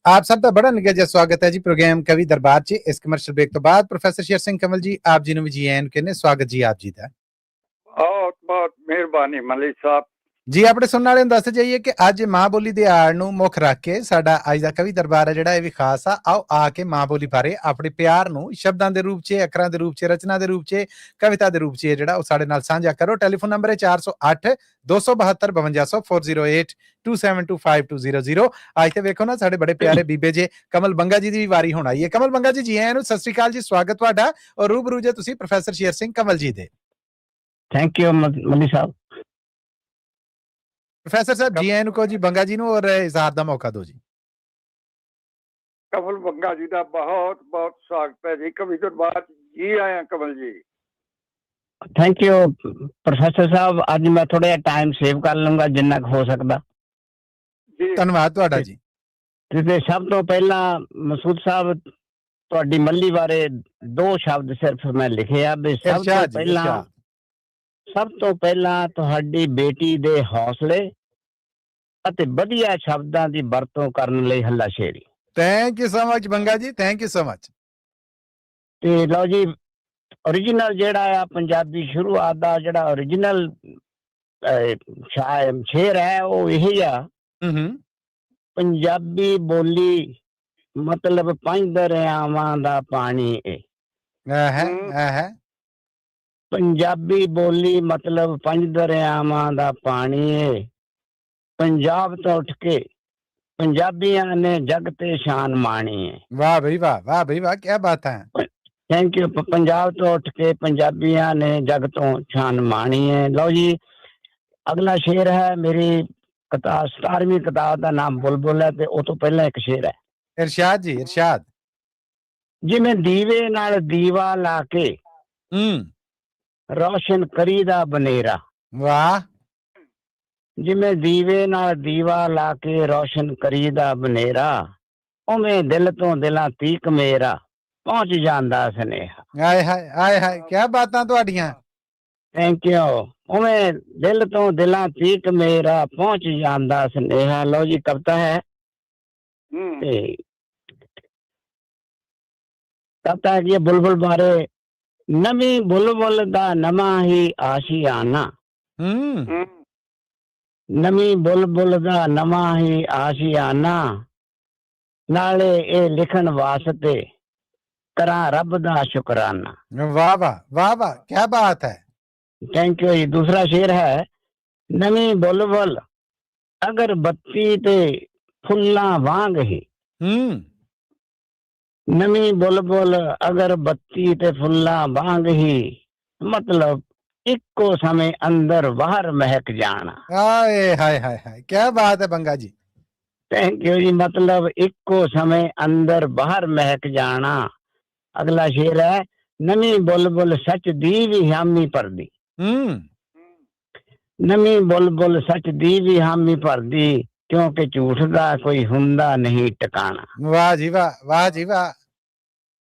आप सबका बड़ा निघा स्वागत है जी प्रोग्राम कवि दरबार च। इस कमर्शियल ब्रेक तो बाद प्रोफेसर शेर सिंह कंवल जी आप जी भी जी आन कहने स्वागत जी आप जी का। ਬਹੁਤ ਬਹੁਤ ਮਿਹਰਬਾਨੀ ਮਲਿਕ ਸਾਹਿਬ। ਜੀ ਆਪਣੇ ਸੁਣਨ ਵਾਲਿਆਂ ਨੂੰ ਦੱਸ ਜਾਈਏ ਕਿ ਅੱਜ ਮਾਂ ਬੋਲੀ ਦਿਹਾੜ ਨੂੰ ਮੁੱਖ ਰੱਖ ਕੇ ਸਾਡਾ ਅੱਜ ਦਾ ਕਵੀ ਦਰਬਾਰ ਹੈ ਜਿਹੜਾ ਇਹ ਵੀ ਖਾਸ ਆ। ਆਓ ਆ ਕੇ ਮਾਂ ਬੋਲੀ ਬਾਰੇ ਆਪਣੇ ਪਿਆਰ ਨੂੰ ਸ਼ਬਦਾਂ ਦੇ ਰੂਪ 'ਚ, ਅੱਖਰਾਂ ਦੇ ਰੂਪ 'ਚ, ਰਚਨਾ ਦੇ ਰੂਪ 'ਚ, ਕਵਿਤਾ ਦੇ ਰੂਪ 'ਚ ਜਿਹੜਾ ਉਹ ਸਾਡੇ ਨਾਲ ਸਾਂਝਾ ਕਰੋ। ਟੈਲੀਫੋਨ ਨੰਬਰ ਹੈ 408 272 5200 408 2725200। ਅੱਜ ਤੇ ਵੇਖੋ ਨਾ ਸਾਡੇ ਬੜੇ ਪਿਆਰੇ ਬੀਬੇ ਜੇ ਕਮਲ ਬੰਗਾ ਜੀ ਦੀ ਵੀ ਵਾਰੀ ਹੁਣ ਆਈ ਹੈ। ਕਮਲ ਬੰਗਾ ਜੀ ਆਇਆਂ ਨੂੰ ਸਤਿ ਸ੍ਰੀ ਅਕਾਲ ਜੀ, ਸਵਾਗਤ ਤੁਹਾਡਾ। ਔਰ ਰੂਬਰੂ ਜੇ ਤੁਸੀਂ ਪ੍ਰੋਫੈਸਰ ਸ਼ੇਰ ਸਿੰਘ ਕੰਵਲ ਜੀ ਦੇ। Thank you ਮਲੀ Sahib. Professor Sahib ji ਆਇਆਂ ਨੂੰ ਕਹੋ ਜੀ ਬੰਗਾ ਜੀ ਨੂੰ ਔਰ ਇਜ਼ਹਾਰ ਦਾ ਮੌਕਾ ਦਿਓ ਜੀ। ਕਮਲ ਬੰਗਾ ਜੀ ਦਾ ਬਹੁਤ ਬਹੁਤ ਸਵਾਗਤ ਹੈ ਜੀ ਕਵੀ ਦਰਬਾਰ। ਜੀ ਆਇਆਂ Kamal ji. Thank you professor ਸਾਹਿਬ। ਅੱਜ ਮੈਂ ਥੋੜਾ ਜਿਹਾ ਟਾਈਮ ਸੇਵ ਕਰ ਲਵਾਂਗਾ ਜਿੰਨਾ ਕੁ ਹੋ ਸਕਦਾ ਜੀ। ਧੰਨਵਾਦ ਤੁਹਾਡਾ ਜੀ। ਤੇ ਸਭ ਤੋਂ ਪਹਿਲਾਂ ਮਸੂਦ ਸਾਹਿਬ ਤੁਹਾਡੀ ਮੱਲੀ ਬਾਰੇ 2 ਸ਼ਬਦ ਸਿਰਫ ਮੈਂ ਲਿਖੇ ਆ ਵੀ ਸਭ ਤੋਂ ਪਹਿਲਾਂ ਤੁਹਾਡੀ ਬੇਟੀ ਦੇ ਹੌਸਲੇ ਅਤੇ ਵਧੀਆ ਸ਼ਬਦਾਂ ਦੀ ਵਰਤੋਂ ਕਰਨ ਲਈ ਹੱਲਾਸ਼ੇਰੀ। Thank you so much Banga ਜੀ, ਥੈਂਕ ਯੂ ਸੋ ਮਚ। ਤੇ ਲਓ ਜੀ, ਓਰੀਜਨਲ ਜਿਹੜਾ ਆ ਪੰਜਾਬੀ ਸ਼ੁਰੂਆਤ ਦਾ ਜਿਹੜਾ ਓਰੀਜਨਲ ਸ਼ੇਰ ਹੈ ਉਹ ਇਹੀ ਆ। ਪੰਜਾਬੀ ਬੋਲੀ ਮਤਲਬ 5 ਦਰਿਆਵਾਂ ਦਾ ਪਾਣੀ ਹੈ। ਪੰਜਾਬੀ ਬੋਲੀ ਮਤਲਬ 5 ਦਰਿਆਵਾਂ ਦਾ ਪਾਣੀ ਏ। ਪੰਜਾਬ ਤੋਂ ਉੱਠ ਕੇ ਪੰਜਾਬੀਆਂ ਨੇ ਜਗ ਤੇ ਸ਼ਾਨ ਮਾਣੀ ਏ। ਵਾਹ ਬਈ ਵਾਹ, ਵਾਹ ਬਈ ਵਾਹ, ਕੀ ਬਾਤ ਹੈ। Thank you. ਪੰਜਾਬ ਤੋਂ ਉੱਠ ਕੇ ਪੰਜਾਬੀਆਂ ਨੇ ਜਗ ਤੋਂ ਸ਼ਾਨ ਮਾਣੀ ਏ। ਲਓ ਜੀ, ਅਗਲਾ ਸ਼ੇਰ ਹੈ ਮੇਰੀ ਕਿਤਾਬ 17ਵੀਂ ਕਿਤਾਬ ਦਾ ਨਾਮ ਬੁਲਬੁਲ ਹੈ ਤੇ ਉਹ ਤੋਂ ਪਹਿਲਾਂ ਇੱਕ ਸ਼ੇਰ ਹੈ। ਇਰਸ਼ਾਦ ਜੀ, ਇਰਸ਼ਾਦ। ਜਿਵੇਂ ਦੀਵੇ ਨਾਲ ਦੀਵਾ ਲਾ ਕੇ ਰੌਸ਼ਨ ਕਰੀਦਾ ਬਨੇਰਾ। ਵਾਹ। ਜਿਵੇਂ ਦੀਵੇ ਨਾਲ ਦੀਵਾ ਲਾ ਕੇ ਰੌਸ਼ਨ ਕਰੀਦਾ ਬਨੇਰਾ, ਉਵੇਂ ਦਿਲ ਤੋਂ ਦਿਲਾਂ ਤੀਕ ਮੇਰਾ ਪਹੁੰਚ ਜਾਂਦਾ ਸੁਨੇਹਾ। ਆਏ ਹਾਏ, ਆਏ ਹਾਏ, ਕੀ ਬਾਤਾਂ ਤੁਹਾਡੀਆਂ। Thank you. ਉਵੇਂ ਦਿਲ ਤੋਂ ਦਿਲਾਂ ਤੀਕ ਮੇਰਾ ਪਹੁੰਚ ਜਾਂਦਾ ਸੁਨੇਹਾ। ਲਓ ਜੀ, ਕਵਿਤਾ ਹੈ ਤੇ ਕਵਿਤਾ ਹੈਗੀ ਹੈ ਬੁਲਬੁਲ ਬਾਰੇ। ਨਵੀਂ ਬੁਲਬੁਲ ਦਾ ਨਵਾਂ ਹੀ ਆਸ਼ੀਆਨਾ। ਨਵੀਂ ਬੁਲਬੁਲ ਦਾ ਨਵਾਂ ਹੀ ਆਸ਼ੀਆਨਾ, ਨਾਲੇ ਇਹ ਲਿਖਣ ਵਾਸਤੇ ਕਰਾਂ ਰੱਬ ਦਾ ਸ਼ੁਕਰਾਨਾ। ਵਾਹ ਵਾਹ, ਵਾਹ ਵਾਹ, ਕੀ ਬਾਤ ਹੈ। ਥੈਂਕ ਯੂ ਜੀ। ਦੂਸਰਾ ਸ਼ੇਰ ਹੈ ਨਵੀਂ ਬੁਲਬੁਲ ਅਗਰ ਬੱਤੀ ਤੇ ਫੁੱਲਾਂ ਵਾਂਗ ਹੀ। ਨਵੀਂ ਬੁਲਬੁਲ ਅਗਰ ਬੱਤੀ ਤੇ ਫੁੱਲਾਂ ਵਾਂਗ ਹੀ, ਮਤਲਬ ਇੱਕੋ ਸਮੇਂ ਅੰਦਰ ਬਾਹਰ ਮਹਿਕ ਜਾਣਾ। ਆਏ ਹਾਏ ਹਾਏ ਹਾਏ, ਕੀ ਬਾਤ ਹੈ ਬੰਗਾ ਜੀ। ਥੈਂਕ ਯੂ ਜੀ। ਮਤਲਬ ਇੱਕੋ ਸਮੇਂ ਅੰਦਰ ਬਾਹਰ ਮਹਿਕ ਜਾਣਾ। ਅਗਲਾ ਸ਼ੇਰ ਹੈ ਨਵੀਂ ਬੁਲਬੁਲ ਸੱਚ ਦੀ ਵੀ ਹਾਮੀ ਭਰਦੀ। ਨਵੀਂ ਬੁਲਬੁਲ ਸੱਚ ਦੀ ਵੀ ਹਾਮੀ ਭਰਦੀ, ਕਿਉਂਕਿ ਝੂਠ ਦਾ ਕੋਈ ਹੁੰਦਾ ਨਹੀਂ ਟਿਕਾਣਾ। ਵਾਹ ਜੀ ਵਾਹ, ਵਾਹ ਜੀ ਵਾਹ।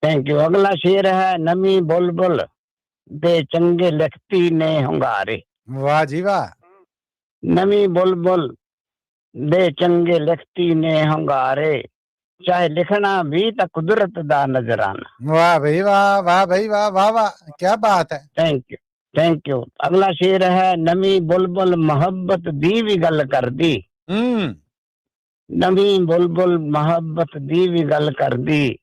Thank you. ਅਗਲਾ ਸ਼ੇਰ ਹੈ ਨਵੀਂ ਬੁਲਬੁਲ ਦੇ ਚੰਗੇ ਲਿਖਤੀ ਨੇ ਹੁੰਗਾਰੇ। ਵਾਹ ਜੀ ਵਾਹ। ਨਵੀਂ ਬੁਲਬੁਲ ਦੇ ਚੰਗੇ ਲਿਖਤੀ ਨੇ ਹੁੰਗਾਰੇ, ਚਾਹੇ ਲਿਖਣਾ ਵੀ ਤਾਂ ਕੁਦਰਤ ਦਾ ਨਜ਼ਰਾਨਾ। ਵਾਹ ਬਈ ਵਾਹ, ਵਾਹ ਬਈ ਵਾਹ, ਵਾਹ ਵਾਹ, ਕੀ ਬਾਤ ਹੈ। Thank you, thank you. ਅਗਲਾ ਸ਼ੇਰ ਹੈ ਨਵੀਂ ਬੁਲਬੁਲ ਮੁਹੱਬਤ ਦੀ ਵੀ ਗੱਲ ਕਰਦੀ। ਨਵੀਂ ਬੁਲਬੁਲ ਮੁਹੱਬਤ ਦੀ ਵੀ ਗੱਲ ਕਰਦੀ,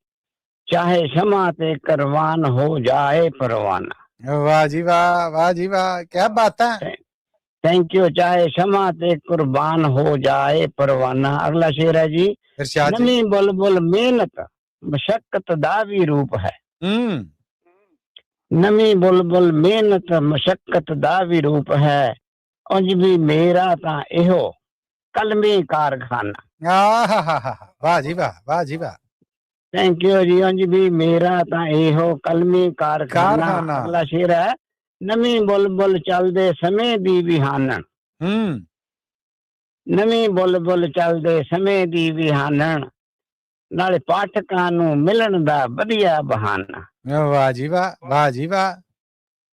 ਚਾਹੇ ਸ਼ਮਾ ਤੇ ਕੁਰਬਾਨ ਹੋ ਜਾਏ ਪਰਵਾਨਾ। ਵਾਹ ਜੀ ਵਾਹ, ਵਾਹ ਜੀ ਵਾਹ, ਕੀ ਬਾਤ ਹੈ। Thank you. ਚਾਹੇ ਸ਼ਮਾ ਤੇ ਕੁਰਬਾਨ ਹੋ ਜਾਏ ਪਰਵਾਨਾ। ਅਗਲਾ ਸ਼ੇਰ ਹੈ ਜੀ ਨਵੀਂ ਬੁਲਬੁਲ ਮਿਹਨਤ ਮਸ਼ੱਕਤ ਦਾ ਵੀ ਰੂਪ ਹੈ। ਨਵੀਂ ਬੁਲਬੁਲ ਮਿਹਨਤ ਮਸ਼ੱਕਤ ਦਾ ਵੀ ਰੂਪ ਹੈ, ਉਂਝ ਵੀ ਮੇਰਾ ਤਾਂ ਇਹੋ ਕਲਮੀ ਕਾਰਖਾਨਾ। ਵਾਹ ਜੀ ਵਾਹ, ਵਾਹ ਜੀ ਵਾਹ। ਥੈਂਕ ਯੂ ਜੀ। ਉਂਝ ਵੀ ਮੇਰਾ ਤਾਂ ਇਹੋ ਕਲਮੀ ਕਾਰਖਾਨਾ। ਅਗਲਾ ਸ਼ੇਰ ਹੈ ਨਵੀਂ ਬੁਲਬੁਲ ਚੱਲਦੇ ਸਮੇਂ ਦੀ ਵੀ ਹਾਨਣ। ਨਵੀਂ ਬੁਲਬੁਲ ਚੱਲਦੇ ਸਮੇਂ ਦੀ ਵੀ ਹਾਨਣ, ਨਾਲੇ ਪਾਠਕਾਂ ਨੂੰ ਮਿਲਣ ਦਾ ਵਧੀਆ ਬਹਾਨਾ। ਵਾਹ ਜੀ ਵਾਹ, ਵਾਹ ਜੀ ਵਾਹ।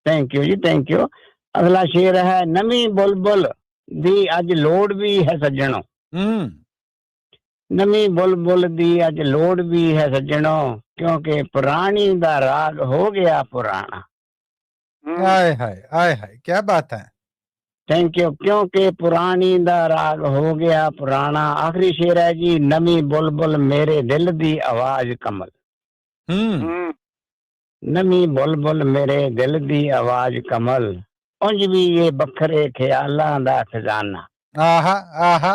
ਥੈਂਕ ਯੂ ਜੀ, ਥੈਂਕ ਯੂ। ਅਗਲਾ ਸ਼ੇਰ ਹੈ ਨਵੀਂ ਬੁਲਬੁਲ ਦੀ ਅੱਜ ਲੋੜ ਵੀ ਹੈ ਸੱਜਣੋ। ਨਵੀਂ ਬੁਲਬੁਲ ਦੀ ਅੱਜ ਲੋੜ ਵੀ ਹੈ ਸੱਜਣੋ, ਕਿਉਂਕਿ ਪੁਰਾਣੀ ਦਾ ਰਾਗ ਹੋ ਗਿਆ ਪੁਰਾਣਾ। आय हाय आय हाय, क्या बात है। Thank you. क्योंकि पुरानी दा राग हो गया पुराना। आखिरी शेर है जी, नवी बुलबुल मेरे दिल दी आवाज कमल। नवी बुलबुल मेरे दिल दी आवाज कमल, उंज भी ये बखरे ख्यालां दा खजाना। आहा आहा,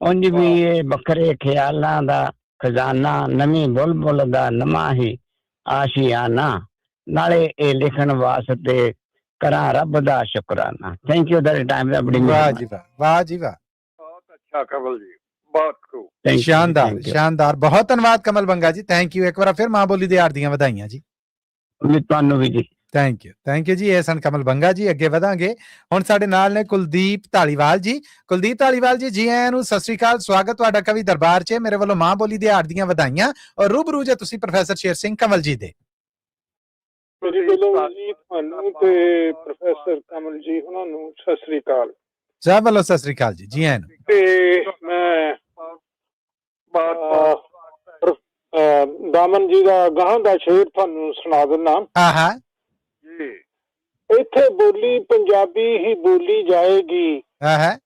उंज भी ये बखरे ख्यालां दा खजाना, नवी बुलबुल दा नवा ही आशियाना। नाले ए लिखण वास्ते करा रब दा शुकराना। थैंक यू दैट टाइम दा बड़ी वाह जी वाह, वाह जी वाह, बहुत अच्छा कमल जी, बहुत खूब। Thank you, शानदार thank you। शानदार, बहुत धन्यवाद कमल बंगा जी, थैंक यू। एक बार फिर मां बोली दिहाड़ ਦੀਆਂ ਵਧਾਈਆਂ ਜੀ। ਤੁਹਾਨੂੰ ਵੀ ਜੀ। ਥੈਂਕ ਯੂ ਜੀ। ਇਹ ਸਨ ਕਮਲ ਬੰਗਾ ਜੀ। ਅੱਗੇ ਵਧਾਂਗੇ, ਹੁਣ ਸਾਡੇ ਨਾਲ ਨੇ ਕੁਲਦੀਪ ਧਾਲੀਵਾਲ ਜੀ। ਕੁਲਦੀਪ ਧਾਲੀਵਾਲ ਜੀ, ਜੀ ਆਇਆਂ ਨੂੰ, ਸਤਿ ਸ੍ਰੀ ਅਕਾਲ, ਸਵਾਗਤ ਤੁਹਾਡਾ ਕਵੀ ਦਰਬਾਰ 'ਚ। ਮੇਰੇ ਵੱਲੋਂ ਮਾਂ ਬੋਲੀ ਦਿਹਾੜ ਦੀਆਂ ਵਧਾਈਆਂ, ਔਰ ਰੂਬਰੂ ਜੇ ਤੁਸੀਂ ਪ੍ਰੋਫੈਸਰ ਸ਼ੇਰ ਸਿੰਘ ਕੰਵਲ ਜੀ ਦੇ। ਮੇਰੇ ਵੱਲੋਂ ਜੀ ਤੁਹਾਨੂੰ ਤੇ ਪ੍ਰੋਫੈਸਰ ਕਮਲ ਜੀ ਉਹਨਾਂ ਨੂੰ ਸਤਿ ਸ੍ਰੀ ਅਕਾਲ। ਸਭ ਵੱਲੋਂ ਸਤਿ ਸ੍ਰੀ ਅਕਾਲ ਜੀ, ਜੀ ਆਇਆਂ ਨੂੰ। ਤੇ ਮੈਂ ਦਾਮਨ ਜੀ ਦਾ ਗਾਹਾਂ ਦਾ ਸ਼ੇਰ ਤੁਹਾਨੂੰ ਸੁਣਾ ਦਿੰਦਾ। ਆਹਾ ਜੀ, ਇੱਥੇ ਬੋਲੀ ਪੰਜਾਬੀ ਹੀ ਬੋਲੀ ਜਾਏਗੀ, ਆਹਾ,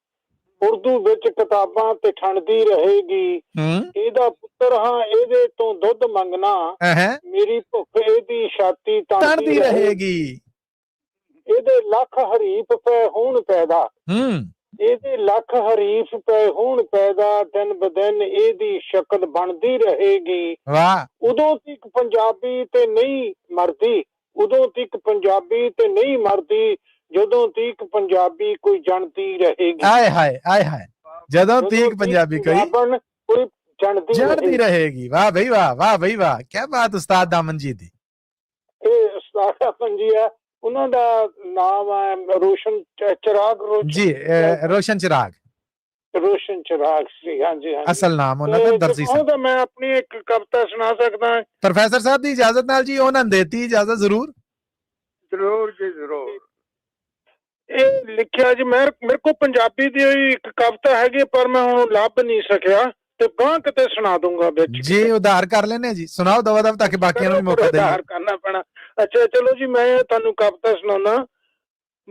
ਉਰਦੂ ਵਿੱਚ ਕਿਤਾਬਾਂ ਤੇ ਠਣਦੀ ਰਹੇਗੀ। ਇਹਦਾ ਪੁੱਤਰ ਹਾਂ, ਇਹਦੇ ਤੋਂ ਦੁੱਧ ਮੰਗਣਾ, ਆਹਾ, ਮੇਰੀ ਭੁੱਖ ਇਹਦੀ ਛਾਤੀ ਤੜਦੀ ਰਹੇਗੀ। ਇਹਦੇ ਲੱਖ ਹਰੀਫ ਪੈ ਹੋਣ ਪੈਦਾ, ਇਹਦੇ ਲੱਖ ਹਰੀਫ ਪੈ ਹੋਣ ਪੈਦਾ, ਦਿਨ ਬ ਦਿਨ ਇਹਦੀ ਸ਼ਕਲ ਬਣਦੀ ਰਹੇਗੀ। ਵਾਹ, ਉਦੋਂ ਤੱਕ ਪੰਜਾਬੀ ਤੇ ਨਹੀਂ ਮਰਦੀ, ਉਦੋਂ ਤੱਕ ਪੰਜਾਬੀ ਤੇ ਨਹੀਂ ਮਰਦੀ, ਜਦੋਂ ਤੱਕ ਪੰਜਾਬੀ ਕੋਈ ਜਾਣਦੀ ਰਹੇਗੀ। ਆਏ ਹਾਏ ਆਏ ਹਾਏ, ਜਦੋਂ ਤੀਕ ਪੰਜਾਬੀ ਕੋਈ ਜਾਣਦੀ ਰਹੇਗੀ। ਵਾਹ ਬਈ ਵਾਹ, ਵਾਹ ਬਈ ਵਾਹ, ਕੀ ਬਾਤ ਉਸਤਾਦ ਦਾਮਨ ਜੀ ਦੀ। ਇਹ ਉਸਤਾਦ ਦਾਮਨ ਜੀ ਹੈ, ਉਹਨਾਂ ਦਾ ਨਾਮ ਹੈ ਰੋਸ਼ਨ ਚਿਰਾਗ ਜੀ, ਰੋਸ਼ਨ ਚਿਰਾਗ, ਰੋਸ਼ਨ ਚਿਰਾਗ ਸੀ। ਹਾਂਜੀ ਹਾਂਜੀ, ਅਸਲ ਨਾਮ ਉਹਨਾਂ ਦਾ ਦਰਜੀ ਸਾਹਿਬ। ਤਾਂ ਮੈਂ ਆਪਣੀ ਇੱਕ ਕਵਿਤਾ ਸੁਣਾ ਸਕਦਾ ਪ੍ਰੋਫੈਸਰ ਸਾਹਿਬ ਦੀ ਇਜਾਜ਼ਤ ਨਾਲ ਜੀ, ਉਹਨਾਂ ਨੇ ਦੇਤੀ ਇਜਾਜ਼ਤ। ਜ਼ਰੂਰ ਜ਼ਰੂਰ ਜੀ ਜ਼ਰੂਰ। ਇਹ ਲਿਖਿਆ ਜੀ, ਮੇਰੇ ਕੋਲ ਪੰਜਾਬੀ ਦੀ ਇੱਕ ਕਵਿਤਾ ਹੈਗੀ, ਪਰ ਮੈਂ ਹੁਣ ਲੱਭ ਨਹੀਂ ਸਕਿਆ, ਤੇ ਗਾਂ ਕਿਤੇ ਸੁਣਾ ਦੂੰਗਾ ਵਿੱਚ ਜੀ। ਉਧਾਰ ਕਰ ਲੈਣੇ ਜੀ, ਸੁਣਾਓ ਦਵਾ ਦਵ, ਤਾਂ ਕਿ ਬਾਕੀਆਂ ਨੂੰ ਵੀ ਮੌਕਾ ਦੇਈਏ। ਉਧਾਰ ਕਰਨਾ ਪੈਣਾ। ਅੱਛਾ ਚਲੋ ਜੀ, ਮੈਂ ਤੁਹਾਨੂੰ ਕਵਿਤਾ ਸੁਣਾਉਣਾ।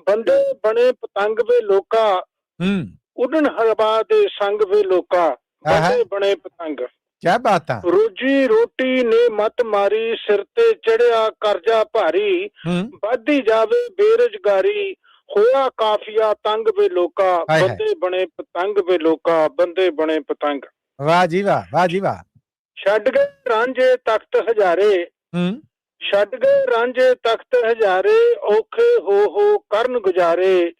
ਬੰਦੇ ਬਣੇ ਪਤੰਗ ਵੇ ਲੋਕਾ, ਉਡਣ ਹਵਾ ਦੇ ਸੰਗ ਵੇ ਲੋਕਾ, ਬੰਦੇ ਬਣੇ ਪਤੰਗ। ਕੀ ਬਾਤ ਆ। ਰੋਜੀ ਰੋਟੀ ਨੇ ਮੱਤ ਮਾਰੀ, ਸਿਰ ਤੇ ਚੜਿਆ ਕਰਜ਼ਾ ਭਾਰੀ, ਵੱਧਦੀ ਜਾਵੇ ਬੇਰੁਜ਼ਗਾਰੀ, ਹੋਇਆ ਕਾਫੀਆ ਤੰਗ ਵੇ ਲੋਕਾ, ਬੰਦੇ ਬਣੇ ਪਤੰਗ ਵੇ ਲੋਕਾ, ਬੰਦੇ ਬਣੇ ਪਤੰਗ। ਵਾਹ ਜੀ ਵਾਹ, ਵਾਹ ਜੀ ਵਾਹ। ਛੱਡ ਗਏ ਰਾਂਝੇ ਤਖਤ ਹਜ਼ਾਰੇ, ਛੱਡ ਗਏ ਰਾਂਝੇ ਤਖਤ ਹਜ਼ਾਰੇ, ਔਖੇ ਹੋ ਕਰਨ ਗੁਜ਼ਾਰੇ,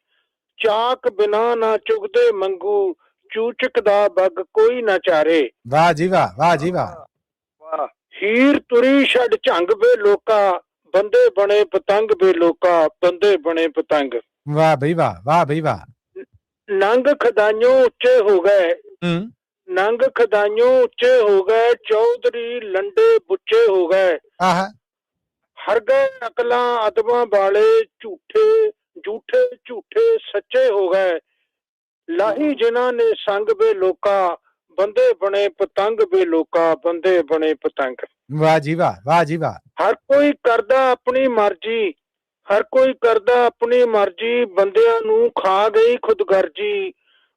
ਚਾਕ ਬਿਨਾ ਨਾ ਚੁਗਦੇ ਮੰਗੂ, ਚੂਚਕ ਦਾ ਬੱਗ ਕੋਈ ਨਾ ਚਾਰੇ। ਵਾਹ ਜੀ ਵਾਹ, ਵਾਹ ਜੀ ਵਾਹ। ਹੀਰ ਤੁਰੀ ਛੱਡ ਝੰਗ ਵੇ ਲੋਕਾ, ਬੰਦੇ ਬਣੇ ਪਤੰਗ ਵੇ ਲੋਕਾ, ਬੰਦੇ ਬਣੇ ਪਤੰਗ। ਵਾਹ ਬਈ ਵਾਹ, ਵਾਹ ਬਈ ਵਾਹ। ਨੰਗ ਖਦਾਈਓਂ ਉੱਚੇ ਹੋ ਗਏ, ਨੰਗ ਖਦਾਈਓਂ ਉੱਚੇ ਹੋ ਗਏ, ਚੌਧਰੀ ਲੰਡੇ ਬੁੱਚੇ ਹੋ ਗਏ, ਹਰ ਗਏ ਅਕਲਾਂ ਅਦਬਾਂ ਵਾਲੇ, ਝੂਠੇ ਝੂਠੇ ਝੂਠੇ ਸੱਚੇ ਹੋ ਗਏ, ਲਾਹੀ ਜਿਨ੍ਹਾਂ ਨੇ ਸੰਗ ਵੇ ਲੋਕਾ, ਬੰਦੇ ਬਣੇ ਪਤੰਗ ਵੇ ਲੋਕਾ, ਬੰਦੇ ਬਣੇ ਪਤੰਗ। ਵਾਹ ਜੀ ਵਾਹ, ਵਾਹ ਜੀ ਵਾਹ। ਹਰ ਕੋਈ ਕਰਦਾ ਆਪਣੀ ਮਰਜ਼ੀ, ਹਰ ਕੋਈ ਕਰਦਾ ਆਪਣੀ ਮਰਜ਼ੀ, ਬੰਦਿਆਂ ਨੂੰ ਖਾ ਗਈ ਖੁਦਗਰਜੀ,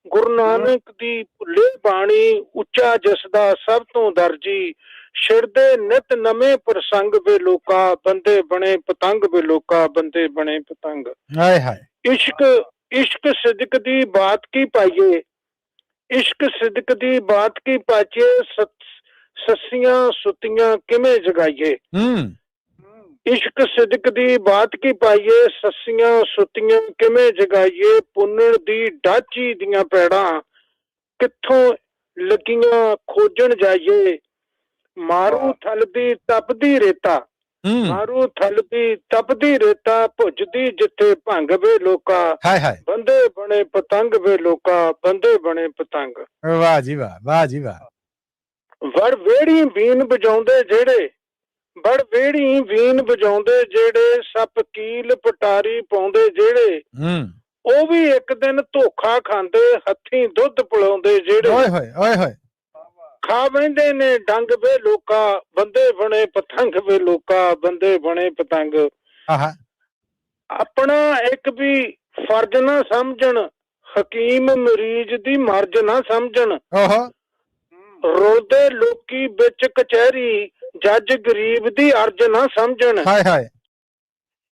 ਗੁਰੂ ਨਾਨਕ ਦੀ ਭੁੱਲੇ ਬਾਣੀ, ਉੱਚਾ ਜਸਦਾ ਸਭ ਤੋਂ ਦਰਜੀ, ਛਿੜਦੇ ਨਿਤ ਨਵੇਂ ਪ੍ਰਸੰਗ ਵੇ ਲੋਕਾ, ਬੰਦੇ ਬਣੇ ਪਤੰਗ ਵੇ ਲੋਕਾ, ਬੰਦੇ ਬਣੇ ਪਤੰਗ। ਹਾਏ ਹਾਏ। ਇਸ਼ਕ ਇਸ਼ਕ ਸਿਦਕ ਦੀ ਬਾਤ ਕੀ ਪਾਈਏ, ਇਸ਼ਕ ਸਿਦਕ ਦੀ ਬਾਤ ਕੀ ਪਾਈਏ, ਸੱਸੀਆਂ ਸੁੱਤੀਆਂ ਕਿਵੇਂ ਜਗਾਈਏ, ਇਸ਼ਕ ਸਿਦਕ ਦੀ ਬਾਤ ਕੀ ਪਾਈਏ, ਸੱਸੀਆਂ ਸੁੱਤੀਆਂ ਕਿਵੇਂ ਜਗਾਈਏ, ਪੁੰਨਣ ਦੀ ਡਾਚੀ ਦੀਆਂ ਪੈੜਾਂ, ਕਿੱਥੋਂ ਲੱਗੀਆਂ ਖੋਜਣ ਜਾਈਏ, ਮਾਰੂ ਥਲਦੀ ਤਪਦੀ ਰੇਤਾ, ਮਾਰੂ ਥਲਦੀ ਤਪਦੀ ਰੇਤਾ, ਭੁੱਜਦੀ ਜਿੱਥੇ ਭੰਗ ਵੇ ਲੋਕਾ, ਬੰਦੇ ਬਣੇ ਪਤੰਗ ਵੇ ਲੋਕਾ, ਬੰਦੇ ਬਣੇ ਪਤੰਗ। ਵਾਹ ਜੀ ਵਾਹ, ਵਾਹ ਜੀ ਵਾਹ। ਵੜ ਵੇੜੀ ਬੀਨ ਵਜਾਉਂਦੇ ਜਿਹੜੇ, ਵੜ ਵੇੜੀ ਬੀਨ ਵਜਾਉਂਦੇ ਜਿਹੜੇ, ਸੱਪ ਕੀਲ ਪਟਾਰੀ ਪਾਉਂਦੇ ਜਿਹੜੇ, ਉਹ ਵੀ ਇੱਕ ਦਿਨ ਧੋਖਾ ਖਾਂਦੇ, ਹੱਥੀਂ ਦੁੱਧ ਪਿਲਾਉਂਦੇ ਜਿਹੜੇ। ਓਏ ਹੋਏ ਓਏ ਹੋਏ। ਖਾ ਬਹਿੰਦੇ ਨੇ ਡੰਗ ਵੇ ਲੋਕਾ, ਬੰਦੇ ਬਣੇ ਪਤੰਗ ਵੇ ਲੋਕਾ, ਬੰਦੇ ਬਣੇ ਪਤੰਗ। ਆਹਾ ਆਪਣਾ ਇੱਕ ਵੀ ਫਰਜ਼ ਨਾ ਸਮਝਣ, ਹਕੀਮ ਮਰੀਜ਼ ਦੀ ਮਰਜ਼ ਨਾ ਸਮਝਣ। ਓਹੋ ਰੋਦੇ ਲੋਕੀ ਵਿੱਚ ਕਚਹਿਰੀ, ਜੱਜ ਗਰੀਬ ਦੀ ਅਰਜ਼ ਨਾ ਸਮਝਣ। ਹਾਏ ਹਾਏ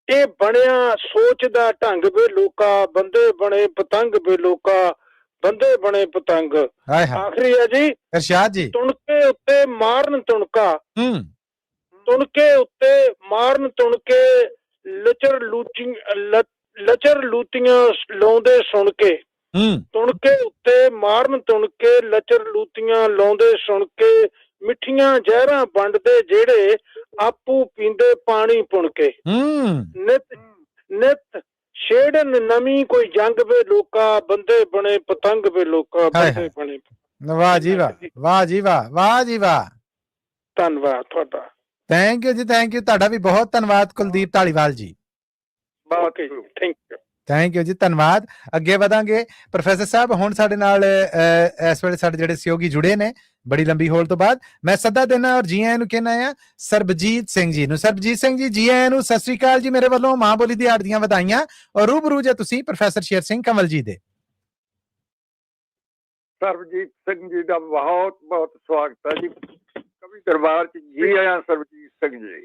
ਇਹ ਬਣਿਆ ਸੋਚ ਦਾ ਢੰਗ ਵੇ ਲੋਕਾ, ਬੰਦੇ ਬਣੇ ਪਤੰਗ ਵੇ ਲੋਕਾ, ਬੰਦੇ ਬਣੇ ਪਤੰਗ। ਹਾਏ ਹਾਏ ਆਖਰੀ ਹੈ ਜੀ, ਇਰਸ਼ਾਦ ਜੀ। ਤੁਣਕੇ ਉੱਤੇ ਮਾਰਨ ਤੁਣਕਾ, ਤੁਣਕੇ ਉੱਤੇ ਮਾਰਨ ਤੁਣਕੇ, ਲਚਰ ਲੂਤੀਆਂ ਲਾਉਂਦੇ ਸੁਣ ਕੇ। ਤੁਣਕੇ ਉੱਤੇ ਮਾਰਨ ਤੁਣਕੇ, ਲਚਰ ਲੂਤੀਆਂ ਲਾਉਂਦੇ ਸੁਣ ਕੇ, ਮਿੱਠੀਆਂ ਜ਼ਹਿਰਾਂ ਵੰਡਦੇ ਜਿਹੜੇ, ਆਪੂ ਪੀਂਦੇ ਪਾਣੀ ਪੁਣ ਕੇ। ਨਿਤ ਨਿਤ ਛੇੜਨ ਨਵੀਂ ਕੋਈ ਜੰਗ ਵੇ ਲੋਕਾ, ਬੰਦੇ ਬਣੇ ਪਤੰਗ ਵੇ ਲੋਕਾ, ਬੰਦੇ ਬਣੇ। ਵਾਹ ਜੀ ਵਾਹ, ਵਾਹ ਜੀ ਵਾਹ, ਵਾਹ ਜੀ ਵਾਹ। ਧੰਨਵਾਦ ਤੁਹਾਡਾ। ਥੈਂਕ ਯੂ ਜੀ, ਥੈਂਕ ਯੂ। ਤੁਹਾਡਾ ਵੀ ਬਹੁਤ ਧੰਨਵਾਦ ਕੁਲਦੀਪ ਢਾਲੀਵਾਲ ਜੀ। ਬਹੁਤ ਹੀ ਥੈਂਕ ਯੂ। ਥੈਂਕ ਯੂ ਜੀ, ਧੰਨਵਾਦ। ਅੱਗੇ ਵਧਾਂਗੇ ਪ੍ਰੋਫੈਸਰ ਸਾਹਿਬ। ਹੁਣ ਸਾਡੇ ਨਾਲ ਇਸ ਵੇਲੇ ਸਾਡੇ ਜਿਹੜੇ ਸਹਿਯੋਗੀ ਜੁੜੇ ਨੇ ਬੜੀ ਲੰਬੀ ਹੋਲ ਤੋਂ ਬਾਅਦ, ਮੈਂ ਸੱਦਾ ਦੇਣਾ ਔਰ ਜੀ ਆਇਆਂ ਨੂੰ ਕਹਿਣਾ ਆ ਸਰਬਜੀਤ ਸਿੰਘ ਜੀ ਨੂੰ। ਸਰਬਜੀਤ ਸਿੰਘ ਜੀ, ਜੀ ਆਇਆਂ ਨੂੰ, ਸਤਿ ਸ੍ਰੀ ਅਕਾਲ ਜੀ। ਮੇਰੇ ਵੱਲੋਂ ਮਾਂ ਬੋਲੀ ਦਿਹਾੜ ਦੀਆਂ ਵਧਾਈਆਂ ਔਰ ਰੂਬਰੂ ਜੇ ਤੁਸੀਂ ਪ੍ਰੋਫੈਸਰ ਸ਼ੇਰ ਸਿੰਘ ਕੰਵਲ ਜੀ ਦੇ। ਸਰਬਜੀਤ ਸਿੰਘ ਜੀ ਦਾ ਬਹੁਤ ਬਹੁਤ ਸਵਾਗਤ ਹੈ ਜੀ ਕਵੀ ਦਰਬਾਰ ਚ। ਜੀ ਆਇਆਂ ਸਰਬਜੀਤ ਸਿੰਘ ਜੀ।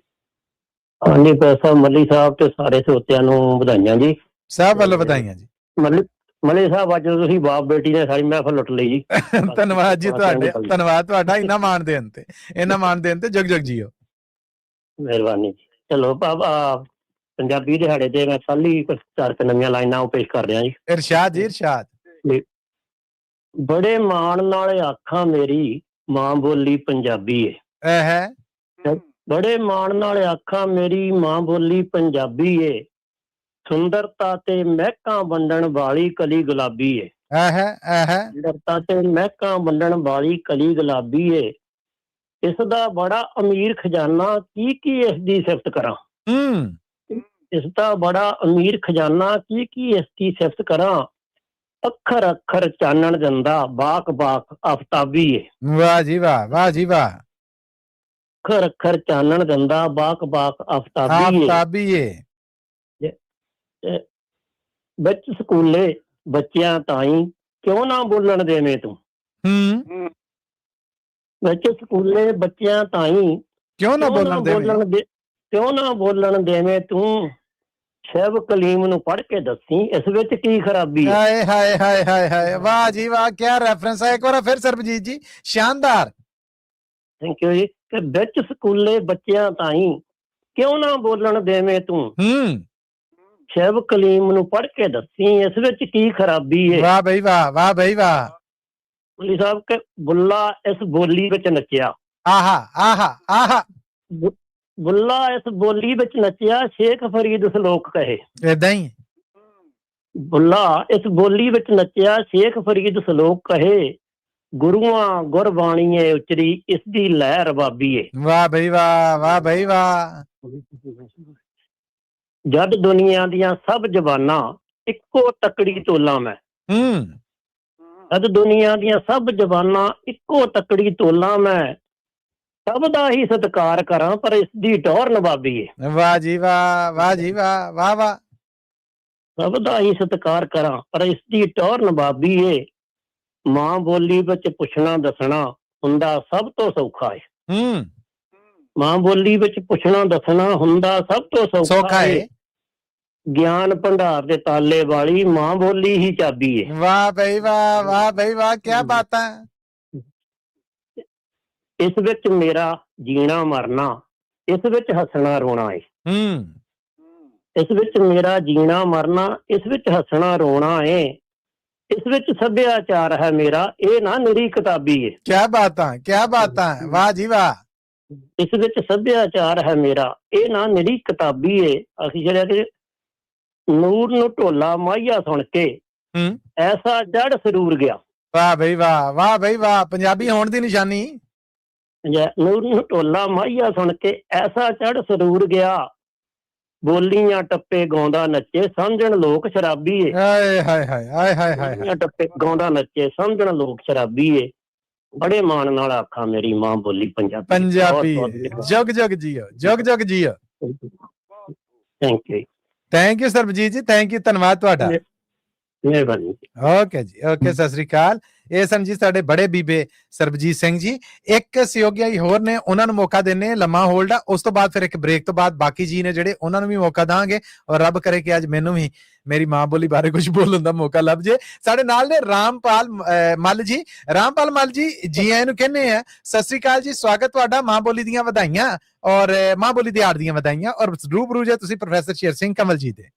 ਹਾਂਜੀ ਪ੍ਰੋਫੈਸਰ ਮੱਲੀ ਸਾਹਿਬ ਤੇ ਸਾਰੇ ਸਰੋਤਿਆਂ ਨੂੰ ਵਧਾਈਆਂ ਜੀ। ਸਭ ਵੱਲੋਂ ਵਧਾਈਆਂ ਜੀ। ਮੱਲੀ ਸਾਹਿਬ, ਅੱਜ ਤੁਸੀਂ ਬਾਪ ਬੇਟੀ ਨੇ ਸਾਰੀ ਮਹਿਫਲ ਲੁੱਟ ਲਈ ਜੀ। ਧੰਨਵਾਦ ਜੀ ਤੁਹਾਡੇ, ਧੰਨਵਾਦ ਤੁਹਾਡਾ ਇੰਨਾ ਮਾਣ ਦੇਣ ਤੇ, ਇੰਨਾ ਮਾਣ ਦੇਣ ਤੇ। ਜਗ ਜਗ ਜੀਓ। ਮਿਹਰਬਾਨੀ ਜੀ। ਚਲੋ ਪੰਜਾਬੀ ਦਿਹਾੜੇ ਤੇ ਮੈਂ ਕੱਲ ਹੀ ਕੁਝ 4 ਨਵੀਆਂ ਲਾਈਨਾਂ ਉਹ ਪੇਸ਼ ਕਰ ਰਿਹਾ ਜੀ। ਇਰਸ਼ਾਦ ਜੀ, ਇਰਸ਼ਾਦ। ਬੜੇ ਮਾਣ ਨਾਲ ਆਖਾਂ ਮੇਰੀ ਮਾਂ ਬੋਲੀ ਪੰਜਾਬੀ ਏ। ਬੜੇ ਮਾਣ ਨਾਲ ਆਖਾਂ ਮੇਰੀ ਮਾਂ ਬੋਲੀ ਪੰਜਾਬੀ ਏ, ਸੁੰਦਰਤਾ ਤੇ ਮਹਿਕਾਂ ਵੰਡਣ ਵਾਲੀ ਕਲੀ ਗੁਲਾਬੀ ਏ। ਸੁੰਦਰਤਾ ਤੇ ਮਹਿਕਾਂ ਵੰਡਣ ਵਾਲੀ ਕਲੀ ਗੁਲਾਬੀ ਏ, ਇਸ ਦਾ ਬੜਾ ਅਮੀਰ ਖਜ਼ਾਨਾ, ਕੀ ਇਸ ਦੀ ਸਿਫਤ ਕਰਾਂ। ਇਸ ਦਾ ਬੜਾ ਅਮੀਰ ਖਜ਼ਾਨਾ, ਕੀ ਇਸ ਦੀ ਸਿਫਤ ਕਰਾਂ। ਅੱਖਰ ਅੱਖਰ ਚਾਨਣ ਦਿੰਦਾ, ਬਾਕ ਬਾਕ ਆਫਤਾਬੀ ਏ। ਵਾਹ ਜੀ ਵਾਹ, ਵਾਹ ਜੀ ਵਾਹ। ਅੱਖਰ ਅੱਖਰ ਚਾਨਣ ਦਿੰਦਾ, ਬਾਕ ਬਾਕ ਆਫਤਾਬੀ ਏ। ਵਿੱਚ ਸਕੂਲੇ ਬੱਚਿਆਂ ਤਾਈਂ ਕਿਉਂ ਨਾ ਬੋਲਣ ਦੇਵੇਂ ਤੂੰ। ਵਿੱਚ ਸਕੂਲੇ ਬੱਚਿਆਂ ਤਾਈਂ ਕਿਉਂ ਨਾ ਬੋਲਣ ਦੇਵੇਂ ਤੂੰ। ਸ਼ੈਬ ਕਲੀਮ ਨੂੰ ਪੜ੍ਹ ਕੇ ਦੱਸੀ, ਇਸ ਵਿੱਚ ਕੀ ਖਰਾਬੀ ਹੈ। ਹਾਏ ਹਾਏ ਹਾਏ ਹਾਏ ਹਾਏ, ਵਾਹ ਜੀ ਵਾਹ, ਕੀ ਰੈਫਰੈਂਸ ਹੈ। ਇੱਕ ਵਾਰ ਫਿਰ ਸਰਬਜੀਤ ਜੀ, ਸ਼ਾਨਦਾਰ। ਥੈਂਕ ਯੂ ਜੀ। ਤੇ ਵਿੱਚ ਸਕੂਲੇ ਬੱਚਿਆਂ ਤਾਈਂ ਕਿਉਂ ਨਾ ਬੋਲਣ ਦੇਵੇਂ ਤੂੰ। ਸ਼ੈਬ ਕਲੀਮ ਨੂੰ ਪੜ੍ਹ ਕੇ ਦੱਸੀ, ਇਸ ਵਿੱਚ ਕੀ ਖਰਾਬੀ ਹੈ। ਵਾਹ ਬਈ ਵਾਹ, ਵਾਹ ਬਈ ਵਾਹ। ਬੁੱਲੀ ਸਾਹਿਬ ਕੇ ਬੁੱਲਾ ਇਸ ਬੋਲੀ ਵਿੱਚ ਨੱਚਿਆ। ਆਹਾ ਆਹਾ ਆਹਾ। ਬੁੱਲਾ ਇਸ ਬੋਲੀ ਵਿੱਚ ਨੱਚਿਆ, ਸ਼ੇਖ ਫਰੀਦ ਸਲੋਕ ਕਹੇ। ਏਦਾਂ ਹੀ ਬੁੱਲਾ ਇਸ ਬੋਲੀ ਵਿੱਚ ਨੱਚਿਆ, ਸ਼ੇਖ ਫਰੀਦ ਸਲੋਕ ਕਹੇ। ਗੁਰੂਆਂ ਗੁਰਬਾਣੀਏ ਉਚਰੀ, ਇਸ ਦੀ ਲਹਿ ਰਬਾਬੀ ਏ। ਵਾਹ ਬਈ ਵਾਹ, ਵਾਹ ਬਈ ਵਾਹ। ਜਦ ਦੁਨੀਆ ਦੀਆਂ ਸਭ ਜ਼ਬਾਨਾਂ ਇੱਕੋ ਤਕੜੀ ਤੋਲਾਂ ਮੈਂ। ਜਦ ਦੁਨੀਆ ਦੀਆਂ ਸਭ ਜ਼ਬਾਨਾਂ ਇੱਕੋ ਤਕੜੀ ਤੋਲਾਂ ਮੈਂ, ਸਭ ਦਾ ਹੀ ਸਤਿਕਾਰ ਕਰਾਂ ਪਰ ਇਸ ਦੀ ਟੌਰ ਨਵਾਬੀ ਏ। ਵਾਹ ਜੀ ਵਾਹ, ਵਾਹ ਜੀ ਵਾਹ, ਵਾਹ ਵਾਹ। ਸਭ ਦਾ ਹੀ ਸਤਿਕਾਰ ਕਰਾਂ ਪਰ ਇਸ ਦੀ ਟੌਰ ਨਵਾਬੀ ਏ। ਮਾਂ ਬੋਲੀ ਵਿੱਚ ਪੁੱਛਣਾ ਦੱਸਣਾ ਹੁੰਦਾ ਸਭ ਤੋਂ ਸੌਖਾ ਏ। ਮਾਂ ਬੋਲੀ ਵਿੱਚ ਪੁੱਛਣਾ ਦੱਸਣਾ ਹੁੰਦਾ ਸਭ ਤੋਂ ਸੌਖਾ ਏ। ਗਿਆਨ ਭੰਡਾਰ ਦੇ ਤਾਲੇ ਵਾਲੀ ਮਾਂ ਬੋਲੀ ਹੀ ਚਾਬੀ ਏ। ਵਾਹ ਬਈ ਵਾਹ, ਵਾਹ ਬਈ ਵਾਹ, ਕੀ ਬਾਤਾਂ। ਇਸ ਵਿੱਚ ਮੇਰਾ ਜੀਣਾ ਮਰਨਾ, ਇਸ ਵਿੱਚ ਹੱਸਣਾ ਰੋਣਾ ਏ। ਇਸ ਵਿੱਚ ਮੇਰਾ ਜੀਣਾ ਮਰਨਾ, ਇਸ ਵਿੱਚ ਹੱਸਣਾ ਰੋਣਾ ਏ। ਇਸ ਵਿੱਚ ਸੱਭਿਆਚਾਰ ਹੈ ਮੇਰਾ, ਇਹ ਨਾ ਨਿਰੀ ਕਿਤਾਬੀ ਏ। ਕੀ ਬਾਤਾਂ, ਕੀ ਬਾਤਾਂ, ਵਾਹ ਜੀ ਵਾਹ। ਇਸ ਵਿੱਚ ਸੱਭਿਆਚਾਰ ਹੈ ਮੇਰਾ, ਇਹ ਨਾ ਨਿਰੀ ਕਿਤਾਬੀ ਏ। ਅਸੀਂ ਜਿਹੜਾ ਕਿ ਨੂਰ ਨੂੰ ਢੋਲਾ ਮਾਹੀਆ ਸੁਣ ਕੇ ਐਸਾ ਜੜ ਸਰੂਰ ਗਿਆ। ਵਾਹ ਬਈ ਵਾਹ, ਵਾਹ ਬਈ ਵਾਹ, ਪੰਜਾਬੀ ਹੋਣ ਦੀ ਨਿਸ਼ਾਨੀ। ਨੂਰ ਨੂੰ ਢੋਲਾ ਮਾਹੀਆ ਸੁਣ ਕੇ ਐਸਾ ਚੜ ਸਰੂਰ ਗਿਆ। ਬੋਲੀਆਂ ਟੱਪੇ ਗਾਉਂਦਾ ਨੱਚੇ, ਸਮਝਣ ਲੋਕ ਸ਼ਰਾਬੀ ਏ। ਹਾਏ ਹਾਏ ਹਾਏ ਹਾਏ ਹਾਏ ਹਾਏ। ਟੱਪੇ ਗਾਉਂਦਾ ਨੱਚੇ, ਸਮਝਣ ਲੋਕ ਸ਼ਰਾਬੀ ਏ। ਬੜੇ ਮਾਣ ਨਾਲ ਆਖਾਂ ਮੇਰੀ ਮਾਂ ਬੋਲੀ ਪੰਜਾਬੀ। ਪੰਜਾਬੀ ਜਗ ਜਗ ਜੀਓ, ਜਗ ਜਗ ਜੀਓ। ਥੈਂਕ ਯੂ ਸਰਬਜੀਤ ਜੀ, ਥੈਂਕ ਯੂ, ਧੰਨਵਾਦ ਤੁਹਾਡਾ, ਮਿਹਰਬਾਨੀ। ਓਕੇ ਜੀ, ਓਕੇ, ਸਤਿ ਸ੍ਰੀ ਅਕਾਲ। ਇਹ ਸਨ ਜੀ ਸਾਡੇ ਬੜੇ ਬੀਬੇ ਸਰਬਜੀਤ ਸਿੰਘ ਜੀ। ਇੱਕ ਸਹਿਯੋਗੀ ਹੋਰ ਨੇ, ਉਹਨਾਂ ਨੂੰ ਮੌਕਾ ਦਿੰਨੇ, ਲੰਮਾ ਹੋਲਡ ਆ, ਉਸ ਤੋਂ ਬਾਅਦ ਫਿਰ ਇੱਕ ਬ੍ਰੇਕ ਤੋਂ ਬਾਅਦ ਬਾਕੀ ਜੀ ਨੇ ਜਿਹੜੇ, ਉਹਨਾਂ ਨੂੰ ਵੀ ਮੌਕਾ ਦਾਂਗੇ, ਔਰ ਰੱਬ ਕਰੇ ਕਿ ਅੱਜ ਮੈਨੂੰ ਵੀ ਮੇਰੀ ਮਾਂ ਬੋਲੀ ਬਾਰੇ ਕੁਝ ਬੋਲਣ ਦਾ ਮੌਕਾ ਲੱਭ ਜੇ। ਸਾਡੇ ਨਾਲ ਨੇ ਰਾਮਪਾਲ ਮੱਲ ਜੀ। ਰਾਮਪਾਲ ਮੱਲ ਜੀ, ਜੀ ਆਇਆਂ ਨੂੰ ਕਹਿੰਦੇ ਆ, ਸਤਿ ਸ੍ਰੀ ਅਕਾਲ ਜੀ, ਸਵਾਗਤ ਤੁਹਾਡਾ, ਮਾਂ ਬੋਲੀ ਦੀਆਂ ਵਧਾਈਆਂ ਔਰ ਮਾਂ ਬੋਲੀ ਦਿਹਾੜ ਦੀਆਂ ਵਧਾਈਆਂ, ਔਰ ਰੂਬਰੂ ਜੇ ਤੁਸੀਂ ਪ੍ਰੋਫੈਸਰ ਸ਼ੇਰ ਸਿੰਘ ਕਮਲ ਜੀ ਦੇ।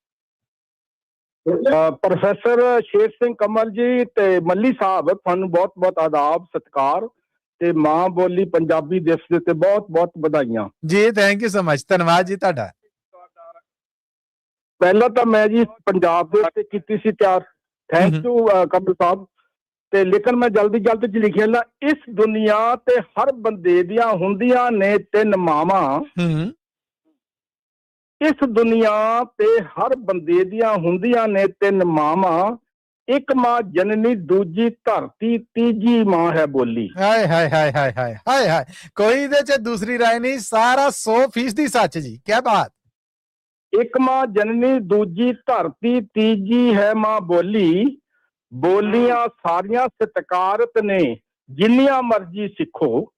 ਪ੍ਰੋਫੈਸਰ ਸ਼ੇਰ ਸਿੰਘ ਕਮਲ ਜੀ ਤੇ ਮੱਲੀ ਸਾਹਿਬ, ਤੁਹਾਨੂੰ ਬਹੁਤ ਬਹੁਤ ਆਦਾਬ ਸਤਿਕਾਰ ਤੇ ਮਾਂ ਬੋਲੀ ਪੰਜਾਬੀ ਦਿਵਸ ਦੇ ਤੇ ਬਹੁਤ ਬਹੁਤ ਵਧਾਈਆਂ ਜੀ। ਥੈਂਕ ਯੂ ਸੋ ਮਚ, ਧੰਨਵਾਦ ਜੀ ਤੁਹਾਡਾ। ਪਹਿਲਾਂ ਤਾਂ ਮੈਂ ਜੀ ਪੰਜਾਬ ਦੇ ਉੱਤੇ ਕੀਤੀ ਸੀ ਤਿਆਰ, ਥੈਂਕ ਯੂ ਕਮਲ ਸਾਹਿਬ, ਤੇ ਲੇਕਿਨ ਮੈਂ ਜਲਦੀ ਚ ਲਿਖਿਆ ਨਾ, ਇਸ ਦੁਨੀਆ ਤੇ ਹਰ ਬੰਦੇ ਦੀਆਂ ਹੁੰਦੀਆਂ ਨੇ ਤਿੰਨ ਮਾਵਾਂ। ਇਸ ਦੁਨੀਆ ਤੇ ਹਰ ਬੰਦੇ ਦੀਆਂ ਹੁੰਦੀਆਂ ਨੇ ਤਿੰਨ ਮਾਵਾਂ, ਇੱਕ ਮਾਂ ਜਨਨੀ, ਦੂਜੀ ਧਰਤੀ, ਤੀਜੀ ਮਾਂ ਹੈ ਬੋਲੀ। ਹਾਏ ਹਾਏ ਹਾਏ ਹਾਏ ਹਾਏ ਹਾਏ ਹਾਏ, ਕੋਈ ਇਹਦੇ ਚ ਦੂਸਰੀ ਰਾਏ ਨਹੀਂ, ਸਾਰਾ 100% ਸੱਚ ਜੀ, ਕੀ ਬਾਤ। ਇੱਕ ਮਾਂ ਜਨਨੀ, ਦੂਜੀ ਧਰਤੀ, ਤੀਜੀ ਹੈ ਮਾਂ ਬੋਲੀ। ਬੋਲੀਆਂ ਸਾਰੀਆਂ ਸਤਿਕਾਰਤ ਨੇ, ਜਿੰਨੀਆਂ ਮਰਜ਼ੀ ਸਿੱਖੋ।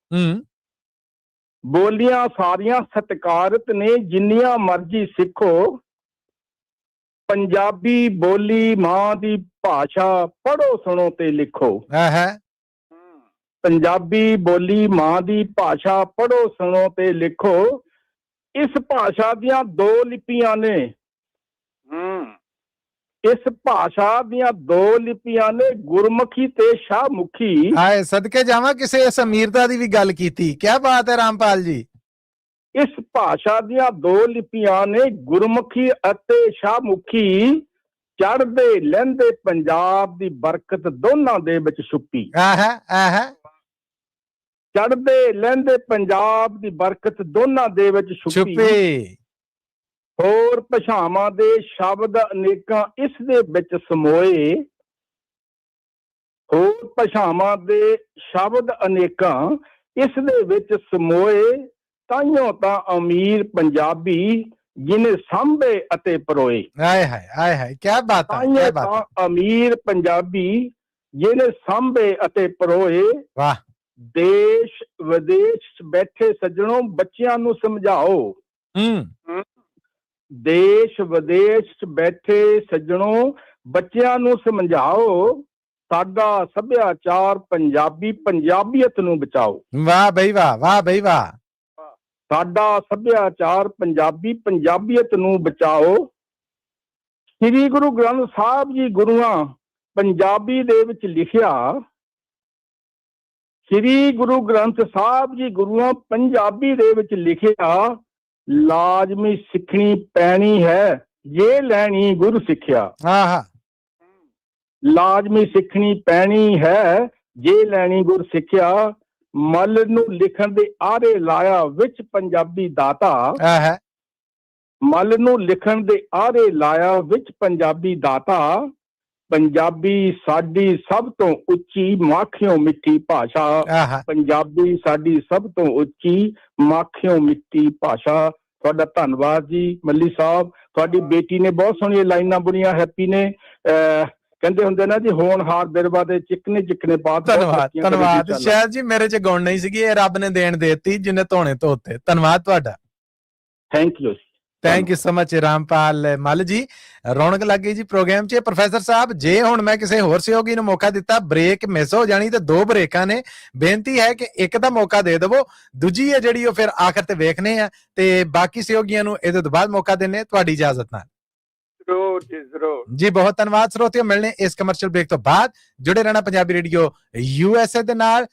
ਬੋਲੀਆਂ ਸਾਰੀਆਂ ਸਤਿਕਾਰਤ ਨੇ, ਜਿੰਨੀਆਂ ਮਰਜ਼ੀ ਸਿੱਖੋ। ਪੰਜਾਬੀ ਬੋਲੀ ਮਾਂ ਦੀ ਭਾਸ਼ਾ, ਪੜ੍ਹੋ ਸੁਣੋ ਤੇ ਲਿਖੋ। ਪੰਜਾਬੀ ਬੋਲੀ ਮਾਂ ਦੀ ਭਾਸ਼ਾ, ਪੜ੍ਹੋ ਸੁਣੋ ਤੇ ਲਿਖੋ। ਇਸ ਭਾਸ਼ਾ ਦੀਆਂ ਦੋ ਲਿਪੀਆਂ ਨੇ। ਇਸ ਭਾਸ਼ਾ ਦੀਆਂ ਦੋ ਲਿਪੀਆਂ ਨੇ, ਗੁਰਮੁਖੀ ਤੇ ਸ਼ਾਹਮੁਖੀ। ਹਾਏ ਸਦਕੇ ਜਾਵਾਂ, ਕਿਸੇ ਇਸ ਅਮੀਰਤਾ ਦੀ ਵੀ ਗੱਲ ਕੀਤੀ, ਕੀ ਬਾਤ ਹੈ ਰਾਮਪਾਲ ਜੀ। ਇਸ ਭਾਸ਼ਾ ਦੀਆਂ ਦੋ ਲਿਪੀਆਂ ਨੇ, ਗੁਰਮੁਖੀ ਅਤੇ ਸ਼ਾਹਮੁਖੀ। ਚੜ੍ਹਦੇ ਲਹਿੰਦੇ ਪੰਜਾਬ ਦੀ ਬਰਕਤ ਦੋਨਾਂ ਦੇ ਵਿੱਚ ਛੁਪੀ। ਚੜ੍ਹਦੇ ਲਹਿੰਦੇ ਪੰਜਾਬ ਦੀ ਬਰਕਤ ਦੋਨਾਂ ਦੇ ਵਿੱਚ ਛੁਪੀ। ਹੋਰ ਭਾਸ਼ਾਵਾਂ ਦੇ ਸ਼ਬਦ ਅਨੇਕਾਂ ਇਸ ਦੇ ਵਿੱਚ ਸਮੋਏ। ਹੋਰ ਭਾਸ਼ਾਵਾਂ ਦੇ ਸ਼ਬਦ ਅਨੇਕਾਂ ਇਸ ਦੇ ਵਿੱਚ ਸਮੋਏ। ਤਾਈਓ ਤਾਂ ਅਮੀਰ ਪੰਜਾਬੀ, ਜਿਹਨੇ ਸਾਂਭੇ ਅਤੇ ਪਰੋਏ। ਹਾਏ ਹਾਏ ਹਾਏ ਹਾਏ, ਕੀ ਬਾਤ ਹੈ, ਕੀ ਬਾਤ ਹੈ। ਅਮੀਰ ਪੰਜਾਬੀ, ਜਿਹਨੇ ਸਾਂਭੇ ਅਤੇ ਪਰੋਏ। ਵਾਹ। ਦੇਸ਼ ਵਿਦੇਸ਼ ਬੈਠੇ ਸੱਜਣੋਂ, ਬੱਚਿਆਂ ਨੂੰ ਸਮਝਾਓ। ਦੇਸ਼ ਵਿਦੇਸ਼ ਬੈਠੇ ਸੱਜਣੋਂ, ਬੱਚਿਆਂ ਨੂੰ ਸਮਝਾਓ। ਸਾਡਾ ਸੱਭਿਆਚਾਰ ਪੰਜਾਬੀ, ਪੰਜਾਬੀਅਤ ਨੂੰ ਬਚਾਓ। ਵਾਹ ਬਈ ਵਾਹ, ਵਾਹ ਬਈ ਵਾਹ। ਸਾਡਾ ਸੱਭਿਆਚਾਰ ਪੰਜਾਬੀ, ਪੰਜਾਬੀਅਤ ਨੂੰ ਬਚਾਓ। ਸ੍ਰੀ ਗੁਰੂ ਗ੍ਰੰਥ ਸਾਹਿਬ ਜੀ ਗੁਰੂਆਂ ਪੰਜਾਬੀ ਦੇ ਵਿੱਚ ਲਿਖਿਆ। ਸ੍ਰੀ ਗੁਰੂ ਗ੍ਰੰਥ ਸਾਹਿਬ ਜੀ ਗੁਰੂਆਂ ਪੰਜਾਬੀ ਦੇ ਵਿੱਚ ਲਿਖਿਆ। ਲਾਜ਼ਮੀ ਸਿੱਖਣੀ ਪੈਣੀ ਹੈ, ਜੇ ਲੈਣੀ ਗੁਰ ਸਿੱਖਿਆ। ਲਾਜ਼ਮੀ ਸਿੱਖਣੀ ਪੈਣੀ ਹੈ, ਜੇ ਲੈਣੀ ਗੁਰ ਸਿੱਖਿਆ। ਮੱਲ ਨੂੰ ਲਿਖਣ ਦੇ ਆਰੇ ਲਾਇਆ, ਵਿੱਚ ਪੰਜਾਬੀ ਦਾਤਾ। ਮੱਲ ਨੂੰ ਲਿਖਣ ਦੇ ਆਰੇ ਲਾਇਆ, ਵਿੱਚ ਪੰਜਾਬੀ ਦਾਤਾ। ਪੰਜਾਬੀ ਸਾਡੀ ਸਭ ਤੋਂ ਉੱਚੀ, ਮਾਖਿਓ ਮਿੱਠੀ ਭਾਸ਼ਾ। ਪੰਜਾਬੀ ਸਾਡੀ ਸਭ ਤੋਂ ਉੱਚੀ, ਮਾਖਿਓ ਮਿੱਠੀ ਭਾਸ਼ਾ। ਤੁਹਾਡਾ ਧੰਨਵਾਦ ਜੀ ਮੱਲੀ ਸਾਹਿਬ। ਤੁਹਾਡੀ ਬੇਟੀ ਨੇ ਬਹੁਤ ਸੋਹਣੀਆਂ ਲਾਈਨਾਂ ਬੁਣੀਆਂ, ਹੈਪੀ ਨੇ। ਕਹਿੰਦੇ ਹੁੰਦੇ ਨਾ ਜੀ, ਹੋਣਹਾਰ ਬਿਰਵਾ ਦੇ ਚਿਕਨੇ ਚਿਕਨੇ ਪਾ। ਧੰਨਵਾਦ ਧੰਨਵਾਦ। ਸ਼ਾਇਦ ਜੀ ਮੇਰੇ ਚ ਗੁਣ ਨਹੀਂ ਸੀਗੀ, ਇਹ ਰੱਬ ਨੇ ਦੇਣ ਦੇਤੀ, ਜਿਹਨੇ ਧੋਣੇ ਧੋਤੇ। ਧੰਨਵਾਦ ਤੁਹਾਡਾ, thank you, thank you so much Rampal Mall ji. ਰੌਣਕ ਲੱਗ ਗਈ ਜੀ ਪ੍ਰੋਗਰਾਮ 'ਚ। ਪ੍ਰੋਫੈਸਰ ਸਾਹਿਬ, ਜੇ ਹੁਣ ਮੈਂ ਕਿਸੇ ਹੋਰ ਸਹਿਯੋਗੀ ਨੂੰ ਮੌਕਾ ਦਿੱਤਾ, ਬ੍ਰੇਕ ਮਿਸ ਹੋ ਜਾਣੀ, ਤੇ ਦੋ ਬ੍ਰੇਕਾਂ ਨੇ। ਬੇਨਤੀ ਹੈ ਕਿ ਇੱਕ ਦਾ ਮੌਕਾ ਦੇ ਦੇਵੋ, ਦੂਜੀ ਹੈ ਜਿਹੜੀ ਉਹ ਫਿਰ ਆਖਰ ਤੇ ਵੇਖਨੇ ਆ, ਤੇ ਬਾਕੀ ਸਹਿਯੋਗੀਆਂ ਨੂੰ ਇਹਦੇ ਤੋਂ ਬਾਅਦ ਮੌਕਾ ਦੇਣੇ, ਤੁਹਾਡੀ ਇਜਾਜ਼ਤ ਨਾਲ। ਜੀ ਬਹੁਤ ਧੰਨਵਾਦ ਸਰੋਤਿਓ, ਮਿਲਣੇ ਇਸ ਕਮਰਸ਼ੀਅਲ ਬ੍ਰੇਕ ਤੋਂ ਬਾਅਦ। ਜੁੜੇ ਰਹਿਣਾ ਪੰਜਾਬੀ ਰੇਡੀਓ USA ਦੇ ਨਾਲ।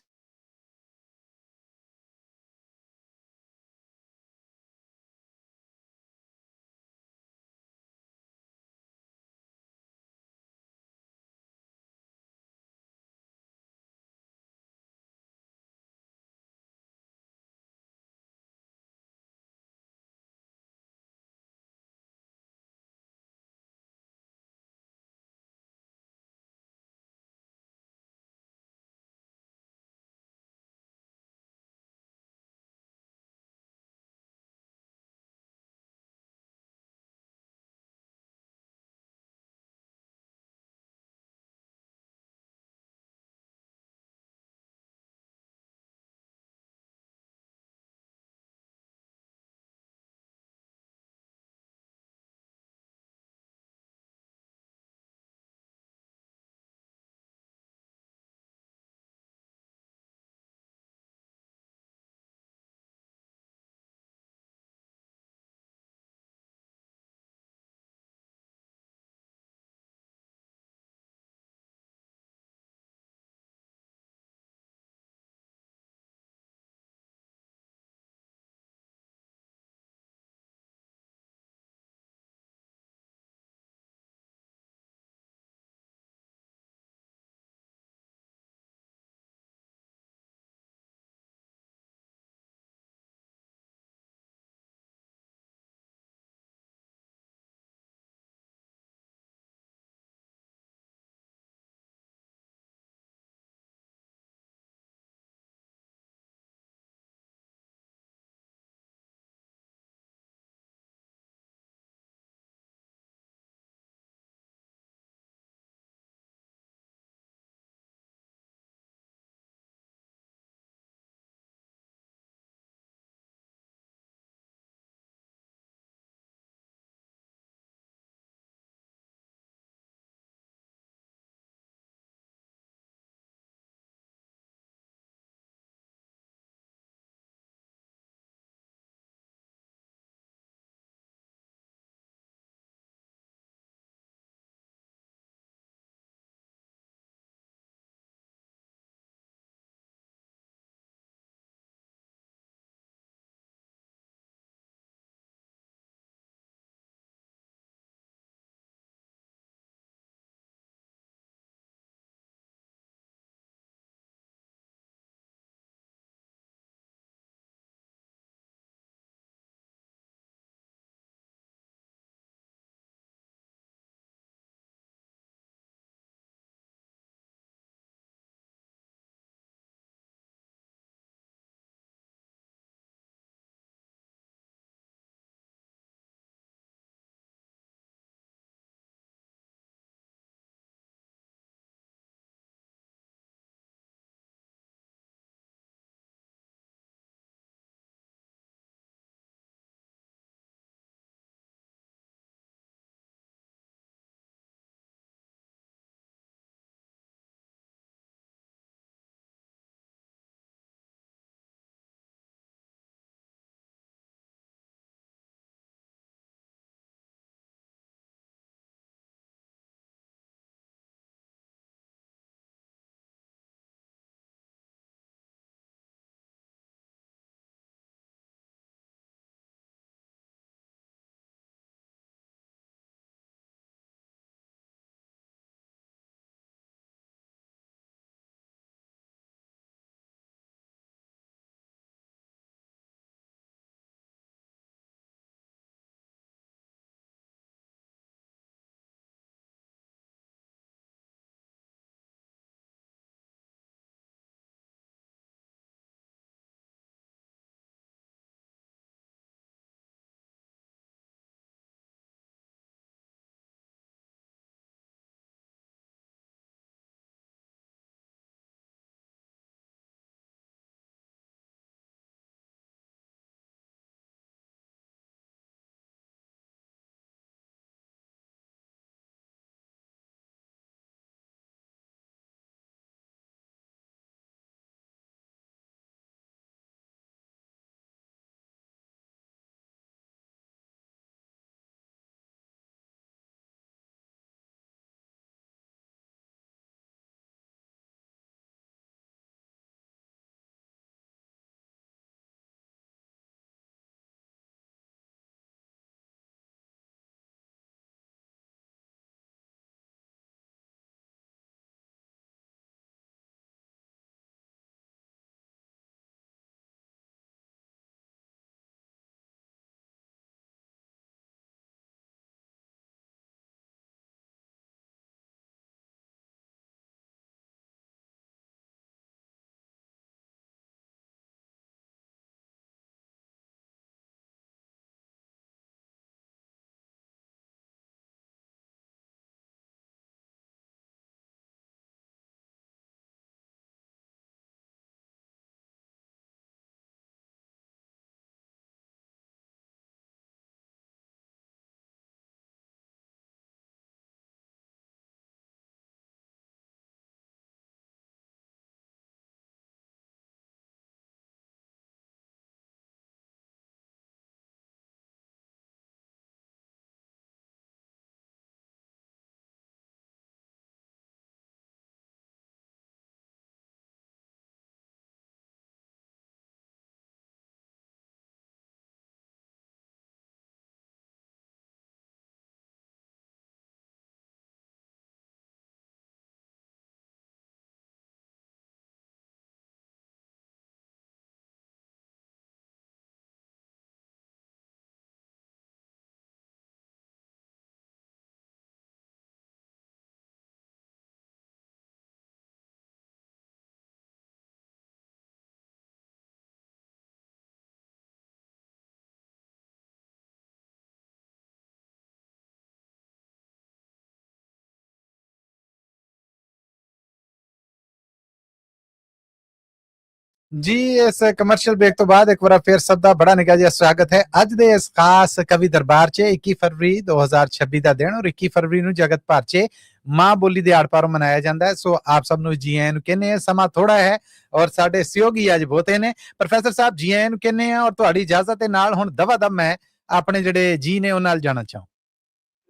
ਜੀ ਇਸ ਕਮਰਸ਼ੀਅਲ ਬ੍ਰੇਕ ਤੋਂ ਬਾਅਦ ਇੱਕ ਵਾਰ ਫਿਰ ਸਭ ਦਾ ਬੜਾ ਨਿੱਘਾ ਜਿਹਾ ਸਵਾਗਤ ਹੈ ਅੱਜ ਦੇ ਇਸ ਖਾਸ ਕਵੀ ਦਰਬਾਰ 'ਚ 21 ਫਰਵਰੀ 2026 ਦਾ ਦਿਨ ਔਰ 21 ਫਰਵਰੀ ਨੂੰ ਜਗਤ ਭਰ 'ਚ ਮਾਂ ਬੋਲੀ ਦੇ ਆੜ-ਪਾਰੋਂ ਮਨਾਇਆ ਜਾਂਦਾ ਹੈ। ਸੋ ਆਪ ਸਭ ਨੂੰ ਜੀ ਆਇਆਂ ਨੂੰ ਕਹਿੰਦੇ ਆ। ਸਮਾਂ ਥੋੜਾ ਹੈ ਔਰ ਸਾਡੇ ਸਹਿਯੋਗੀ ਅੱਜ ਬਹੁਤੇ ਨੇ। ਪ੍ਰੋਫੈਸਰ ਸਾਹਿਬ ਜੀ ਆਇਆਂ ਨੂੰ ਕਹਿੰਦੇ ਆ ਔਰ ਤੁਹਾਡੀ ਇਜਾਜ਼ਤ ਦੇ ਨਾਲ ਹੁਣ ਦਵਾ ਦਮ ਮੈਂ ਆਪਣੇ ਜਿਹੜੇ ਜੀ ਨੇ ਉਹ ਨਾਲ ਜਾਣਾ ਚਾਹਾਂ।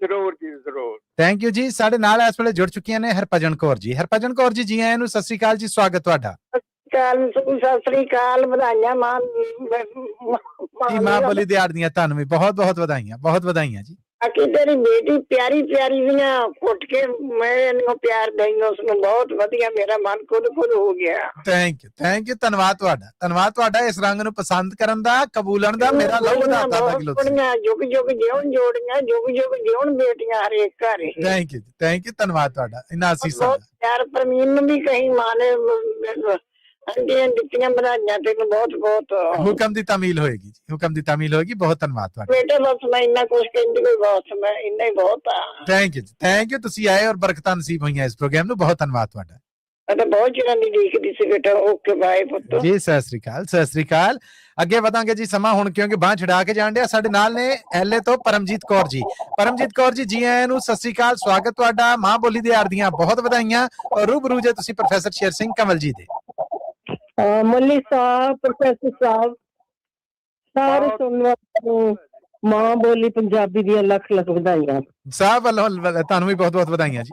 ਜ਼ਰੂਰ ਜੀ ਜ਼ਰੂਰ। ਥੈਂਕ ਯੂ ਜੀ। ਸਾਡੇ ਨਾਲ ਇਸ ਵੇਲੇ ਜੁੜ ਚੁੱਕੀਆਂ ਨੇ ਹਰਭਜਨ ਕੌਰ ਜੀ। ਹਰਭਜਨ ਕੌਰ ਜੀ, ਜੀ ਆਇਆਂ ਨੂੰ। ਸਤਿ ਸ੍ਰੀ ਅਕਾਲ ਜੀ, ਸਵਾਗਤ ਤੁਹਾਡਾ। ਸਤਿ ਸ੍ਰੀ ਅਕਾਲ, ਵਧਾਈਆਂ ਮਾਂ ਬੋਲੀ ਦੇ ਆੜ ਦੀਆਂ ਤੁਹਾਨੂੰ ਵੀ ਬਹੁਤ ਬਹੁਤ ਵਧਾਈਆਂ, ਬਹੁਤ ਵਧਾਈਆਂ ਜੀ। ਅਕੀ ਤੇਰੀ ਬੇਟੀ ਪਿਆਰੀ ਪਿਆਰੀ ਦੀਆਂ ਫੁੱਟ ਕੇ ਮੈਂ ਇਹਨੂੰ ਪਿਆਰ ਦਈ ਉਸ ਨੂੰ ਬਹੁਤ ਵਧੀਆ ਮੇਰਾ ਮਨ ਖੁਦ ਹੋ ਗਿਆ। ਥੈਂਕ ਯੂ ਧੰਨਵਾਦ ਤੁਹਾਡਾ ਇਸ ਰੰਗ ਨੂੰ ਪਸੰਦ ਕਰਨ ਦਾ, ਕਬੂਲਣ ਦਾ। ਮੇਰਾ ਲਹੂ ਵਧਾਤਾ ਦਾ ਕਿਲੋ ਜੁਗ ਜੁਗ ਜਿਉਣ ਜੋੜੀਆਂ, ਜੁਗ ਜੁਗ ਜਿਉਣ ਬੇਟੀਆਂ ਹਰੇਕ ਘਰ। ਥੈਂਕ ਯੂ ਧੰਨਵਾਦ ਤੁਹਾਡਾ ਇੰਨਾ ਅਸੀਸਾਂ ਦਾ। ਪਿਆਰ ਪਰਮੀਨ ਨੂੰ ਵੀ ਕਹੀ ਮਾਂ ਨੇ ਦਿੱਤੀਆਂ ਵਧਾਈਆਂ ਤੈਨੂੰ ਬਹੁਤ ਬਹੁਤ। ਹੁਕਮ ਦੀ ਤਾਮੀਲ ਹੋਏਗੀ ਜੀ, ਹੁਕਮ ਦੀ ਤਾਮੀਲ ਹੋਏਗੀ। ਬਹੁਤ ਧੰਨਵਾਦ ਤੁਹਾਡਾ ਬੇਟੇ। ਬਸ ਮੈਂ ਇੰਨਾ ਕੁਝ ਕਹਿੰਦੀ ਕੋਈ ਬਹੁਤ, ਮੈਂ ਇੰਨਾ ਹੀ ਬਹੁਤ ਆ। ਥੈਂਕ ਯੂ ਤੁਸੀਂ ਆਏ ਔਰ ਬਰਕਤਾਂ ਨਸੀਬ ਹੋਈਆਂ ਇਸ ਪ੍ਰੋਗਰਾਮ ਨੂੰ। ਬਹੁਤ ਧੰਨਵਾਦ ਤੁਹਾਡਾ। ਮੈਂ ਤਾਂ ਬਹੁਤ ਚਿਰਾਂ ਦੀ ਦੇਖਦੀ ਸੀ ਬੇਟਾ। ਓਕੇ ਬਾਏ ਪੁੱਤ ਜੀ। ਸਤਿ ਸ੍ਰੀ ਅਕਾਲ। ਅੱਗੇ ਵਧਾਂਗੇ ਜੀ ਸਮਾਂ ਹੁਣ, ਕਿਉਂਕਿ ਬਾਂਹ ਛਡਾ ਕੇ ਜਾਣ ਡਿਆ। ਸਾਡੇ ਨਾਲ ਨੇ ਐਲਏ ਤੋਂ ਪਰਮਜੀਤ ਕੌਰ ਜੀ। ਪਰਮਜੀਤ ਕੌਰ ਜੀ, ਜੀ ਆਇਆਂ ਨੂੰ। ਸਤਿ ਸ੍ਰੀ ਅਕਾਲ, ਸਵਾਗਤ ਤੁਹਾਡਾ। ਮਾਂ ਬੋਲੀ ਦੇ ਆੜ ਦੀਆਂ ਬਹੁਤ ਵਧਾਈਆਂ ਔਰ ਰੂਬਰੂ ਜੇ ਤੁਸੀਂ ਪ੍ਰੋਫੈਸਰ ਸ਼ੇਰ ਸਿੰਘ ਕੰਵਲ ਜੀ ਦੇ। ਮੱਲੀ ਸਾਹਿਬ, ਪ੍ਰੋਫੈਸਰ ਸਾਹਿਬ, ਸਾਰੇ ਸੁਣਨ ਵਾਲਿਆਂ ਨੂੰ ਮਾਂ ਬੋਲੀ ਪੰਜਾਬੀ ਦੀਆਂ ਲੱਖ ਲੱਖ ਵਧਾਈਆਂ। ਸਾਹਿਬ ਵੱਲੋਂ ਤੁਹਾਨੂੰ ਵੀ ਬਹੁਤ ਬਹੁਤ ਵਧਾਈਆਂ ਜੀ।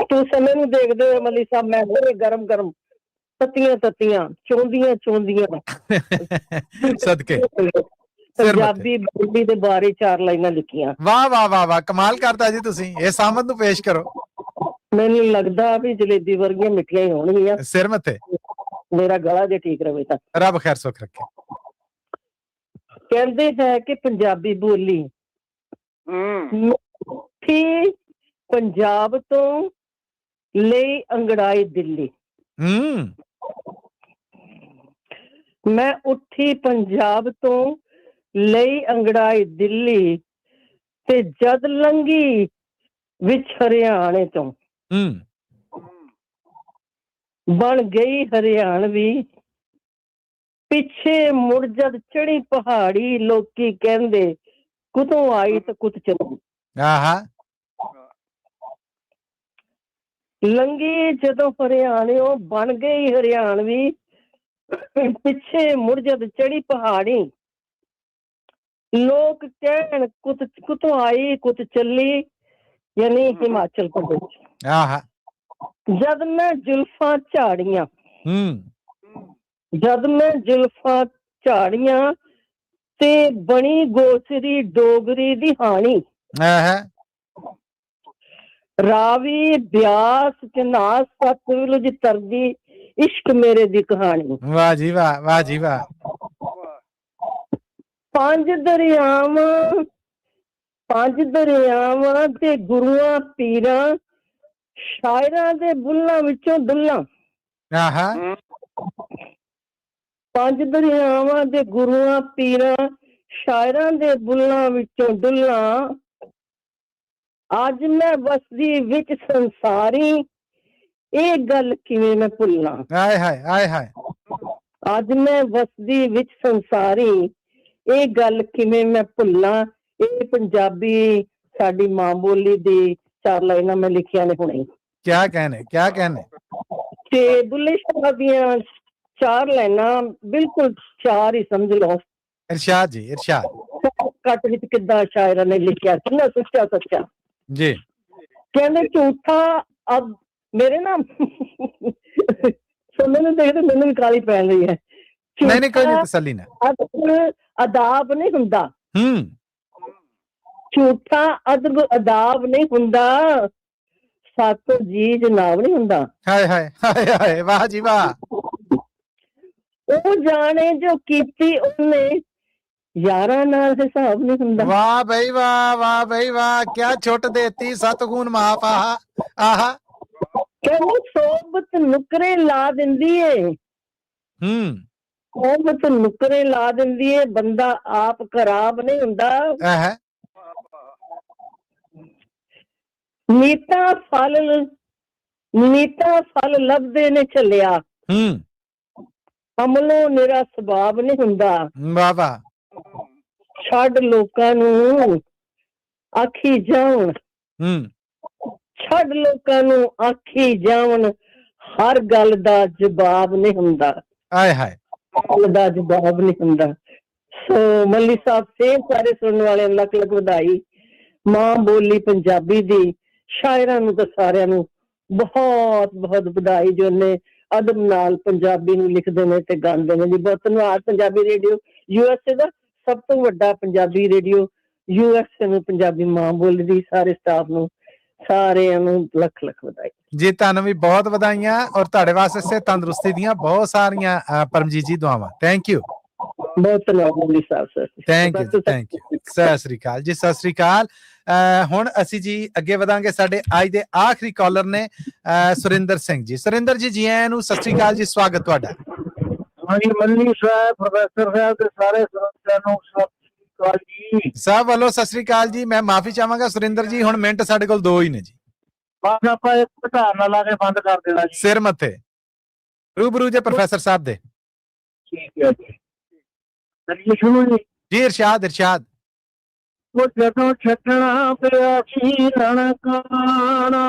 ਤੂੰ ਸਮੇਂ ਨੂੰ ਦੇਖਦੇ ਹੋ ਮੱਲੀ ਸਾਹਿਬ, ਮੈਂ ਹੋਰੇ ਗਰਮ ਗਰਮ ਤੱਤੀਆਂ ਚੋਂਦੀਆਂ ਸਦਕੇ ਪੰਜਾਬੀ ਬੋਲੀ ਦੇ ਬਾਰੇ 4 ਲਾਈਨਾਂ ਲਿਖੀਆਂ। ਵਾਹ ਕਮਾਲ ਕਰਤਾ ਜੀ ਤੁਸੀਂ। ਇਹ ਸਾਮਤ ਨੂੰ ਪੇਸ਼ ਕਰੋ। ਮੈਨੂੰ ਲੱਗਦਾ ਵੀ ਜਲੇਬੀ ਵਰਗੀਆਂ ਮਿੱਠੀਆਂ ਹੀ ਹੋਣਗੀਆਂ। ਸਿਰ ਮੱਥੇ ਮੇਰਾ ਗਲਾ ਜੇ ਠੀਕ ਰਵੇ ਤਾਂ ਰੱਬ ਖੈਰ ਸੁੱਖ ਰੱਖੇ। ਕਹਿੰਦੇ ਹੈ ਕਿ ਪੰਜਾਬੀ ਬੋਲੀ ਮਿੱਠੀ ਪੰਜਾਬ ਤੋਂ ਲਈ ਅੰਗੜਾਈ ਦਿੱਲੀ। ਮੈਂ ਉੱਠੀ ਪੰਜਾਬ ਤੋਂ ਲਈ ਅੰਗੜਾਈ ਦਿੱਲੀ ਤੇ ਜਦ ਲੰਗੀ ਵਿੱਚ ਹਰਿਆਣੇ ਤੋਂ ਬਣ ਗਈ ਹਰਿਆਣਵੀ। ਪਿੱਛੇ ਮੁੜ ਜਦ ਚੜੀ ਪਹਾੜੀ ਲੋਕੀ ਕਹਿੰਦੇ ਕੁਤੋਂ ਆਈ ਤੇ ਕੁਤ ਚਲੀ। ਲੰਗੀ ਜਦੋਂ ਹਰਿਆਣਿਓ ਬਣ ਗਈ ਹਰਿਆਣਵੀ। ਪਿੱਛੇ ਮੁੜ ਜਦ ਚੜੀ ਪਹਾੜੀ ਲੋਕ ਕਹਿਣ ਕੁਤੋਂ ਆਈ ਕੁਤ ਚੱਲੀ, ਯਾਨੀ ਹਿਮਾਚਲ ਪ੍ਰਦੇਸ਼। ਜਦ ਮੈਂ ਜ਼ੁਲਫਾਂ ਝਾੜੀਆਂ ਤੇ ਬਣੀ ਗੋਚਰੀ ਡੋਗਰੀ ਦੀ ਹਾਣੀ। ਰਾਵੀ ਬਿਆਸ ਚਨਾਸ ਸਤਲੁਜ ਤਰਦੀ ਇਸ਼ਕ ਮੇਰੇ ਦੀ ਕਹਾਣੀ। ਵਾਹ ਜੀ ਵਾਹ। 5 ਦਰਿਆਵਾਂ ਤੇ ਗੁਰੂਆਂ ਪੀਰਾਂ ਸ਼ਾਇਰਾਂ ਦੇ ਬੁੱਲਾਂ ਵਿੱਚੋਂ ਦੁੱਲਾਂ। 5 ਦਰਿਆਵਾਂ ਦੇ ਗੁਰੂਆਂ ਪੀਰਾਂ ਸ਼ਾਇਰਾਂ ਦੇ ਬੁੱਲਾਂ ਵਿੱਚੋਂ ਦੁੱਲਾਂ। ਅੱਜ ਮੈਂ ਵਸਦੀ ਵਿੱਚ ਸੰਸਾਰੀ, ਇਹ ਗੱਲ ਕਿਵੇਂ ਮੈਂ ਭੁੱਲਾਂ। ਹਾਏ। ਅੱਜ ਮੈਂ ਵਸਦੀ ਵਿੱਚ ਸੰਸਾਰੀ, ਇਹ ਗੱਲ ਕਿਵੇਂ ਮੈਂ ਭੁੱਲਾਂ। ਇਹ ਪੰਜਾਬੀ ਸਾਡੀ ਮਾਂ ਬੋਲੀ ਦੀ 4 ਲਾਈਨਾਂ ਮੈਂ ਲਿਖੀਆਂ ਨੇ ਹੁਣੇ। ਕਿਆ ਕਹਿਣੇ। ਤੇ ਬੁੱਲੇ ਸ਼ਾਹ ਦੀਆਂ 4 ਲਾਈਨਾਂ ਬਿਲਕੁਲ 4 ਹੀ ਸਮਝ ਲਓ। ਇਰਸ਼ਾਦ ਜੀ, ਇਰਸ਼ਾਦ। ਕੱਟ ਵਿੱਚ ਕਿੱਦਾਂ ਸ਼ਾਇਰਾਂ ਨੇ ਲਿਖਿਆ, ਕਿੰਨਾ ਸੱਚਾ ਜੀ। ਕਹਿੰਦੇ ਝੂਠਾ ਅਬ ਮੇਰੇ ਨਾ ਸੁਣਨ ਨੂੰ ਦੇਖਦੇ ਮੈਨੂੰ ਵੀ ਕਾਲੀ ਪੈ ਰਹੀ ਹੈ। ਨਹੀਂ ਕੋਈ ਨਹੀਂ, ਤਸੱਲੀ ਨਾਲ। ਅਦਾਬ ਨਹੀਂ ਹੁੰਦਾ। ਝੂਠਾ ਅਦਬ ਅਦਾਬ ਨਹੀਂ ਹੁੰਦਾ। ਸਾਤੋਂ ਜੀ ਜਨਾਬ ਨਹੀਂ ਹੁੰਦਾ। ਹਾਏ ਵਾਹ ਜੀ ਵਾਹ। ਉਹ ਜਾਣੇ ਜੋ ਕੀਤੀ ਉਹਨੇ, ਯਾਰਾਂ ਨਾਲ ਹਿਸਾਬ ਨਹੀਂ ਹੁੰਦਾ। ਵਾਹ ਬਈ ਵਾਹ। ਕਿਆ ਛੁੱਟ ਦੇਤੀ ਸਤਗੁਣ ਮਾਫ। ਆਹਾ ਕਹਿੰਦੇ ਸੋਬਤ ਨੁਕਰੇ ਲਾ ਦਿੰਦੀ ਏ। ਸੋਬਤ ਨੁਕਰੇ ਲਾ ਦਿੰਦੀ ਏ, ਬੰਦਾ ਆਪ ਖਰਾਬ ਨਹੀਂ ਹੁੰਦਾ। ਨੀਤਾਂ ਫਲ ਲੱਭਦੇ ਨੇ ਚੱਲਿਆ। ਅਮਲੋਂ ਮੇਰਾ ਸੁਭਾਵ ਨਹੀਂ ਹੁੰਦਾ। ਵਾਹ ਵਾਹ। ਛੱਡ ਲੋਕਾਂ ਨੂੰ ਆਖੀ ਜਾਵਣ, ਛੱਡ ਲੋਕਾਂ ਨੂੰ ਆਖੀ ਜਾਵਣ, ਹਰ ਗੱਲ ਦਾ ਜਵਾਬ ਨਹੀਂ ਹੁੰਦਾ। ਆਏ ਹਾਏ, ਗੱਲ ਦਾ ਜਵਾਬ ਨਹੀਂ ਹੁੰਦਾ। ਸੋ ਮੱਲੀ ਸਾਹਿਬ ਸੇਮ ਸਾਰੇ ਸੁਣਨ ਵਾਲਿਆਂ ਨੂੰ ਲੱਖ ਲੱਖ ਵਧਾਈ। ਮਾਂ ਬੋਲੀ ਪੰਜਾਬੀ ਦੀ ਸ਼ਾਇਰਾਂ ਨੂੰ ਤਾਂ ਸਾਰਿਆਂ ਨੂੰ ਬਹੁਤ ਬਹੁਤ ਵਧਾਈ ਜੋ ਨੇ ਅਦਬ ਨਾਲ ਪੰਜਾਬੀ ਨੂੰ ਲਿਖਦੇ ਨੇ ਤੇ ਗਾਉਂਦੇ ਨੇ ਜੀ। ਬਹੁਤ ਧੰਨਵਾਦ। ਪੰਜਾਬੀ ਰੇਡੀਓ USA ਦਾ ਸਭ ਤੋਂ ਵੱਡਾ ਪੰਜਾਬੀ ਰੇਡੀਓ USA ਨੂੰ ਪੰਜਾਬੀ ਮਾਂ ਬੋਲੀ ਦੀ ਸਾਰੇ ਸਟਾਫ ਨੂੰ ਸਾਰਿਆਂ ਨੂੰ ਲੱਖ ਲੱਖ ਵਧਾਈ ਜੀ। ਤੁਹਾਨੂੰ ਵੀ ਬਹੁਤ ਵਧਾਈਆਂ ਔਰ ਤੁਹਾਡੇ ਵਾਸਤੇ ਤੰਦਰੁਸਤੀ ਦੀਆਂ ਬਹੁਤ ਸਾਰੀਆਂ ਪਰਮਜੀਤ ਜੀ ਦੁਆਵਾਂ। Thank you. ਬਹੁਤ ਧੰਨਵਾਦ ਸਾਹਿਬ। Thank you, thank you. Sat Sri ਅਕਾਲ ਜੀ, ਸਤਿ ਸ੍ਰੀ ਅਕਾਲ। ਹੁਣ ਅਸੀਂ ਜੀ ਅੱਗੇ ਵਧਾਂਗੇ। ਸਾਡੇ ਅੱਜ ਦੇ ਆਖਰੀ ਕਾਲਰ ਨੇ ਸੁਰਿੰਦਰ ਸਿੰਘ ਜੀ। ਸੁਰਿੰਦਰ ਜੀ, ਜੀ ਆਇਆਂ ਨੂੰ, ਸਤਿ ਸ੍ਰੀ ਅਕਾਲ ਜੀ, ਸਵਾਗਤ ਤੁਹਾਡਾ। ਹਾਂਜੀ ਮੱਲੀ ਸਾਹਿਬ, ਪ੍ਰੋਫੈਸਰ ਸਾਹਿਬ ਤੇ ਸਾਰੇ ਸਰੋਤਿਆਂ ਨੂੰ ਸਤਿ ਸ੍ਰੀ ਅਕਾਲ ਜੀ। ਸਭ ਵੱਲੋਂ ਸਤਿ ਸ੍ਰੀ ਅਕਾਲ ਜੀ। ਮੈਂ ਮਾਫੀ ਚਾਹਾਂਗਾ ਸੁਰਿੰਦਰ ਜੀ, ਹੁਣ ਮਿੰਟ ਸਾਡੇ ਕੋਲ 2 ਹੀ ਨੇ ਜੀ। ਬਸ ਆਪਾਂ ਇੱਕ ਘਟਾਰ ਨਾਲ ਲਾ ਕੇ ਬੰਦ ਕਰ ਦੇਣਾ ਜੀ। ਸਿਰ ਮੱਥੇ ਰੂਬਰੂ ਜੇ ਪ੍ਰੋਫੈਸਰ ਸਾਹਿਬ ਦੇ। ਠੀਕ ਹੈ ਜੀ, ਚਲਿਏ ਸ਼ੁਰੂ ਜੀ। ਜੀ ਇਰਸ਼ਾਦ, ਇਰਸ਼ਾਦ। ਉਹ ਜਦੋਂ ਛੱਡਣਾ ਪਿਆ ਸੀ ਲਣਕਾਣਾ,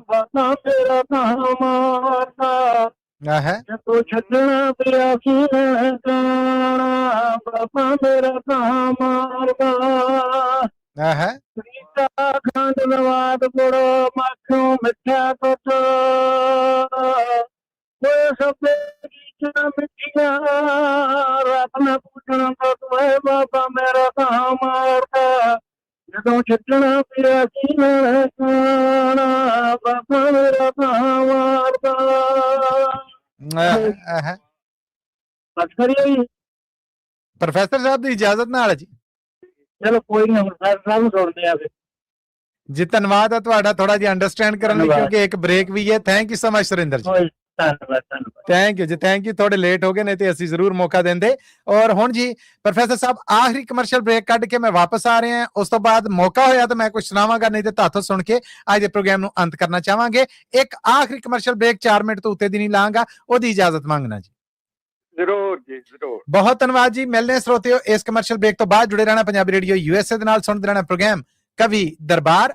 ਬਾਤਾਂ ਤੇਰਾ ਤਾਂ ਮਾਰਦਾ। ਜਦੋਂ ਛੱਡਣਾ ਪਿਆ ਸੀ ਲਣਕਾਣਾ, ਬਾਤਾਂ ਤੇਰਾ ਤਾਂ ਮਾਰਦਾ। ਰੀਤਾ ਖੰਡ ਨਵਾਦ ਗੁੜ ਮੱਖੋਂ ਮਿੱਠਾ ਦੁੱਧ, ਕੋਈ ਸਭੇ ਗੀਤਾਂ ਮਿੱਠੀਆਂ, ਰੱਬ ਨਾ ਪੁੱਛਣਾ ਤਾਂ ਤੂੰ ਬਾਬਾ ਮੇਰਾ ਤਾਂ ਮਾਰਦਾ। ਜਦੋਂ ਛੱਡਣਾ ਪਿਆ ਸੀ ਲਣਕਾਣਾ, ਬਾਬਾ ਮੇਰਾ ਤਾਂ ਮਾਰਦਾ। ਬਸ ਕਰੀਏ ਜੀ ਪ੍ਰੋਫੈਸਰ ਸਾਹਿਬ ਦੀ ਇਜਾਜ਼ਤ ਨਾਲ ਜੀ। ਚਲੋ ਕੋਈ ਨਹੀਂ, ਹੁਣ ਸਾਹਿਬ ਨੂੰ ਸੁਣਦੇ ਆ ਫਿਰ ਜੀ। ਧੰਨਵਾਦ ਹੈ ਤੁਹਾਡਾ ਥੋੜਾ ਜਿਹਾ ਅੰਡਰਸਟੈਂਡ ਕਰਨ ਲਈ, ਕਿਉਂਕਿ ਇੱਕ ਬ੍ਰੇਕ ਵੀ ਹੈ। Thank you so much Surinder ਜੀ। ਧੰਨਵਾਦ, ਧੰਨਵਾਦ। ਥੈਂਕ ਯੂ ਜੀ, ਥੈਂਕ ਯੂ। ਥੋੜੇ ਲੇਟ ਹੋ ਗਏ ਨੇ ਤੇ ਅਸੀਂ ਜ਼ਰੂਰ ਮੌਕਾ ਦਿੰਦੇ। ਔਰ ਹੁਣ ਜੀ ਪ੍ਰੋਫੈਸਰ ਸਾਹਿਬ ਆਖਰੀ ਕਮਰਸ਼ੀਅਲ ਬ੍ਰੇਕ ਕੱਢ ਕੇ ਮੈਂ ਵਾਪਸ ਆ ਰਹੇ ਹਾਂ। ਉਸ ਤੋਂ ਬਾਅਦ ਮੌਕਾ ਹੋਇਆ ਤਾਂ ਮੈਂ ਕੁਝ ਸੁਣਾਵਾਂਗਾ, ਨਹੀਂ ਤੇ ਤੁਹਾਤੋਂ ਸੁਣ ਕੇ ਅੱਜ ਦੇ ਪ੍ਰੋਗਰਾਮ ਨੂੰ ਅੰਤ ਕਰਨਾ ਚਾਹਾਂਗੇ। ਇੱਕ ਆਖਰੀ ਕਮਰਸ਼ੀਅਲ ਬ੍ਰੇਕ 4 ਮਿੰਟ ਤੋਂ ਉੱਤੇ ਦੀ ਨਹੀਂ ਲਾਂਗਾ, ਉਹਦੀ ਇਜਾਜ਼ਤ ਮੰਗਣਾ ਜੀ। ਜ਼ਰੂਰ ਜੀ, ਜ਼ਰੂਰ। ਬਹੁਤ ਧੰਨਵਾਦ ਜੀ। ਮਿਲਨੇ ਸਰੋਤਿਓ ਇਸ ਕਮਰਸ਼ੀਅਲ ਬ੍ਰੇਕ ਤੋਂ ਬਾਅਦ। ਜੁੜੇ ਰਹਿਣਾ ਪੰਜਾਬੀ ਰੇਡੀਓ USA ਦੇ ਨਾਲ। ਸੁਣਦੇ ਰਹਿਣਾ ਪ੍ਰੋਗਰਾਮ ਕਵੀ ਦਰਬਾਰ।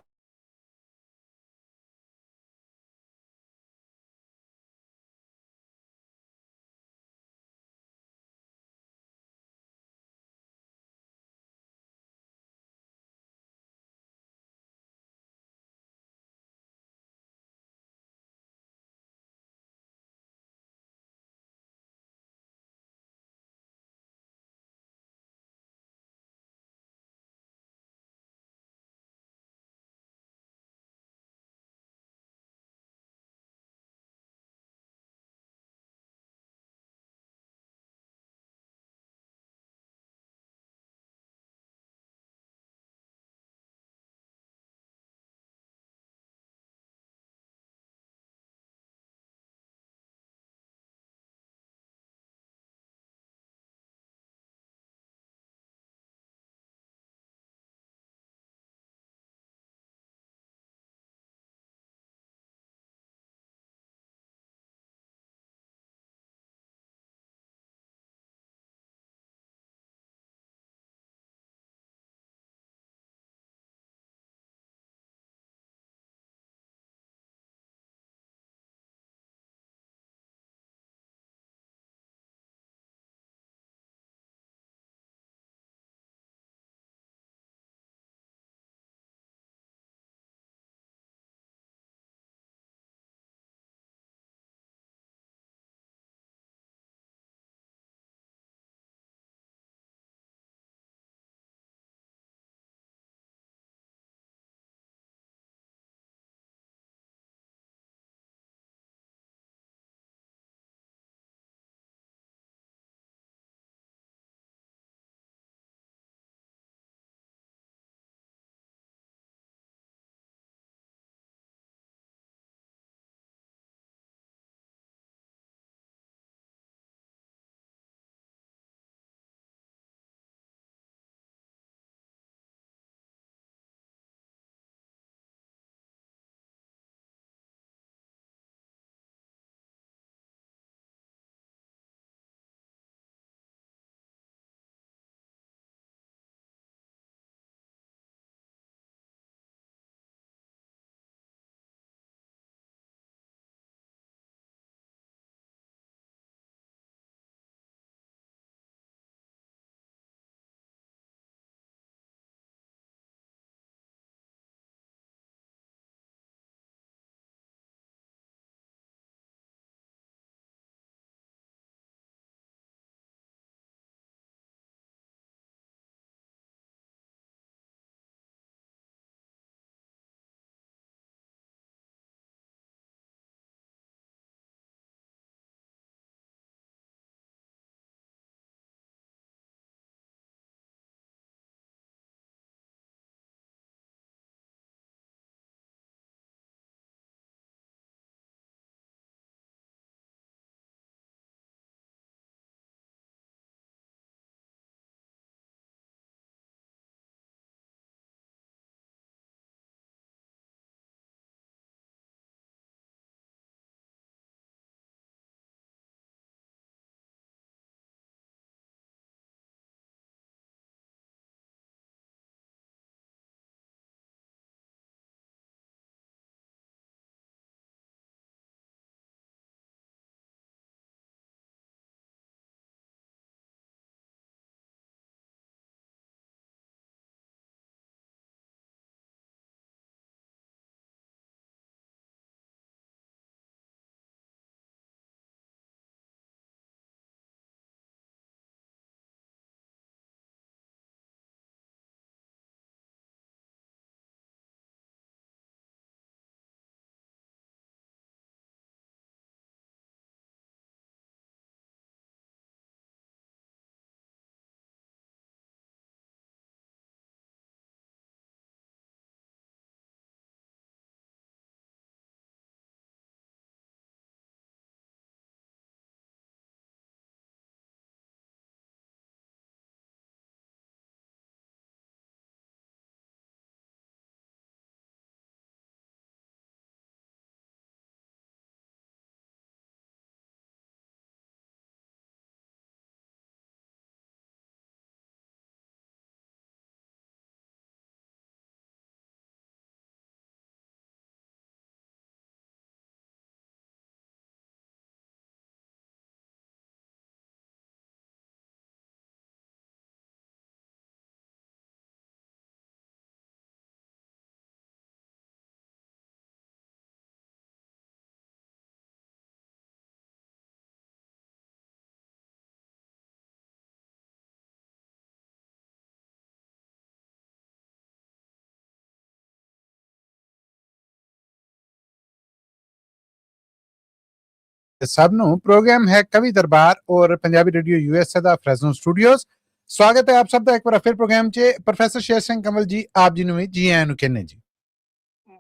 सब नू प्रोग्राम है कवि दरबार और पंजाबी रेडियो यूएसए दा फ्रेज़नो स्टूडियोज। स्वागत है आप सब दा एक बार फिर प्रोग्राम च। प्रोफेसर शेर सिंह कंवल जी आप जी नू भी जी आयां नू कहने जी।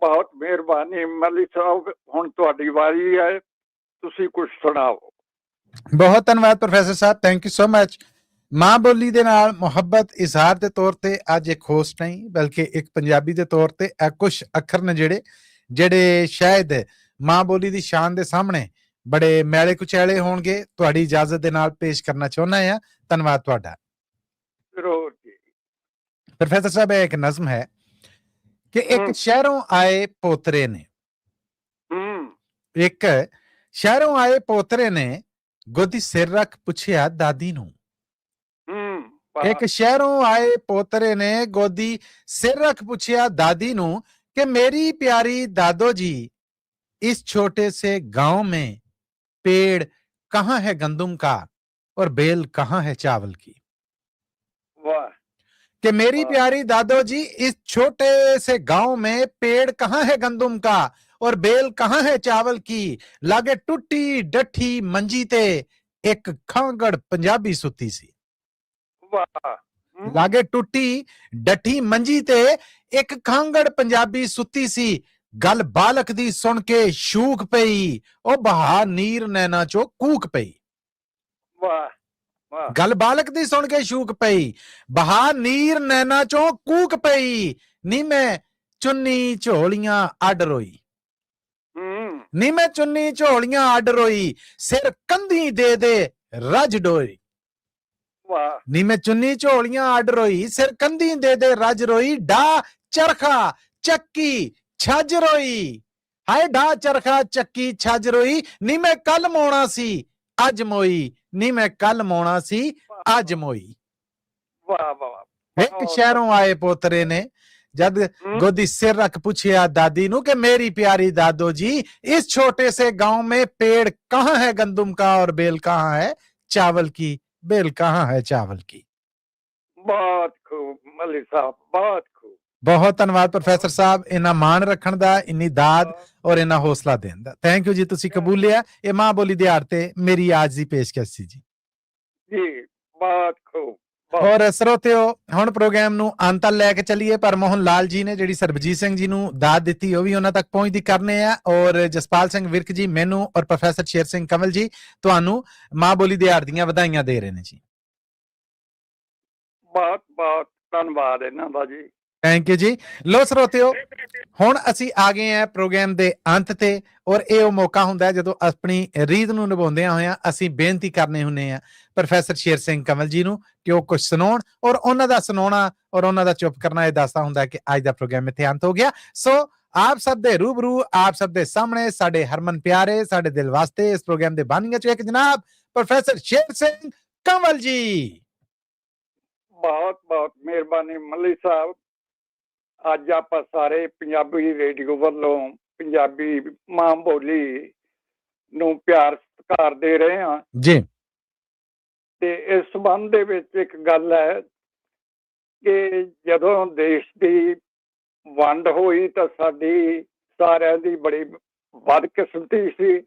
बहुत मेहरबानी मलिक साहब, हुण तुहाडी वारी है, तुसी कुछ सुनाओ। बहुत धन्यवाद प्रोफेसर साहब, थैंक यू सो मच। मां बोली दे नाल मुहब्बत इजहार दे तौर ते अज एक होस्ट नहीं बल्कि एक पंजाबी दे तौर ते कुछ अखर ने जेड़े शायद मां बोली दी शान दे सामने बड़े मैले कुचैले होणगे, तुहाडी इजाजत दे नाल पेश करना चाहुंदा हां। धन्यवाद तुहाडा। जरूर जी। प्रोफेसर साहब एक नज़म है कि एक शहरों आए पोतरे ने, एक शहरों आए पोतरे ने गोदी सिर रख पुछया दादी नू। एक शहरों आए पोतरे ने गोदी सिर रख पुछया दादी नू कि मेरी प्यारी दादो जी इस छोटे से गांव में पेड़ कहाँ है गंदुम का और बेल कहाँ है चावल की। वाह। कि मेरी प्यारी दादो जी इस छोटे से गांव में पेड़ कहाँ है गंदुम का और बेल कहाँ है चावल की। लागे टुट्टी डठी मंजी ते एक खांगड़ पंजाबी सुती सी। लागे टुट्टी डठी मंजी ते एक खांगड़ पंजाबी सुती सी। गल बालक दी सुन के शूक पई ओ बहा नीर नैना चो कूक पई। गल बालक दी सुन के शूक पई बहा नीर नैना चो कूक पई। नी मैं चुन्नी झोलियां अड रोई, नी मैं चुन्नी झोलियां अड रोई सिर कंधी दे दे रज डोई। नी मैं चुन्नी झोलियां अड रोई सिर कंधी दे दे रज रोई। डा चरखा चक्की छज रोई, हाय डा चरखा चक्की छज रोई। नी मैं कल मोना सी अज मोई, नी मैं कल मोना सी अज मोई। एक शहरों आए पोतरे ने जद गोदी सिर रख पूछया दादी नू कि मेरी प्यारी दादो जी इस छोटे से गांव में पेड़ कहाँ है गंदुम का और बेल कहाँ है चावल की। बेल कहाँ है चावल की। बहुत खूब मलिक साहब, बहुत खूब। बहुत धन्यवाद प्रोफेसर साहब, इन्ना मान रखण दा, इन्नी दाद और इन्ना हौसला देण दा। थैंक यू जी, तुसी कबूलिया ये मां बोली दिहाड़ ते मेरी आज दी पेशकश सी जी। जी बहुत खूब। और ਸਰੋਤਿਓ ਹੁਣ ਪ੍ਰੋਗਰਾਮ ਨੂੰ ਅੰਤ ਤੱਕ ਲੈ ਕੇ ਚੱਲੀਏ, ਪਰ ਮੋਹਨ ਲਾਲ ਜੀ ਨੇ ਜਿਹੜੀ ਸਰਬਜੀਤ ਸਿੰਘ ਜੀ ਨੂੰ ਦਾਦ ਦਿੱਤੀ ਉਹ ਵੀ ਉਹਨਾਂ ਤੱਕ ਪਹੁੰਚਦੀ ਕਰਨੇ ਆ। ਔਰ ਜਸਪਾਲ ਸਿੰਘ ਵਿਰਕ ਜੀ ਮੈਨੂੰ ਔਰ ਪ੍ਰੋਫੈਸਰ ਸ਼ੇਰ ਸਿੰਘ ਕੰਵਲ ਜੀ ਤੁਹਾਨੂੰ ਮਾਂ ਬੋਲੀ ਦਿਹਾੜ ਦੀਆਂ ਵਧਾਈਆਂ ਦੇ ਰਹੇ ਨੇ ਜੀ। ਬਹੁਤ ਬਹੁਤ ਧੰਨਵਾਦ ਇਹਨਾਂ ਦਾ ਜੀ। थैंक यू जी। लो ਸਰੋਤਿਓ ਹੁਣ ਅਸੀਂ ਆ ਗਏ ਆ ਪ੍ਰੋਗਰਾਮ ਦੇ ਅੰਤ ਤੇ ਔਰ ਇਹ ਉਹ ਮੌਕਾ ਹੁੰਦਾ ਜਦੋਂ ਆਪਣੀ ਰੀਤ ਨੂੰ ਨਿਭਾਉਂਦਿਆਂ ਹੋਇਆਂ ਅਸੀਂ ਬੇਨਤੀ ਕਰਨੇ ਹੁੰਨੇ ਆ ਪ੍ਰੋਫੈਸਰ ਸ਼ੇਰ ਸਿੰਘ ਕੰਵਲ ਜੀ ਨੂੰ ਕਿ ਉਹ ਕੁਝ ਸੁਣਾਉਣ ਔਰ ਉਹਨਾਂ ਦਾ ਸੁਣਾਉਣਾ ਔਰ ਉਹਨਾਂ ਦਾ ਚੁੱਪ ਕਰਨਾ ਇਹ ਦੱਸਦਾ ਹੁੰਦਾ ਕਿ ਅੱਜ ਦਾ ਪ੍ਰੋਗਰਾਮ ਇੱਥੇ ਅੰਤ ਹੋ ਗਿਆ। ਸੋ ਆਪ ਸਭ ਦੇ ਰੂਬਰੂ ਆਪ ਸਭ ਦੇ ਸਾਹਮਣੇ ਸਾਡੇ ਹਰਮਨ ਪਿਆਰੇ ਸਾਡੇ ਦਿਲ ਵਾਸਤੇ ਇਸ ਪ੍ਰੋਗਰਾਮ ਦੇ ਬਾਨੀਆਂ ਚੋਂ ਇੱਕ ਜਨਾਬ ਪ੍ਰੋਫੈਸਰ ਸ਼ੇਰ ਸਿੰਘ ਕੰਵਲ ਜੀ। ਬਹੁਤ ਬਹੁਤ ਮਿਹਰਬਾਨੀ ਮਲਿਕ ਸਾਹਿਬ। ਅੱਜ ਆਪਾਂ ਸਾਰੇ ਪੰਜਾਬੀ ਰੇਡੀਓ ਵੱਲੋਂ ਪੰਜਾਬੀ ਮਾਂ ਬੋਲੀ ਨੂੰ ਪਿਆਰ ਸਤਿਕਾਰ ਦੇ ਰਹੇ ਹਾਂ ਜੀ। ਤੇ ਇਸ ਸੰਬੰਧ ਦੇ ਵਿੱਚ ਇੱਕ ਗੱਲ ਹੈ ਕਿ ਜਦੋਂ ਦੇਸ਼ ਦੀ ਵੰਡ ਹੋਈ ਤਾਂ ਸਾਡੀ ਸਾਰਿਆਂ ਦੀ ਬੜੀ ਬਦਕਿਸਮਤੀ ਸੀ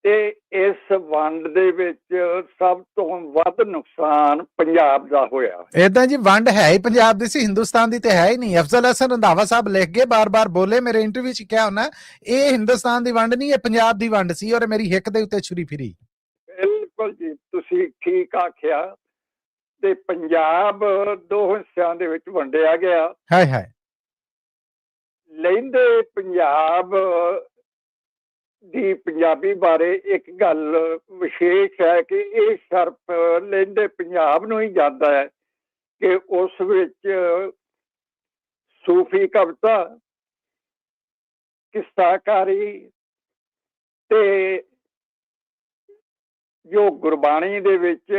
ਤੇ ਇਸ ਵੰਡ ਦੇ ਵਿੱਚ ਸਭ ਤੋਂ ਵੱਧ ਨੁਕਸਾਨ ਪੰਜਾਬ ਦਾ ਹੋਇਆ। ਏਦਾਂ ਜੀ ਵੰਡ ਹੈ ਹੀ ਪੰਜਾਬ ਦੀ ਸੀ, ਹਿੰਦੁਸਤਾਨ ਦੀ ਤੇ ਹੈ ਹੀ ਨਹੀਂ। ਅਫਜ਼ਲ ਹਸਨ ਰੰਧਾਵਾ ਸਾਹਿਬ ਲਿਖ ਕੇ ਬਾਰ-ਬਾਰ ਬੋਲੇ, ਮੇਰੇ ਇੰਟਰਵਿਊ ਚ ਕਿਹਾ ਉਹਨਾਂ ਇਹ ਹਿੰਦੁਸਤਾਨ ਦੀ ਵੰਡ ਨਹੀਂ ਇਹ ਪੰਜਾਬ ਦੀ ਵੰਡ ਸੀ ਔਰ ਮੇਰੀ ਹਿੱਕ ਦੇ ਉੱਤੇ ਛੁਰੀ ਫਿਰੀ। ਬਿਲਕੁਲ ਜੀ, ਤੁਸੀਂ ਠੀਕ ਆਖਿਆ। ਤੇ ਪੰਜਾਬ ਦੋ ਹਿੱਸਿਆਂ ਦੇ ਵਿੱਚ ਵੰਡਿਆ ਗਿਆ। ਹਾਏ ਹਾਏ। ਲਹਿੰਦੇ ਪੰਜਾਬ ਦੀ ਪੰਜਾਬੀ ਬਾਰੇ ਇੱਕ ਗੱਲ ਵਿਸ਼ੇਸ਼ ਹੈ ਕਿ ਇਹ ਸ਼ਰਫ ਲਹਿੰਦੇ ਪੰਜਾਬ ਨੂੰ ਹੀ ਜਾਂਦਾ ਹੈ ਕਿ ਉਸ ਵਿੱਚ ਸੂਫੀ ਕਵਿਤਾ, ਕਿੱਸਾਕਾਰੀ ਤੇ ਜੋ ਗੁਰਬਾਣੀ ਦੇ ਵਿੱਚ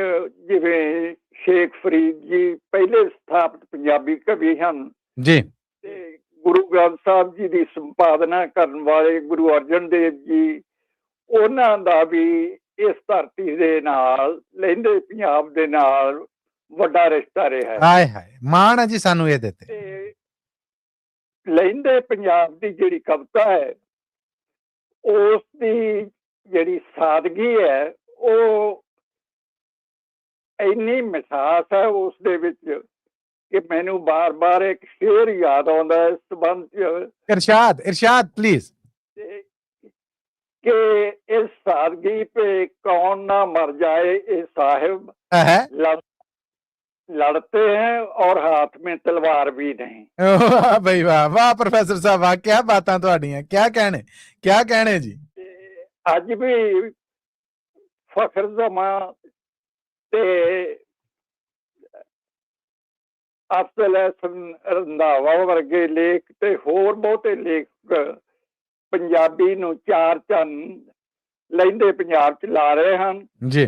ਜਿਵੇਂ ਸ਼ੇਖ ਫਰੀਦ ਜੀ ਪਹਿਲੇ ਸਥਾਪਿਤ ਪੰਜਾਬੀ ਕਵੀ ਹਨ ਜੀ ਤੇ ਗੁਰੂ ਗ੍ਰੰਥ ਸਾਹਿਬ ਜੀ ਦੀ ਸੰਪਾਦਨਾ ਕਰਨ ਵਾਲੇ ਗੁਰੂ ਅਰਜਨ ਦੇਵ ਜੀ, ਉਹਨਾਂ ਦਾ ਵੀ ਇਸ ਧਰਤੀ ਦੇ ਨਾਲ ਲਹਿੰਦੇ ਪੰਜਾਬ ਦੇ ਨਾਲ ਵੱਡਾ ਰਿਸ਼ਤਾ ਰਿਹਾ। ਹਾਏ ਹਾਏ, ਮਾਣ ਹੈ ਜੀ ਸਾਨੂੰ ਇਹਦੇ ਤੇ। ਲਹਿੰਦੇ ਪੰਜਾਬ ਦੀ ਜਿਹੜੀ ਕਵਿਤਾ ਹੈ ਉਸ ਦੀ ਜਿਹੜੀ ਸਾਦਗੀ ਹੈ ਉਹ ਇੰਨੀ ਮਿਠਾਸ ਹੈ ਉਸ ਦੇ ਵਿੱਚ ਕਿ ਮੈਨੂੰ ਬਾਰ-ਬਾਰ ਇੱਕ ਸ਼ੇਰ ਯਾਦ ਆਉਂਦਾ ਹੈ ਇਸ ਸੰਬੰਧ 'ਚ। इरशाद प्लीज। कि इस सादगी पे कौन ना मर जाए ये साहिब, लड़ते हैं और हाथ में तलवार भी नहीं। वाह भाई वाह, वाह प्रोफेसर साहब, वाह क्या बातां तुहाडियां, क्या कहने जी। अज भी फखर जमा ते अफजल हसन रंधावा वर्गे लेख ते होर बहुते लेखक ਪੰਜਾਬੀ ਨੂੰ ਚਾਰ ਚੰਨ ਲੈਂਦੇ ਪੰਜਾਬ ਚ ਲਾ ਰਹੇ ਹਨ ਜੀ।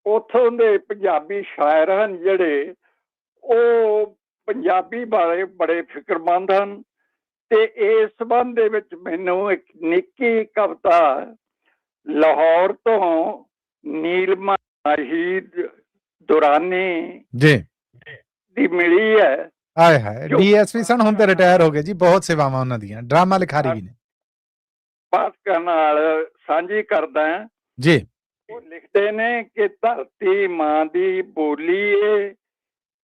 ਉੱਥੋਂ ਦੇ ਪੰਜਾਬੀ ਸ਼ਾਇਰ ਹਨ ਜਿਹੜੇ ਉਹ ਪੰਜਾਬੀ ਬਾਰੇ ਬੜੇ ਫਿਕਰਮੰਦ ਹਨ ਤੇ ਇਸ ਸੰਬੰਧ ਦੇ ਵਿੱਚ ਮੈਨੂੰ ਇੱਕ ਨਿੱਕੀ ਕਵਿਤਾ ਲਾਹੌਰ ਤੋਂ ਨੀਲਮਾ ਸ਼ਹੀਦ ਦੁਰਾਨੀ ਜੀ ਦੀ ਮਿਲੀ ਹੈ। ਹਾਏ ਹਾਏ, ਡੀਐਸਪੀ ਸਨ, ਹੁਣ ਤੇ ਰਿਟਾਇਰ ਹੋ ਗਏ ਜੀ, ਬਹੁਤ ਸੇਵਾਵਾਂ ਉਹਨਾਂ ਦੀਆਂ, ਡਰਾਮਾ ਲਿਖਾਰੀ ਵੀ ਨੇ। ਪਾਠਕਾਂ ਨਾਲ ਸਾਂਝੀ ਕਰਦਾ ਜੀ। ਉਹ ਲਿਖਦੇ ਨੇ ਕਿ ਧਰਤੀ ਮਾਂ ਦੀ ਬੋਲੀ ਏ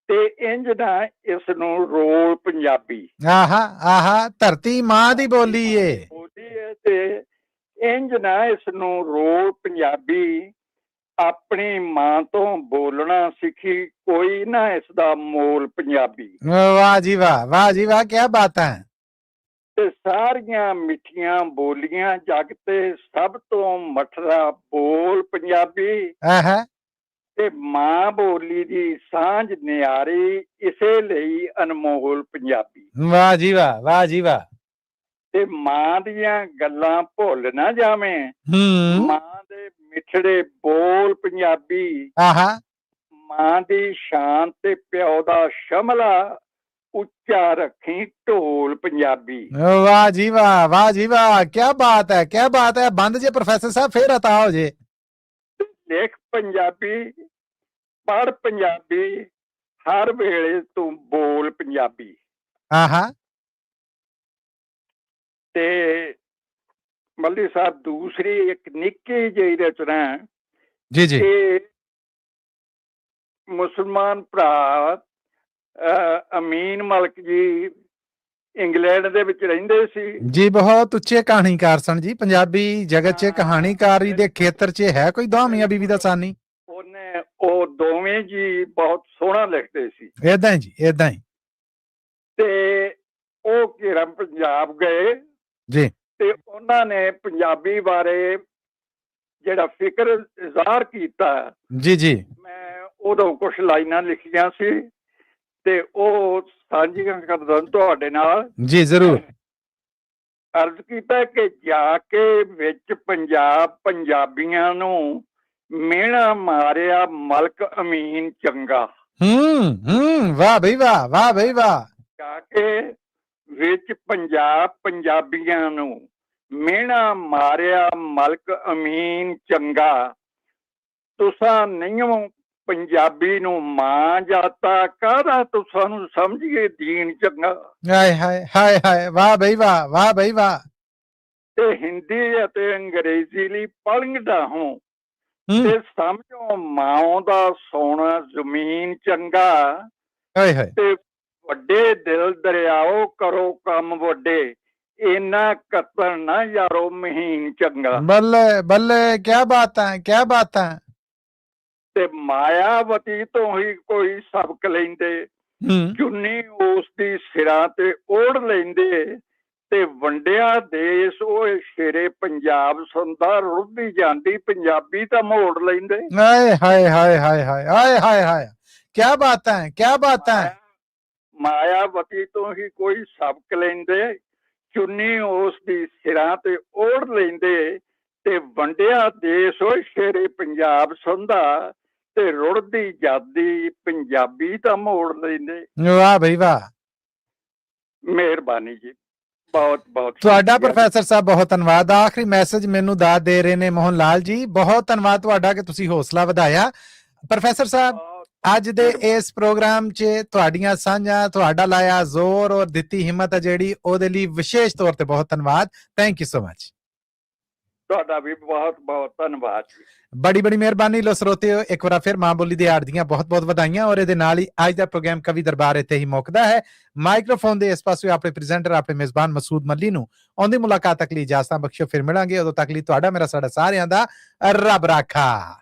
ਤੇ ਇੰਜ ਨਾ ਇਸ ਨੂੰ ਰੋਲ ਪੰਜਾਬੀ। ਆਹਾ ਧਰਤੀ ਮਾਂ ਦੀ ਬੋਲੀ ਏ ਤੇ ਇੰਜ ਨਾ ਇਸ ਨੂੰ ਰੋਲ ਪੰਜਾਬੀ। ਆਪਣੀ ਮਾਂ ਤੋਂ ਬੋਲਣਾ ਸਿੱਖੀ, ਕੋਈ ਨਾ ਇਸ ਦਾ ਮੋਲ ਪੰਜਾਬੀ। ਵਾਹ ਜੀ ਵਾਹ, ਵਾਹ ਜੀ ਵਾਹ, ਕੀ ਬਾਤਾਂ। ਤੇ ਸਾਰੀਆਂ ਮਿੱਠੀਆਂ ਬੋਲੀਆਂ ਜਗ ਤੇ ਸਭ ਤੋਂ ਮਠਰਾ ਬੋਲ ਪੰਜਾਬੀ। ਤੇ ਮਾਂ ਬੋਲੀ ਦੀ ਸਾਂਝ ਨਿਆਰੀ, ਇਸੇ ਲਈ ਅਨਮੋਲ ਪੰਜਾਬੀ। ਵਾਹ ਜੀ ਵਾਹ, ਵਾਹ ਜੀ ਵਾਹ। ਤੇ ਮਾਂ ਦੀਆਂ ਗੱਲਾਂ ਭੁੱਲ ਨਾ ਜਾਵੇਂ, ਮਾਂ ਦੇ ਮਿੱਠੜੇ ਬੋਲ ਪੰਜਾਬੀ। ਮਾਂ ਦੀ ਸ਼ਾਨ ਤੇ ਪਿਓ ਦਾ ਸ਼ਮਲਾ, ਉੱਚਾ ਰੱਖੀ ਢੋਲ ਪੰਜਾਬੀ। ਵਾਹ ਜੀ ਵਾਹ, ਵਾਹ ਜੀ ਵਾਹ, ਕੀ ਬਾਤ ਹੈ, ਕੀ ਬਾਤ ਹੈ। ਬੰਦ ਜੇ ਪ੍ਰੋਫੈਸਰ ਸਾਹਿਬ, ਫੇਰ ਅਤਾ ਹੋ ਜੇ। ਲਿਖ ਪੰਜਾਬੀ, ਪੜ੍ਹ ਪੰਜਾਬੀ, ਹਰ ਵੇਲੇ ਤੂੰ ਬੋਲ ਪੰਜਾਬੀ। ਤੇ ਮੱਲੀ ਸਾਹਿਬ ਦੂਸਰੀ ਇੱਕ ਨਿੱਕੀ ਜਿਹੀ ਰਚਨਾ ਜੀ ਜੀ, ਮੁਸਲਮਾਨ ਭਰਾ ਅਮੀਨ ਮਲਕ ਜੀ ਇੰਗਲੈਂਡ ਦੇ ਵਿੱਚ ਰਹਿੰਦੇ ਸੀ ਜੀ, ਬਹੁਤ ਉੱਚੇ ਕਹਾਣੀਕਾਰ ਸਨ ਜੀ। ਪੰਜਾਬੀ ਜਗਤ 'ਚ ਕਹਾਣੀਕਾਰੀ ਦੇ ਖੇਤਰ 'ਚ ਹੈ ਕੋਈ ਦੋ ਮੀਆਂ ਬੀਵੀ ਦਾ ਸਾਨੀ? ਉਹ ਦੋਵੇਂ ਜੀ ਬਹੁਤ ਸੋਹਣਾ ਲਿਖਦੇ ਸੀ। ਏਦਾਂ ਹੀ ਜੀ, ਏਦਾਂ ਹੀ। ਤੇ ਉਹ ਘੇਰਾ ਪੰਜਾਬ ਗਏ ਜੀ, ਤੇ ਉਹਨਾਂ ਨੇ ਪੰਜਾਬੀ ਬਾਰੇ ਜਿਹੜਾ ਫਿਕਰ ਇਜ਼ਹਾਰ ਕੀਤਾ ਜੀ ਜੀ, ਮੈਂ ਉਦੋਂ ਕੁਝ ਲਾਈਨਾਂ ਲਿਖੀਆਂ ਸੀ ਤੇ ਉਹ ਸਾਂਝੀਆਂ ਕਰਦਾ ਤੁਹਾਡੇ ਨਾਲ। ਜੀ ਜ਼ਰੂਰ। ਅਰਜ਼ ਕੀਤਾ ਕਿ ਜਾ ਕੇ ਵਿੱਚ ਪੰਜਾਬ ਪੰਜਾਬੀਆਂ ਨੂੰ ਮਿਹਣਾ ਮਾਰਿਆ ਮਲਕ ਅਮੀਨ ਚੰਗਾ। ਵਾਹ ਬਈ ਵਾਹ, ਵਾਹ ਬਈ ਵਾਹ। ਜਾ ਕੇ ਵਿੱਚ ਪੰਜਾਬ ਪੰਜਾਬੀਆਂ ਨੂੰ ਮਿਹਣਾ ਮਾਰਿਆ ਮਲਕ ਅਮੀਨ ਚੰਗਾ। ਤੁਸਾਂ ਨਹੀਂ ਪੰਜਾਬੀ ਨੂੰ ਮਾਂ ਜਾਤਾ, ਕਾਹਦਾ ਤੁਸਾਂ ਨੂੰ ਸਮਝੀਏ ਦੀਨ ਚੰਗਾ। ਹਾਏ ਹਾਏ ਹਾਏ ਹਾਏ, ਵਾਹ ਬਈ ਵਾਹ, ਵਾਹ ਬਈ ਵਾਹ। ਤੇ ਹਿੰਦੀ ਅਤੇ ਅੰਗਰੇਜ਼ੀ ਲਈ ਪੜ੍ਹਦਾ ਹੂੰ ਤੇ ਸਮਝੋ ਮਾਂ ਦਾ ਸੋਨਾ ਜ਼ਮੀਨ ਚੰਗਾ। ਹਾਏ ਹਾਏ। ਤੇ ਵੱਡੇ ਦਿਲ ਦਰਿਆਓ ਕਰੋ ਕੰਮ ਵੱਡੇ, ਇੰਨਾ ਕਤਲ ਨਾ ਯਾਰੋ ਮਹੀਨ ਚੰਗਾ। ਬੱਲੇ ਬੱਲੇ, ਕੀ ਬਾਤਾਂ, ਕੀ ਬਾਤਾਂ। ਤੇ ਮਾਇਆਵਤੀ ਤੋਂ ਹੀ ਕੋਈ ਸਬਕ ਲੈਂਦੇ, ਚੁੰਨੀ ਉਸ ਦੀ ਸਿਰਾਂ ਤੇ ਓੜ ਲੈਂਦੇ ਤੇ ਵੰਡਿਆ ਦੇਸ਼ ਉਹ ਸ਼ੇਰੇ ਪੰਜਾਬ ਸੁਣਦਾ, ਰੁੱਧੀ ਜਾਂਦੀ ਪੰਜਾਬੀ ਤਾਂ ਮੋੜ ਲੈਂਦੇ। ਹਾਏ ਹਾਏ ਹਾਏ ਹਾਏ ਹਾਏ ਹਾਏ ਹਾਏ ਹਾਏ, ਕੀ ਬਾਤਾਂ, ਕੀ ਬਾਤਾਂ। ਮਾਇਆਵਤੀ ਤੋਂ ਹੀ ਕੋਈ ਸਬਕ ਲੈਂਦੇ, ਚੁੰਨੀ ਉਸ ਦੀ ਸਿਰਾਂ ਤੇ ਓੜ ਲੈਂਦੇ ਤੇ ਵੰਡਿਆ ਦੇਸ਼ ਉਹ ਸ਼ੇਰੇ ਪੰਜਾਬ ਸੁਣਦਾ ਤੇ ਰੁੜਦੀ ਜਾਂਦੀ ਪੰਜਾਬੀ ਤਾਂ ਮੋੜ ਲੈਂਦੇ। ਵਾਹ ਬਈ ਵਾਹ, ਮਿਹਰਬਾਨੀ ਜੀ, ਬਹੁਤ ਬਹੁਤ ਤੁਹਾਡਾ ਪ੍ਰੋਫੈਸਰ ਸਾਹਿਬ, ਬਹੁਤ ਧੰਨਵਾਦ। ਆਖਰੀ ਮੈਸੇਜ ਮੈਨੂੰ ਦਾਦ ਦੇ ਰਹੇ ਨੇ ਮੋਹਨ ਲਾਲ ਜੀ, ਬਹੁਤ ਧੰਨਵਾਦ ਤੁਹਾਡਾ ਕਿ ਤੁਸੀਂ ਹੌਸਲਾ ਵਧਾਇਆ। ਪ੍ਰੋਫੈਸਰ ਸਾਹਿਬ, ਅੱਜ ਦੇ ਇਸ ਪ੍ਰੋਗਰਾਮ 'ਚ ਤੁਹਾਡੀਆਂ ਸਾਂਝਾਂ, ਤੁਹਾਡਾ ਲਾਇਆ ਜ਼ੋਰ ਔਰ ਦਿੱਤੀ ਹਿੰਮਤ ਹੈ ਜਿਹੜੀ, ਉਹਦੇ ਲਈ ਵਿਸ਼ੇਸ਼ ਤੌਰ ਤੇ ਬਹੁਤ ਧੰਨਵਾਦ। Thank you so much. ਤੁਹਾਡਾ ਵੀ ਬਹੁਤ ਬਹੁਤ ਧੰਨਵਾਦ ਜੀ। ਬੜੀ ਬੜੀ ਮਿਹਰਬਾਨੀ। ਲੋ ਸਰੋਤਿਓ, ਇੱਕ ਵਾਰ ਫਿਰ ਮਾਂ ਬੋਲੀ ਦਿਹਾੜ ਦੀਆਂ ਬਹੁਤ ਬਹੁਤ ਵਧਾਈਆਂ। ਔਰ ਇਹਦੇ ਨਾਲ ਹੀ ਅੱਜ ਦਾ ਪ੍ਰੋਗਰਾਮ ਕਵੀ ਦਰਬਾਰ ਇੱਥੇ ਹੀ ਮੁੱਕਦਾ ਹੈ। ਮਾਈਕ੍ਰੋਫੋਨ ਦੇ ਇਸ ਪਾਸੇ ਆਪਣੇ ਪ੍ਰੈਜ਼ੈਂਟਰ, ਆਪਣੇ ਮੇਜ਼ਬਾਨ ਮਸੂਦ ਮੱਲੀ ਨੂੰ ਆਉਂਦੀ ਮੁਲਾਕਾਤ ਤੱਕ ਲਈ ਇਜਾਜ਼ਤਾਂ ਬਖਸ਼ੋ। ਫਿਰ ਮਿਲਾਂਗੇ, ਉਦੋਂ ਤੱਕ ਲਈ ਤੁਹਾਡਾ ਮੇਰਾ ਸਾਡਾ ਸਾਰਿਆਂ ਦਾ ਰੱਬ ਰਾਖਾ।